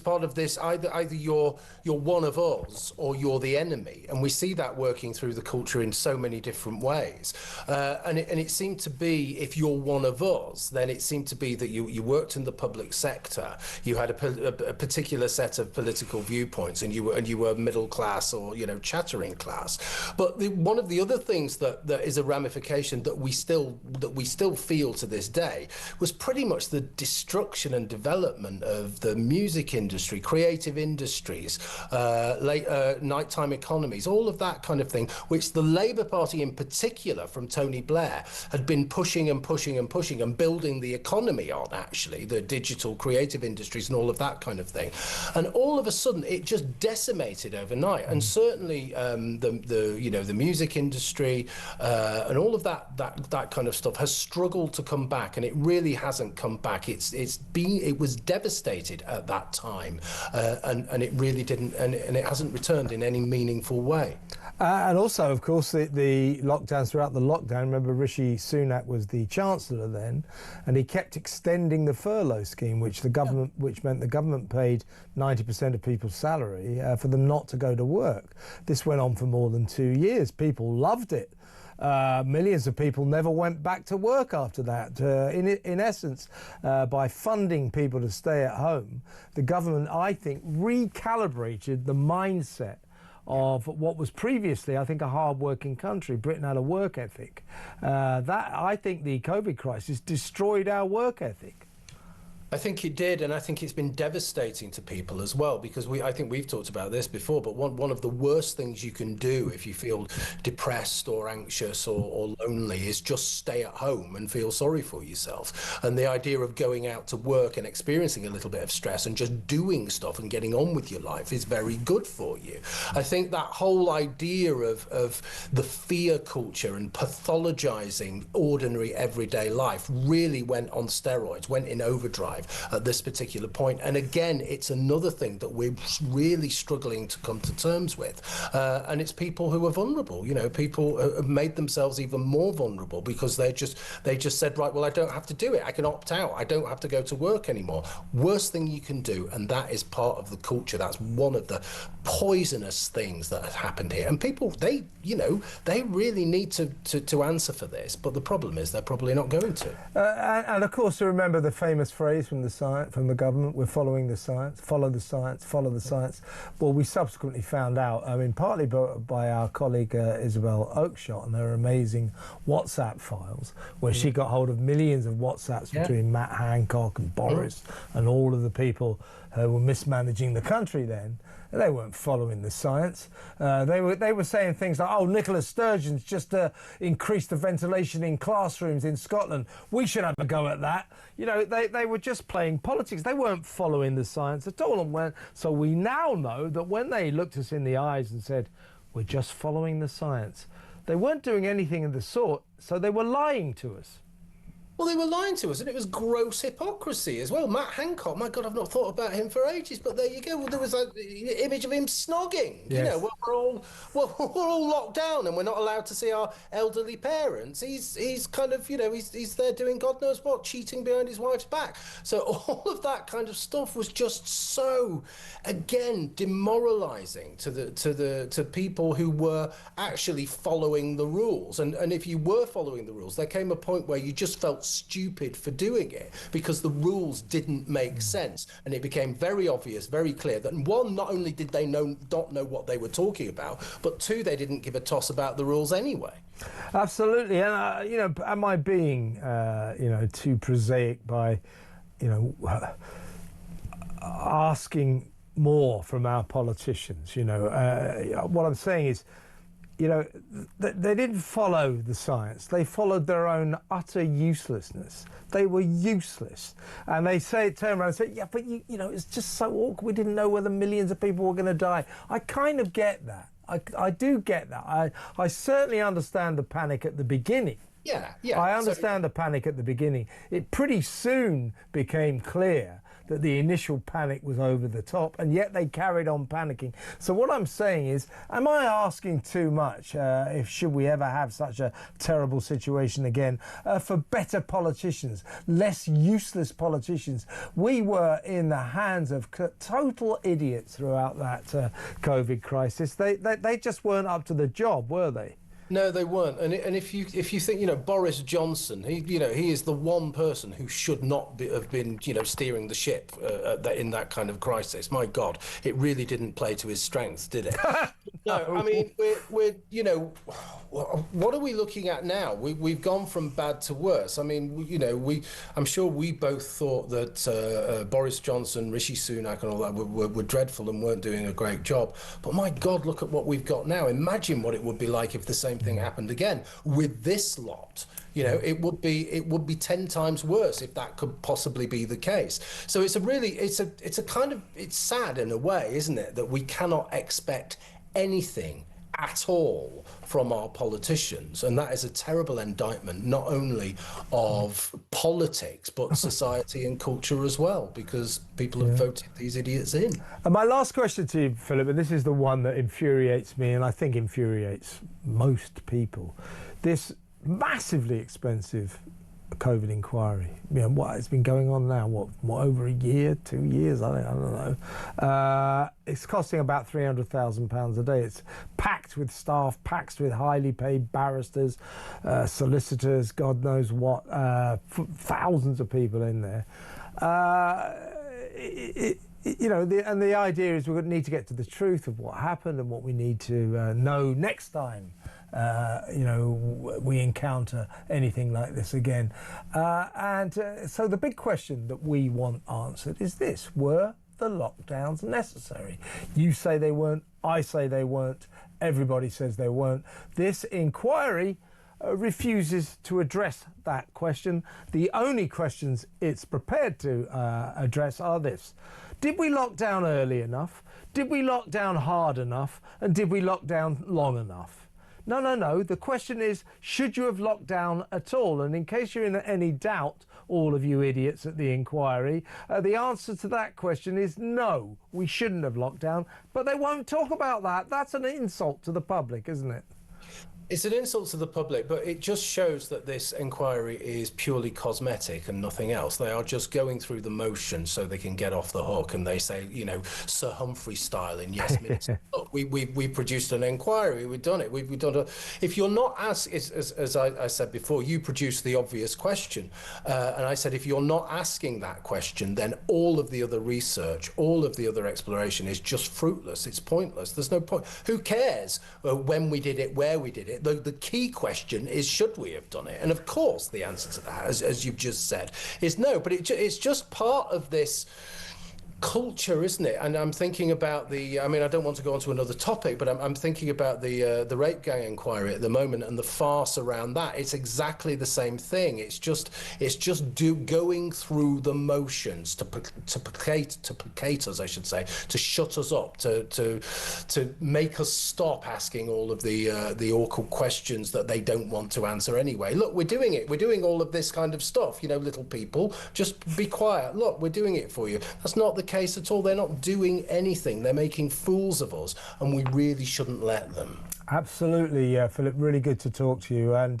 part of this. Either you're one of us or you're the enemy, and we see that working through the culture in so many different ways. And it seemed to be, if you're one of us, then it seemed to be that you worked in the public sector, you had a particular set of political viewpoints, and you were middle class or chattering class. But one of the other things that is a ramification that we still feel to this day was pretty much the destruction and development of the music industry, creative industries, nighttime economies, all of that kind of thing, which the Labour Party in particular, from Tony Blair, had been pushing and pushing and pushing and building the economy on, actually, the digital creative industries and all of that kind of thing. And all of a sudden, it just decimated overnight. And certainly the music industry and all of that kind of stuff has struggled to come back, and it really hasn't come back. It was devastated at that time, and it really didn't, and it hasn't returned in any meaningful way. And also, of course, the lockdowns throughout the lockdown. Remember, Rishi Sunak was the Chancellor then, and he kept extending the furlough scheme, which meant the government paid 90% of people's salary for them not to go to work. This went on for more than 2 years. People loved it. Millions of people never went back to work after that. In essence, by funding people to stay at home, the government, I think, recalibrated the mindset of what was previously, I think, a hard-working country. Britain had a work ethic. I think the COVID crisis destroyed our work ethic. I think it did, and I think it's been devastating to people as well, because I think we've talked about this before, but one of the worst things you can do if you feel depressed or anxious or lonely is just stay at home and feel sorry for yourself. And the idea of going out to work and experiencing a little bit of stress and just doing stuff and getting on with your life is very good for you. I think that whole idea of the fear culture and pathologizing ordinary everyday life really went on steroids, went in overdrive at this particular point. And again, it's another thing that we're really struggling to come to terms with. And it's people who are vulnerable. You know, people have made themselves even more vulnerable because they just said, right, well, I don't have to do it. I can opt out. I don't have to go to work anymore. Worst thing you can do, and that is part of the culture. That's one of the poisonous things that has happened here. And people, they really need to answer for this. But the problem is they're probably not going to. And of course, to remember the famous phrase from the government, we're following the science, follow the science, follow the science. Well, we subsequently found out, I mean, partly by our colleague Isabel Oakeshott and her amazing WhatsApp files, where she got hold of millions of WhatsApps between Matt Hancock and Boris and all of the people who were mismanaging the country then. They weren't following the science. They were saying things like, oh, Nicola Sturgeon's just increased the ventilation in classrooms in Scotland. We should have a go at that. You know, they were just playing politics. They weren't following the science at all. So we now know that when they looked us in the eyes and said, we're just following the science, they weren't doing anything of the sort, so they were lying to us. Well, they were lying to us, and it was gross hypocrisy as well. Matt Hancock, my God, I've not thought about him for ages, but there you go. Well, there was an image of him snogging. Yes. You know, we're all locked down, and we're not allowed to see our elderly parents. He's kind of, you know, he's there doing God knows what, cheating behind his wife's back. So all of that kind of stuff was just so, again, demoralising to people who were actually following the rules. And if you were following the rules, there came a point where you just felt stupid for doing it because the rules didn't make sense, and it became very obvious, very clear that one, not only did they not know what they were talking about, but two, they didn't give a toss about the rules anyway. Absolutely. And you know, am I being you know, too prosaic by, you know, asking more from our politicians? You know, what I'm saying is, you know, they didn't follow the science. They followed their own utter uselessness. They were useless. And they turn around and say, yeah, but you know, it's just so awkward. We didn't know whether millions of people were going to die. I kind of get that. I do get that. I certainly understand the panic at the beginning. Yeah. I understand the panic at the beginning. It pretty soon became clear that the initial panic was over the top, and yet they carried on panicking. So what I'm saying is, am I asking too much, should we ever have such a terrible situation again, for better politicians, less useless politicians? We were in the hands of total idiots throughout that COVID crisis. They just weren't up to the job, were they? No, they weren't. And if you think, you know, Boris Johnson, he is the one person who should not have been, you know, steering the ship in that kind of crisis. My God, it really didn't play to his strengths, did it? No, I mean, we're you know, what are we looking at now? We've gone from bad to worse. I mean, you know, I'm sure we both thought that Boris Johnson, Rishi Sunak and all that were dreadful and weren't doing a great job. But my God, look at what we've got now. Imagine what it would be like if the same thing happened again with this lot. You know, it would be 10 times worse if that could possibly be the case. So it's sad in a way, isn't it, that we cannot expect anything at all from our politicians, and that is a terrible indictment not only of politics but society and culture as well, because people have voted these idiots in. And my last question to you, Philip, and this is the one that infuriates me and I think infuriates most people, this massively expensive COVID inquiry. You know, what it's been going on now, what over a year, 2 years, I don't know. It's costing about £300,000 a day. It's packed with staff, packed with highly paid barristers, solicitors, God knows what, thousands of people in there. And the idea is we need to get to the truth of what happened and what we need to know next time. We encounter anything like this again. So the big question that we want answered is this: were the lockdowns necessary? You say they weren't, I say they weren't, everybody says they weren't. This inquiry refuses to address that question. The only questions it's prepared to address are this: did we lock down early enough? Did we lock down hard enough? And did we lock down long enough? No. The question is, should you have locked down at all? And in case you're in any doubt, all of you idiots at the inquiry, the answer to that question is no, we shouldn't have locked down. But they won't talk about that. That's an insult to the public, isn't it? It's an insult to the public, but it just shows that this inquiry is purely cosmetic and nothing else. They are just going through the motion so they can get off the hook, and they say, Sir Humphrey style in Yes Minister. Look, we produced an inquiry, we've done it. We've done it. If you're not asked, as I said before, you produced the obvious question, and I said if you're not asking that question, then all of the other research, all of the other exploration is just fruitless. It's pointless. There's no point. Who cares when we did it, where we did it? The key question is, should we have done it? And of course, the answer to that, as you've just said, is no. But it's just part of this culture, isn't it? And I'm thinking about I don't want to go on to another topic, but I'm thinking about the rape gang inquiry at the moment and the farce around that. It's exactly the same thing. It's just going through the motions to placate us, I should say, to shut us up, to make us stop asking all of the awkward questions that they don't want to answer anyway. Look, we're doing it. We're doing all of this kind of stuff. Little people, just be quiet. Look, we're doing it for you. That's not the case at all. They're not doing anything. They're making fools of us, and we really shouldn't let them. Absolutely, Philip. Really good to talk to you, and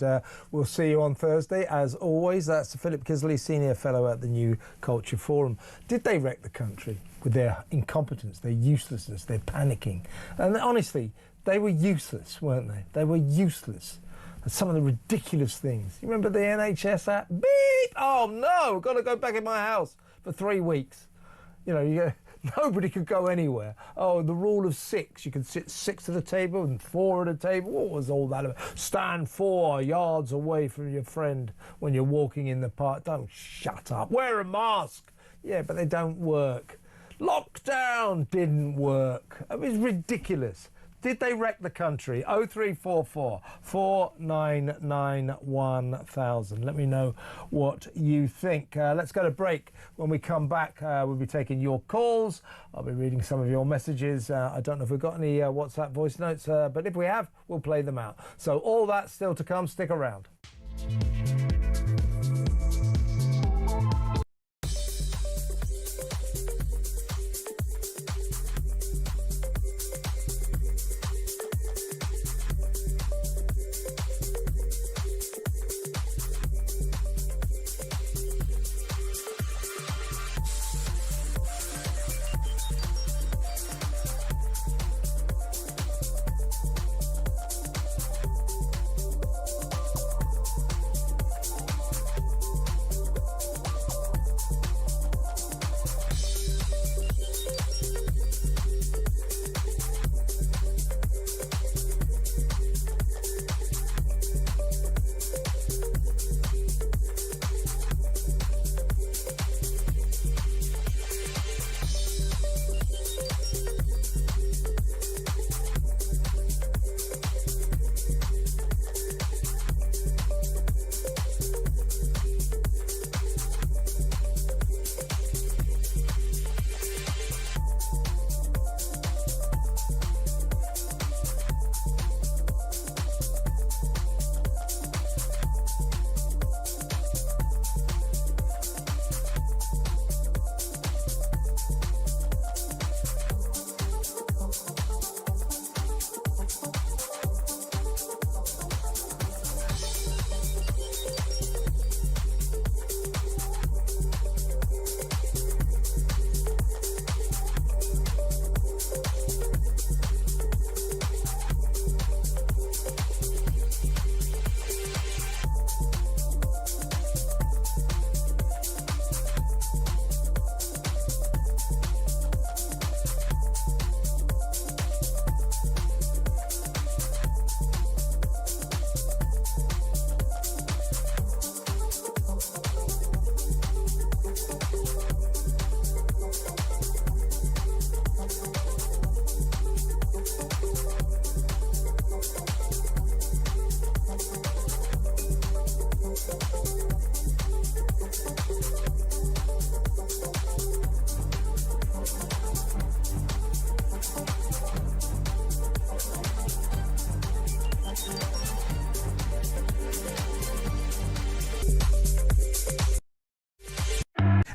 we'll see you on Thursday as always. That's Philip Kisley, Senior Fellow at the New Culture Forum. Did they wreck the country with their incompetence, their uselessness, their panicking? And honestly, they were useless, weren't they? They were useless. Some of the ridiculous things. You remember the NHS app? Beep! Oh no, I've got to go back in my house for 3 weeks. Nobody could go anywhere. Oh, the rule of 6. You could sit 6 at a table and 4 at a table. What was all that about? Stand 4 yards away from your friend when you're walking in the park. Don't shut up. Wear a mask. Yeah, but they don't work. Lockdown didn't work. It was ridiculous. Did they wreck the country? 0344 499 1000. Let me know what you think. Let's go to break. When we come back, we'll be taking your calls. I'll be reading some of your messages. I don't know if we've got any WhatsApp voice notes, but if we have, we'll play them out. So all that still to come. Stick around.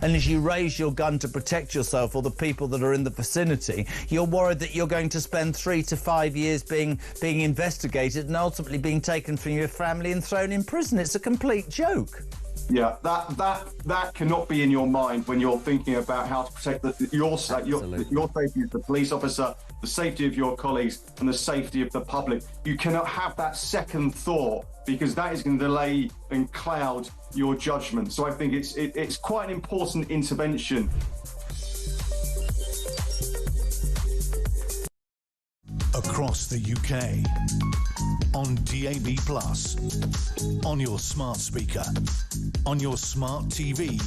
and as you raise your gun to protect yourself or the people that are in the vicinity, you're worried that you're going to spend 3 to 5 years being investigated and ultimately being taken from your family and thrown in prison. It's a complete joke. Yeah, that cannot be in your mind when you're thinking about how to protect your safety as the police officer, the safety of your colleagues, and the safety of the public. You cannot have that second thought, because that is going to delay and cloud your judgment. So I think it's quite an important intervention. Across the UK, on DAB+, on your smart speaker, on your smart TV,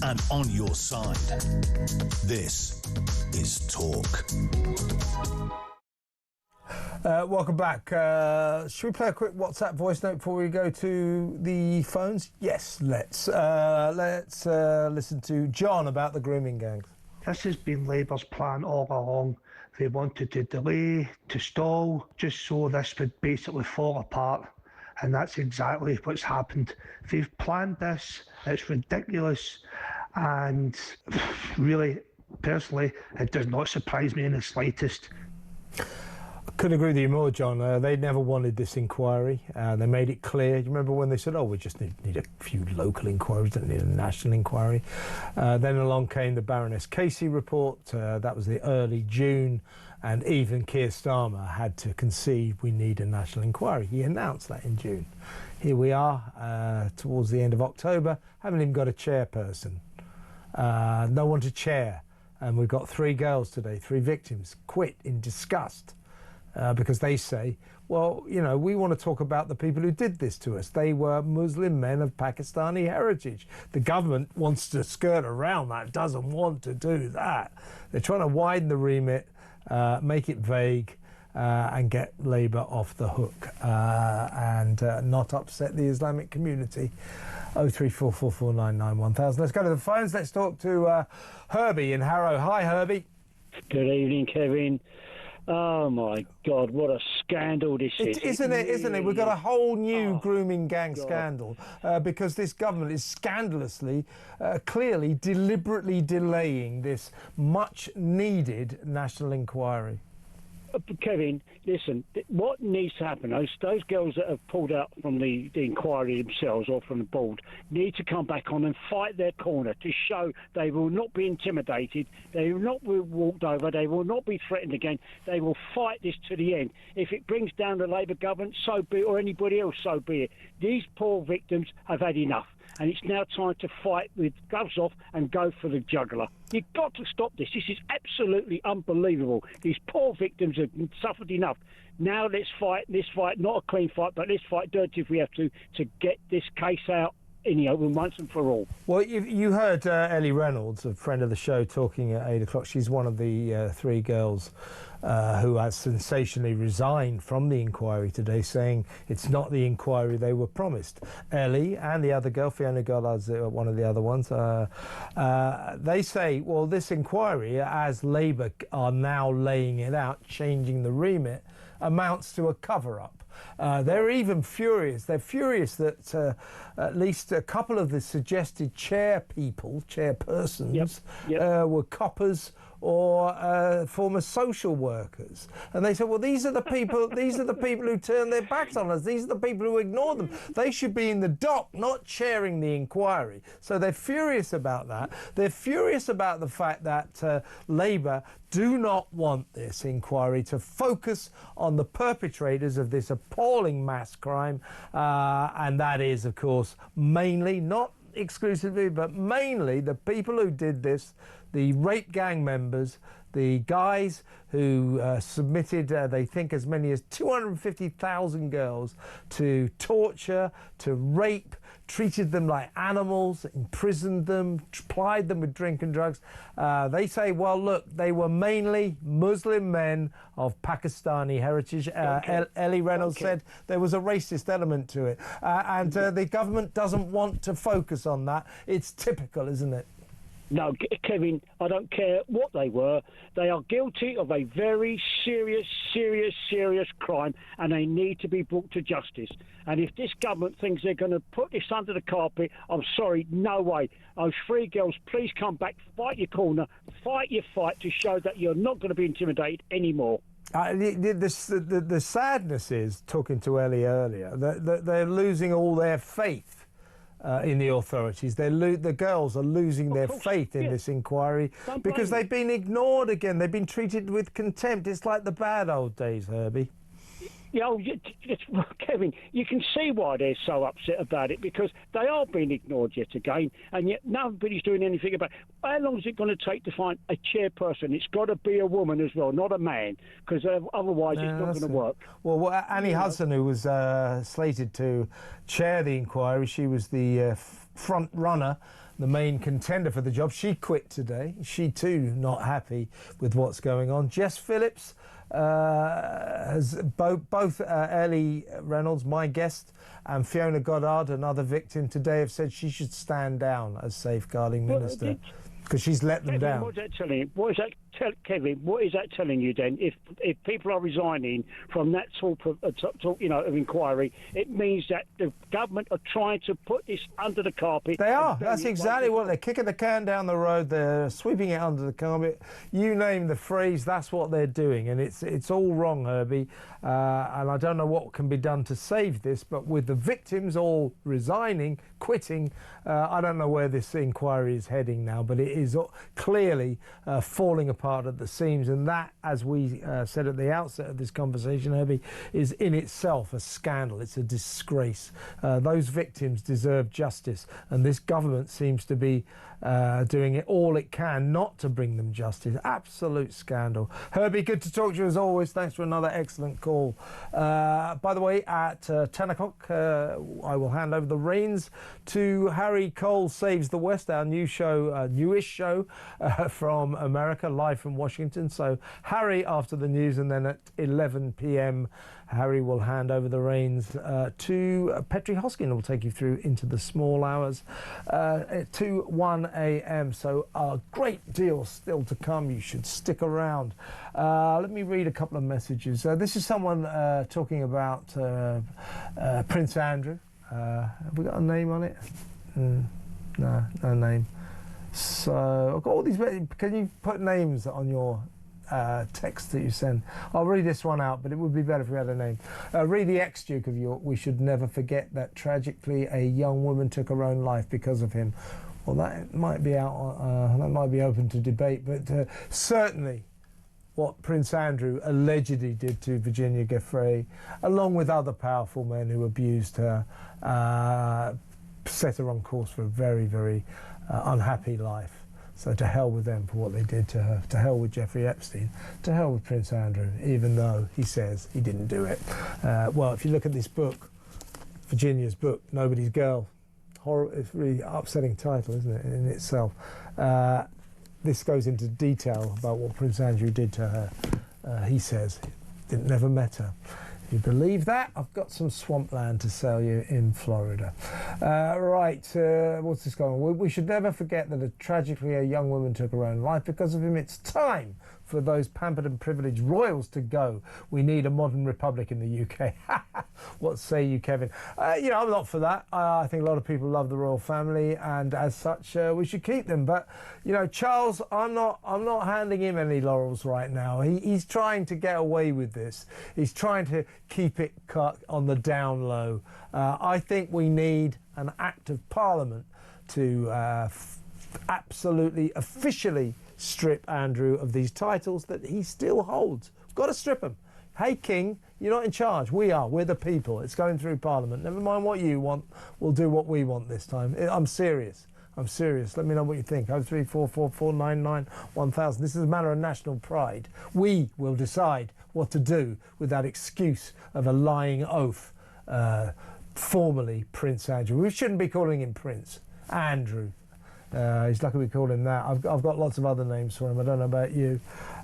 and on your side. This is Talk. Welcome back. Should we play a quick WhatsApp voice note before we go to the phones? Yes, let's listen to John about the grooming gangs. This has been Labour's plan all along. They wanted to delay, to stall, just so this would basically fall apart. And that's exactly what's happened. They've planned this, it's ridiculous. And really, personally, it does not surprise me in the slightest. I couldn't agree with you more, John. They never wanted this inquiry. They made it clear. You remember when they said, oh, we just need a few local inquiries, don't need a national inquiry. Then along came the Baroness Casey report. That was the early June. And even Keir Starmer had to concede we need a national inquiry. He announced that in June. Here we are, towards the end of October, haven't even got a chairperson. No one to chair. And we've got 3 girls today, 3 victims, quit in disgust. Because they say, well, you know, we want to talk about the people who did this to us. They were Muslim men of Pakistani heritage. The government wants to skirt around that, doesn't want to do that. They're trying to widen the remit, make it vague, and get Labour off the hook and not upset the Islamic community. 03444991000. Let's go to the phones. Let's talk to Herbie in Harrow. Hi, Herbie. Good evening, Kevin. Oh my God, what a scandal this is. Isn't it? We've got a whole new grooming gang scandal because this government is scandalously, clearly, deliberately delaying this much needed national inquiry. Kevin, listen, what needs to happen, those girls that have pulled out from the inquiry themselves or from the board need to come back on and fight their corner to show they will not be intimidated, they will not be walked over, they will not be threatened again, they will fight this to the end. If it brings down the Labour government, so be it, or anybody else, so be it. These poor victims have had enough. And it's now time to fight with gloves off and go for the jugular. You've got to stop this. This is absolutely unbelievable. These poor victims have suffered enough. Now let's fight this fight, not a clean fight, but let's fight dirty if we have to get this case out in the open once and for all. Well, you heard Ellie Reynolds, a friend of the show, talking at 8 o'clock. She's one of the 3 girls who has sensationally resigned from the inquiry today, saying it's not the inquiry they were promised. Ellie and the other girl, Fiona Gollard's one of the other ones, they say, well, this inquiry, as Labour are now laying it out, changing the remit, amounts to a cover-up. They're even furious. They're furious that at least a couple of the suggested chairpersons, were coppers or former social workers. And they said, well, these are the people who turn their backs on us. These are the people who ignore them. They should be in the dock, not chairing the inquiry. So they're furious about that. They're furious about the fact that Labour do not want this inquiry to focus on the perpetrators of this appalling mass crime. And that is, of course, mainly, not exclusively, but mainly the people who did this, the rape gang members, the guys who submitted, they think, as many as 250,000 girls to torture, to rape, treated them like animals, imprisoned them, plied them with drink and drugs. They say, well, look, they were mainly Muslim men of Pakistani heritage. Ellie Reynolds said there was a racist element to it. And the government doesn't want to focus on that. It's typical, isn't it? No, Kevin, I don't care what they were. They are guilty of a very serious crime, and they need to be brought to justice. And if this government thinks they're going to put this under the carpet, I'm sorry, no way. Those three girls, please come back, fight your corner, fight your fight to show that you're not going to be intimidated anymore. The sadness is, talking to Ellie earlier, that they're losing all their faith in the authorities. The girls are losing their faith in this inquiry because they've been ignored again. They've been treated with contempt. It's like the bad old days, Herbie. Kevin, you can see why they're so upset about it, because they are being ignored yet again, and yet nobody's doing anything about it. How long is it going to take to find a chairperson? It's got to be a woman as well, not a man, because otherwise it's not going to work. Well, Annie Hudson, who was slated to chair the inquiry, she was the front runner, the main contender for the job. She quit today. She too not happy with what's going on. Jess Phillips has both Ellie Reynolds, my guest, and Fiona Goddard, another victim today, have said she should stand down as safeguarding minister because she's let them down. What's that telling you? Kevin, what is that telling you then? If people are resigning from that sort of inquiry, it means that the government are trying to put this under the carpet. They are. That's exactly what they're kicking the can down the road. They're sweeping it under the carpet. You name the phrase, that's what they're doing, and it's all wrong, Herbie. And I don't know what can be done to save this, but with the victims all resigning, quitting, I don't know where this inquiry is heading now, but it is clearly falling apart at the seams, and that, as we said at the outset of this conversation, Herbie, is in itself a scandal. It's a disgrace. Those victims deserve justice, and this government seems to be doing it all it can not to bring them justice. Absolute scandal. Herbie, good to talk to you as always. Thanks for another excellent call. By the way, at 10 o'clock, I will hand over the reins to Harry Cole Saves the West, our new show, newish show from America, live from Washington. So Harry after the news, and then at 11 p.m. Harry will hand over the reins to Petri Hoskin, who will take you through into the small hours to 1 a.m. So a great deal still to come. You should stick around. Let me read a couple of messages. This is someone talking about Prince Andrew. Have we got a name on it? No name. So I've got all these. Can you put names on your text that you send? I'll read this one out, but it would be better if we had a name. Read the ex-Duke of York. We should never forget that tragically a young woman took her own life because of him. Well, that might be out. That might be open to debate, but certainly what Prince Andrew allegedly did to Virginia Giuffre, along with other powerful men who abused her, set her on course for a very, very unhappy life. So to hell with them for what they did to her. To hell with Jeffrey Epstein. To hell with Prince Andrew, even though he says he didn't do it. Well, if you look at this book, Virginia's book, Nobody's Girl, it's a really upsetting title, isn't it, in itself. This goes into detail about what Prince Andrew did to her. He says, never met her. If you believe that, I've got some swampland to sell you in Florida. What's this going on? We should never forget that tragically a young woman took her own life because of him. It's time for those pampered and privileged royals to go. We need a modern republic in the UK. What say you, Kevin? I'm not for that. I think a lot of people love the royal family, and as such, we should keep them. But Charles, I'm not handing him any laurels right now. He's trying to get away with this. He's trying to keep it cut on the down low. I think we need an act of Parliament to absolutely, officially strip Andrew of these titles that he still holds. Got to strip him. Hey, King, you're not in charge. We are. We're the people. It's going through Parliament. Never mind what you want. We'll do what we want this time. I'm serious. I'm serious. Let me know what you think. 03444991000. This is a matter of national pride. We will decide what to do with that excuse of a lying oath. Formerly Prince Andrew. We shouldn't be calling him Prince Andrew. He's lucky we called him that. I've got lots of other names for him. I don't know about you.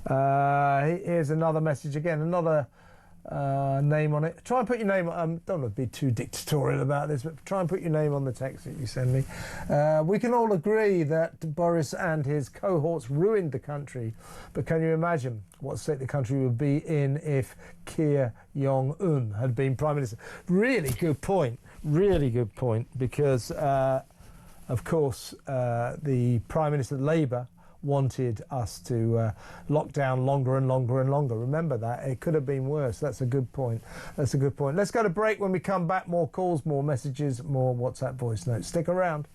Here's another message again. Another name on it. Try and put your name on. Don't want to be too dictatorial about this, but try and put your name on the text that you send me. We can all agree that Boris and his cohorts ruined the country, but can you imagine what state the country would be in if Kim Jong-un had been Prime Minister? Really good point. Really good point, because, of course, the Prime Minister of Labour wanted us to lock down longer and longer and longer. Remember that. It could have been worse. That's a good point. That's a good point. Let's go to break. When we come back, more calls, more messages, more WhatsApp voice notes. Stick around.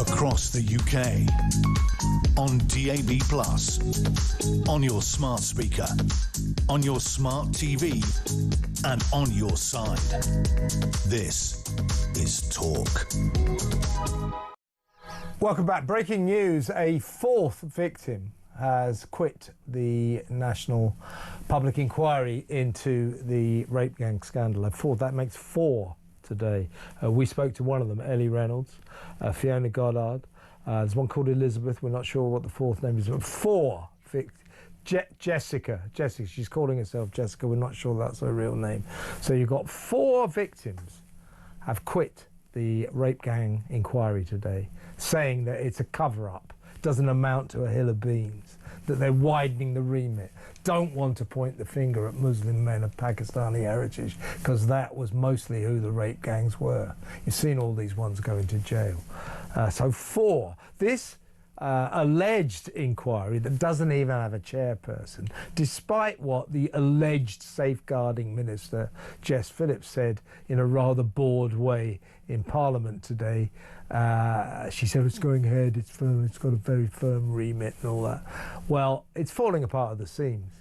Across the UK, on DAB+, on your smart speaker, on your smart TV, and on your side. This is Talk. Welcome back. Breaking news. A fourth victim has quit the National Public Inquiry into the rape gang scandal. That makes four today. We spoke to one of them, Ellie Reynolds, Fiona Goddard. There's one called Elizabeth. We're not sure what the fourth name is, but four victims. Jessica, she's calling herself Jessica. We're not sure that's her real name. So you've got four victims have quit the rape gang inquiry today, saying that it's a cover-up, doesn't amount to a hill of beans, that they're widening the remit, don't want to point the finger at Muslim men of Pakistani heritage, because that was mostly who the rape gangs were. You've seen all these ones go into jail. So four. This alleged inquiry that doesn't even have a chairperson, despite what the alleged safeguarding minister Jess Phillips said in a rather bored way in Parliament today. She said it's going ahead, it's firm, it's got a very firm remit and all that. Well, it's falling apart at the seams.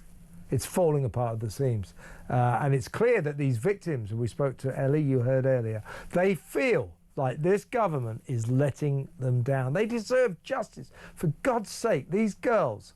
It's falling apart at the seams. And it's clear that these victims, and we spoke to Ellie, you heard earlier, they feel like this government is letting them down. They deserve justice. For God's sake, these girls,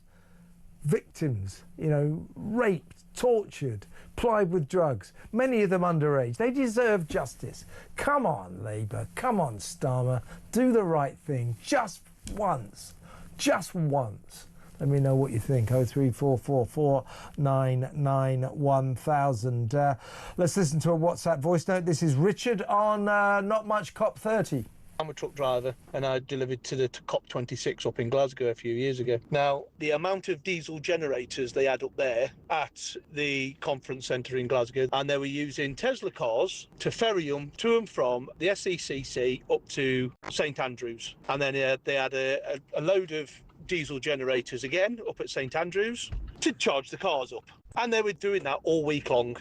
victims, raped, tortured, plied with drugs, many of them underage, they deserve justice. Come on, Labour, come on, Starmer, do the right thing just once. Just once. Let me know what you think. 03444991000. Let's listen to a WhatsApp voice note. This is Richard on Not Much COP30. I'm a truck driver and I delivered to the COP26 up in Glasgow a few years ago. Now, the amount of diesel generators they had up there at the conference centre in Glasgow, and they were using Tesla cars to ferry them to and from the SECC up to St Andrews. And then they had a load of diesel generators again up at St Andrews to charge the cars up. And they were doing that all week long.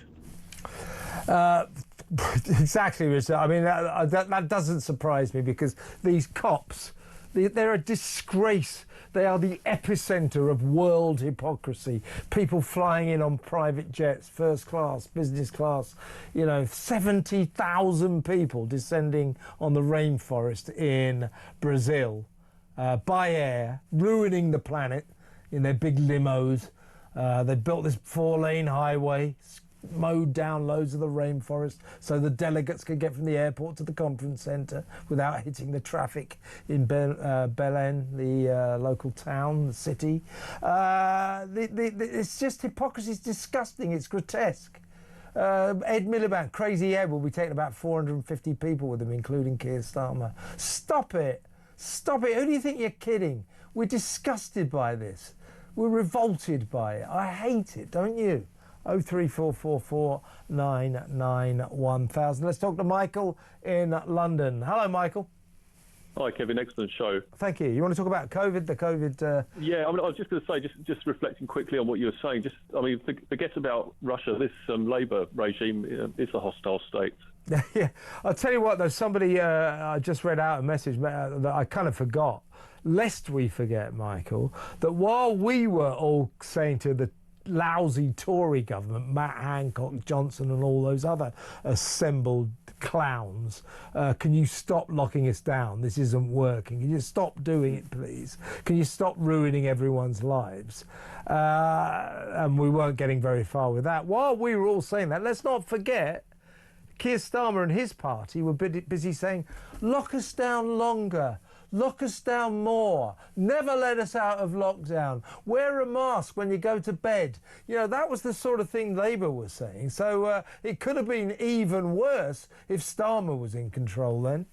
Exactly, Richard. I mean, that doesn't surprise me because these cops, they're a disgrace. They are the epicenter of world hypocrisy. People flying in on private jets, first class, business class. 70,000 people descending on the rainforest in Brazil by air, ruining the planet in their big limos. They built this 4-lane highway, mowed down loads of the rainforest so the delegates could get from the airport to the conference centre without hitting the traffic in Belém, the local town, the city. It's just hypocrisy. It's disgusting. It's grotesque. Ed Miliband, Crazy Ed, will be taking about 450 people with him, including Keir Starmer. Stop it. Stop it. Who do you think you're kidding? We're disgusted by this. We're revolted by it. I hate it, don't you? 03444991000. Let's talk to Michael in London. Hello, Michael. Hi, Kevin. Excellent show. Thank you. You want to talk about COVID? The COVID? Yeah, I was just going to say, just reflecting quickly on what you were saying. Forget about Russia. This Labour regime is a hostile state. Yeah, I'll tell you what. There's somebody I just read out a message that I kind of forgot. Lest we forget, Michael, that while we were all saying to the lousy Tory government, Matt Hancock, Johnson and all those other assembled clowns, can you stop locking us down? This isn't working. Can you stop doing it, please? Can you stop ruining everyone's lives? And we weren't getting very far with that. While we were all saying that, let's not forget Keir Starmer and his party were busy saying, lock us down longer. Lock us down more. Never let us out of lockdown. Wear a mask when you go to bed. That was the sort of thing Labour was saying. So it could have been even worse if Starmer was in control then.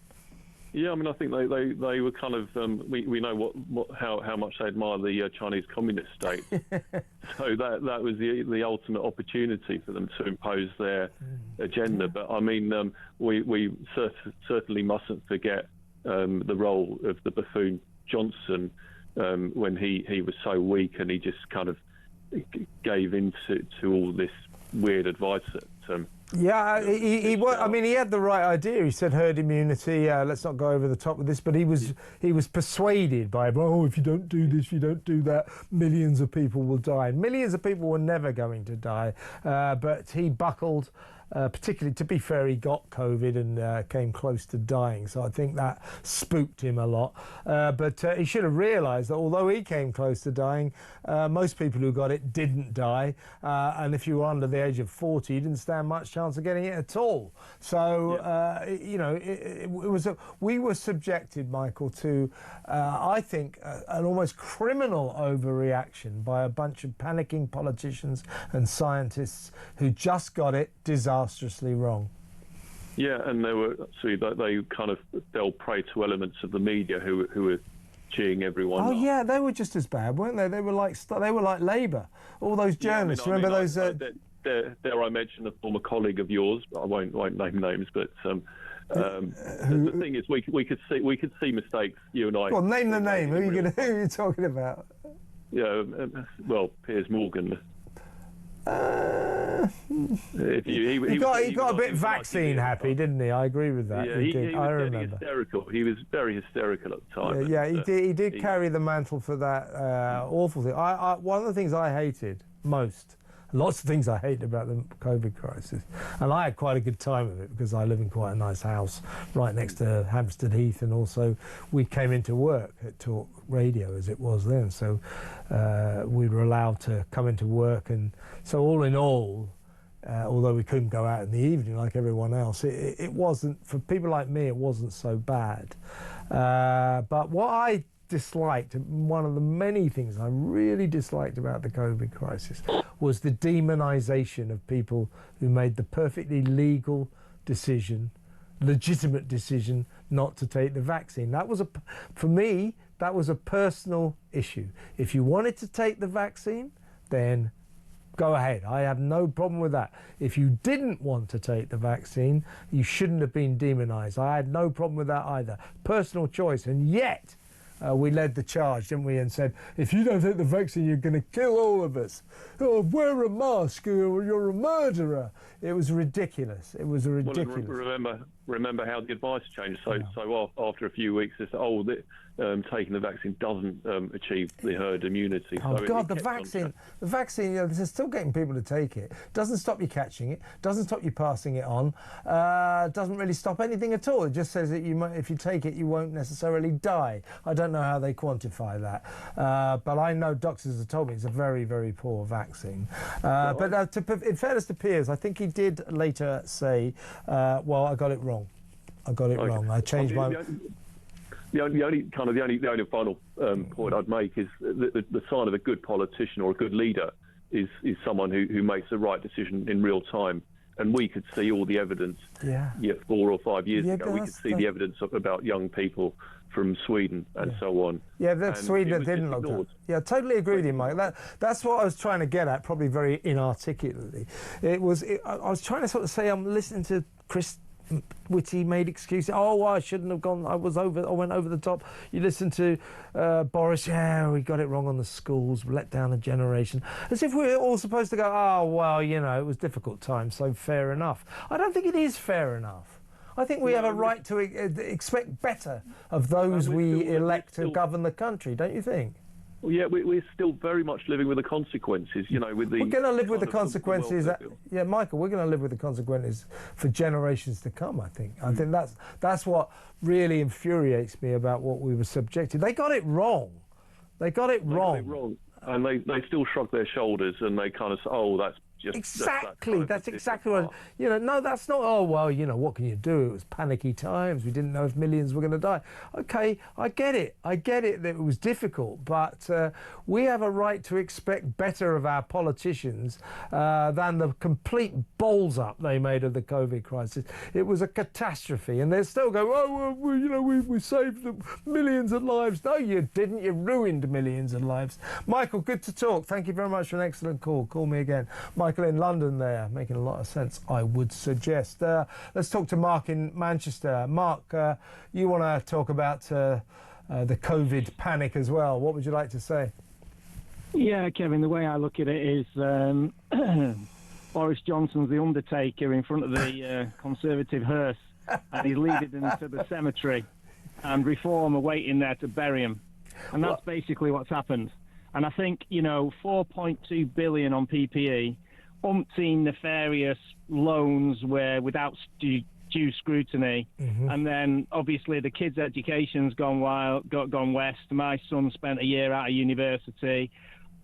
Yeah, I mean, I think they were kind of we know how much they admire the Chinese Communist state. So that was the ultimate opportunity for them to impose their agenda. But I mean, we certainly mustn't forget the role of the buffoon Johnson when he was so weak and he just kind of gave in to all this weird advice that yeah, he had the right idea. He said herd immunity. Let's not go over the top with this, but he was persuaded by, if you don't do this, you don't do that, millions of people will die. And millions of people were never going to die, but he buckled. Particularly, to be fair, he got COVID and came close to dying, so I think that spooked him a lot. But he should have realised that although he came close to dying, most people who got it didn't die, and if you were under the age of 40, you didn't stand much chance of getting it at all. So, we were subjected, Michael, to, I think, an almost criminal overreaction by a bunch of panicking politicians and scientists who just got it disastrously wrong. Yeah, and they kind of fell prey to elements of the media who were cheering everyone. Oh yeah, they were just as bad, weren't they? They were like Labour. All those journalists. Yeah, remember those? Dare I mention a former colleague of yours? I won't name names, but the thing is, we could see mistakes. You and I. Well, name the name. Who are you talking about? Yeah, Piers Morgan. He got a bit vaccine happy, didn't he? I agree with that. Yeah, he was very hysterical. He was very hysterical at the time. He did carry the mantle for that awful thing. One of the things I hated most, lots of things I hate about the COVID crisis, and I had quite a good time of it because I live in quite a nice house right next to Hampstead Heath, and also we came into work at Talk Radio as it was then, so we were allowed to come into work, and so all in all, although we couldn't go out in the evening like everyone else, it wasn't, for people like me, it wasn't so bad. But what I disliked, one of the many things I really disliked about the COVID crisis, was the demonisation of people who made the perfectly legal decision, legitimate decision, not to take the vaccine. That was for me, that was a personal issue. If you wanted to take the vaccine, then go ahead. I have no problem with that. If you didn't want to take the vaccine, you shouldn't have been demonised. I had no problem with that either. Personal choice. And yet, we led the charge, didn't we, and said, if you don't take the vaccine, you're going to kill all of us. Oh, wear a mask, or you're a murderer. It was ridiculous. It was ridiculous. Well, remember how the advice changed. So after a few weeks, they said, taking the vaccine doesn't achieve the herd immunity. Oh, so God, the vaccine, you know, this is still getting people to take it. Doesn't stop you catching it, doesn't stop you passing it on, doesn't really stop anything at all. It just says that if you take it, you won't necessarily die. I don't know how they quantify that. But I know doctors have told me it's a very, very poor vaccine. But in fairness to Piers, I think he did later say, well, I got it wrong. I got it wrong. I changed my... The only final point I'd make is the sign of a good politician or a good leader is someone who makes the right decision in real time. And we could see all the evidence 4 or 5 years ago. We could see the evidence about young people from Sweden and so on. Yeah, that's Sweden that didn't look at. Yeah, I totally agree with you, Mike. That's what I was trying to get at, probably very inarticulately. I was trying to sort of say, I'm listening to Chris Whitty made excuses. Oh, I shouldn't have gone. I went over the top. You listen to Boris. Yeah, we got it wrong on the schools. Let down a generation. As if we're all supposed to go. Oh, well, you know, it was difficult times, so fair enough. I don't think it is fair enough. I think we have a right to expect better of those we elect to govern the country. Don't you think? Well, yeah, we're still very much living with the consequences, you know, with the... We're going to live with the consequences. Yeah, Michael, we're going to live with the consequences for generations to come, I think. I think that's what really infuriates me about what we were subjected. They got it wrong. They got it wrong. And they still shrug their shoulders and they kind of say, oh, that's just... Exactly, that's exactly what... You know, no, that's not, oh, well, you know, what can you do? It was panicky times. We didn't know if millions were going to die. OK, I get it. I get it that it was difficult, but we have a right to expect better of our politicians than the complete balls up they made of the COVID crisis. It was a catastrophe, and they still go, oh, well, you know, we saved millions of lives. No, you didn't. You ruined millions of lives. Michael, good to talk. Thank you very much for an excellent call. Call me again. Michael in London there, making a lot of sense, I would suggest. Let's talk to Mark in Manchester. Mark, you want to talk about the COVID panic as well. What would you like to say? Yeah, Kevin, the way I look at it is Boris Johnson's the undertaker in front of the Conservative hearse, and he's leading them to the cemetery, and Reform are waiting there to bury him. And that's basically what's happened. And I think, you know, 4.2 billion on PPE, umpteen nefarious loans where without due scrutiny, and then obviously the kids' education's gone west. My son spent a year out of university.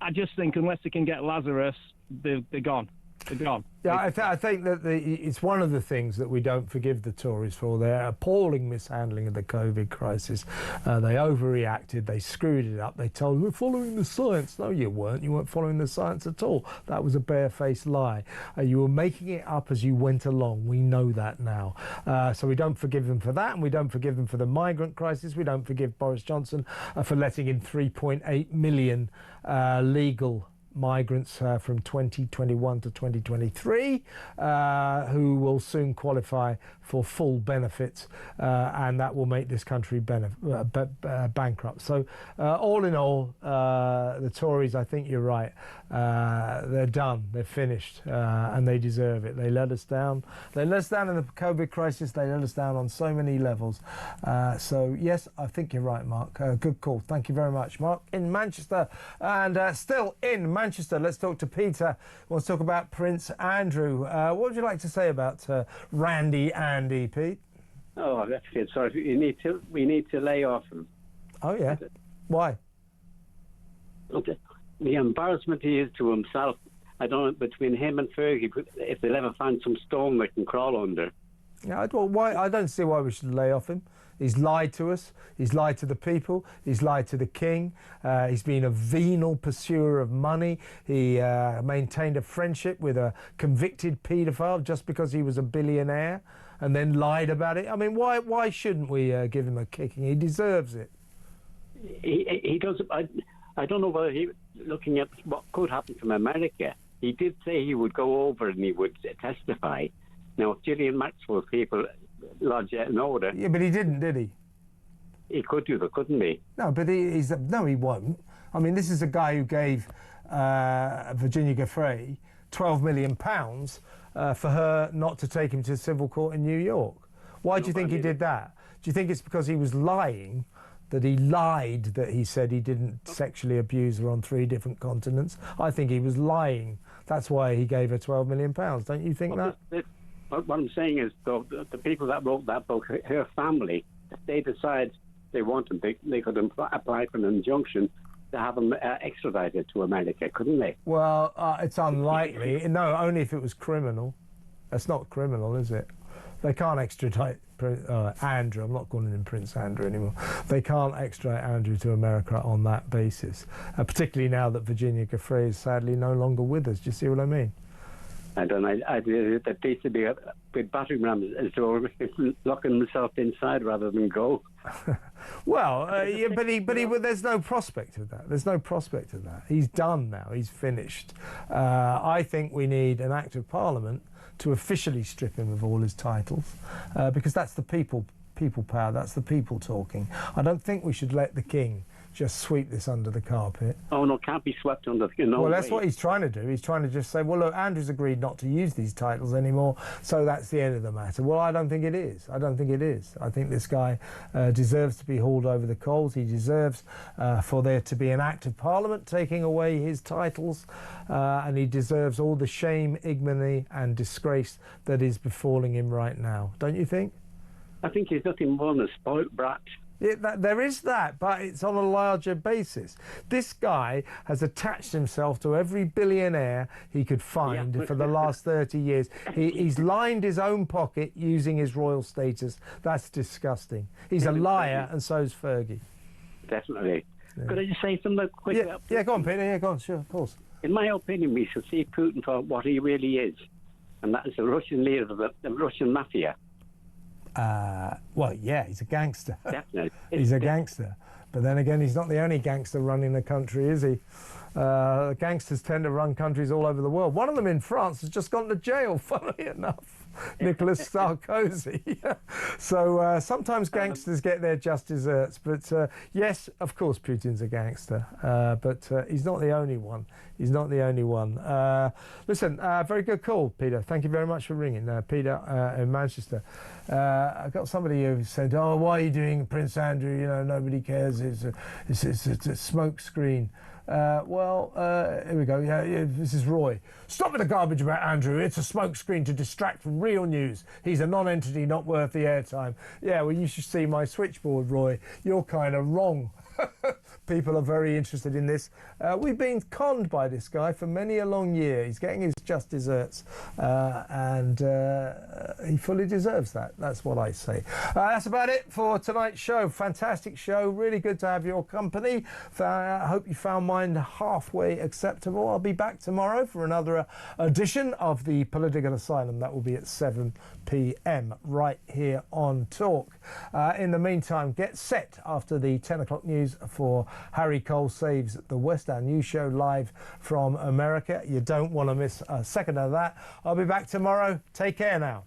I just think unless they can get Lazarus, they're gone. They're gone. Yeah, I think that it's one of the things that we don't forgive the Tories for. Their appalling mishandling of the COVID crisis. They overreacted. They screwed it up. They told we're following the science. No, you weren't. You weren't following the science at all. That was a barefaced lie. You were making it up as you went along. We know that now. So we don't forgive them for that, and we don't forgive them for the migrant crisis. We don't forgive Boris Johnson for letting in 3.8 million legal migrants from 2021 to 2023 who will soon qualify for full benefits, and that will make this country bankrupt. So all in all, the Tories, I think you're right, they're done, they're finished, and they deserve it. They let us down. They let us down in the COVID crisis. They let us down on so many levels. So yes, I think you're right, Mark. Good call. Thank you very much, Mark. In Manchester, and still in Manchester, let's talk to Peter. We'll talk about Prince Andrew. What would you like to say about Randy Andy, Pete? Oh, that's good. Sorry, we need to lay off him. Oh yeah, why? Okay. The embarrassment he is to himself. I don't know, between him and Fergie, if they'll ever find some stone they can crawl under. Yeah, I don't see why we should lay off him. He's lied to us. He's lied to the people. He's lied to the king. He's been a venal pursuer of money. He maintained a friendship with a convicted paedophile just because he was a billionaire, and then lied about it. I mean, why shouldn't we give him a kicking? He deserves it. He does. I don't know whether looking at what could happen from America, he did say he would go over and he would testify. Now, if Gillian Maxwell's people lodge an order... Yeah, but he didn't, did he? He could do that, couldn't he? No, but no, he won't. I mean, this is a guy who gave Virginia Giuffre £12 million for her not to take him to civil court in New York. Why do you think he did that? Do you think it's because he was lying, that he lied that he said he didn't sexually abuse her on 3 different continents? I think he was lying. That's why he gave her £12 million. Don't you think that? What I'm saying is, though, the people that wrote that book, her family, if they decide they want him, they could apply for an injunction to have him extradited to America, couldn't they? Well, it's unlikely. No, only if it was criminal. That's not criminal, is it? They can't extradite Andrew. I'm not calling him Prince Andrew anymore. They can't extradite Andrew to America on that basis, particularly now that Virginia Giuffre is sadly no longer with us. Do you see what I mean? I don't know. That needs to be with battering rams as to locking himself inside rather than go. Well, yeah, but there's no prospect of that. There's no prospect of that. He's done now. He's finished. I think we need an act of Parliament to officially strip him of all his titles, because that's the people power. That's the people talking. I don't think we should let the king just sweep this under the carpet. Oh, no, can't be swept under the carpet. Well, that's what he's trying to do. He's trying to just say, well, look, Andrew's agreed not to use these titles anymore, so that's the end of the matter. Well, I don't think it is. I don't think it is. I think this guy deserves to be hauled over the coals. He deserves for there to be an act of Parliament taking away his titles, and he deserves all the shame, ignominy and disgrace that is befalling him right now. Don't you think? I think he's nothing more than a spoilt brat. There is that, but it's on a larger basis. This guy has attached himself to every billionaire he could find for the last 30 years. He's lined his own pocket using his royal status. That's disgusting. He's a liar, and so's Fergie. Definitely. Yeah. Could I just say something quick? Yeah, go on, Peter. Yeah, go on, sure, of course. In my opinion, we should see Putin for what he really is, and that is the Russian leader of the Russian mafia. Well, yeah, he's a gangster. Definitely. He's a gangster. But then again, he's not the only gangster running the country, is he? Gangsters tend to run countries all over the world. One of them in France has just gone to jail, funnily enough. Nicolas Sarkozy. So sometimes gangsters get their just desserts. But yes, of course, Putin's a gangster. But he's not the only one. He's not the only one. Listen, very good call, Peter. Thank you very much for ringing. Peter in Manchester. I got somebody who said, oh, why are you doing Prince Andrew? You know, nobody cares. It's a smoke screen. Here we go. Yeah, this is Roy. Stop with the garbage about Andrew. It's a smokescreen to distract from real news. He's a non-entity, not worth the airtime. Yeah, well, you should see my switchboard, Roy. You're kind of wrong. People are very interested in this. We've been conned by this guy for many a long year. He's getting his just desserts, and he fully deserves that. That's what I say. That's about it for tonight's show. Fantastic show. Really good to have your company. I hope you found mine halfway acceptable. I'll be back tomorrow for another edition of the Political Asylum. That will be at 7 p.m. right here on Talk. In the meantime, get set after the 10 o'clock news for Harry Cole Saves the West, our new show live from America. You don't want to miss a second of that. I'll be back tomorrow. Take care now.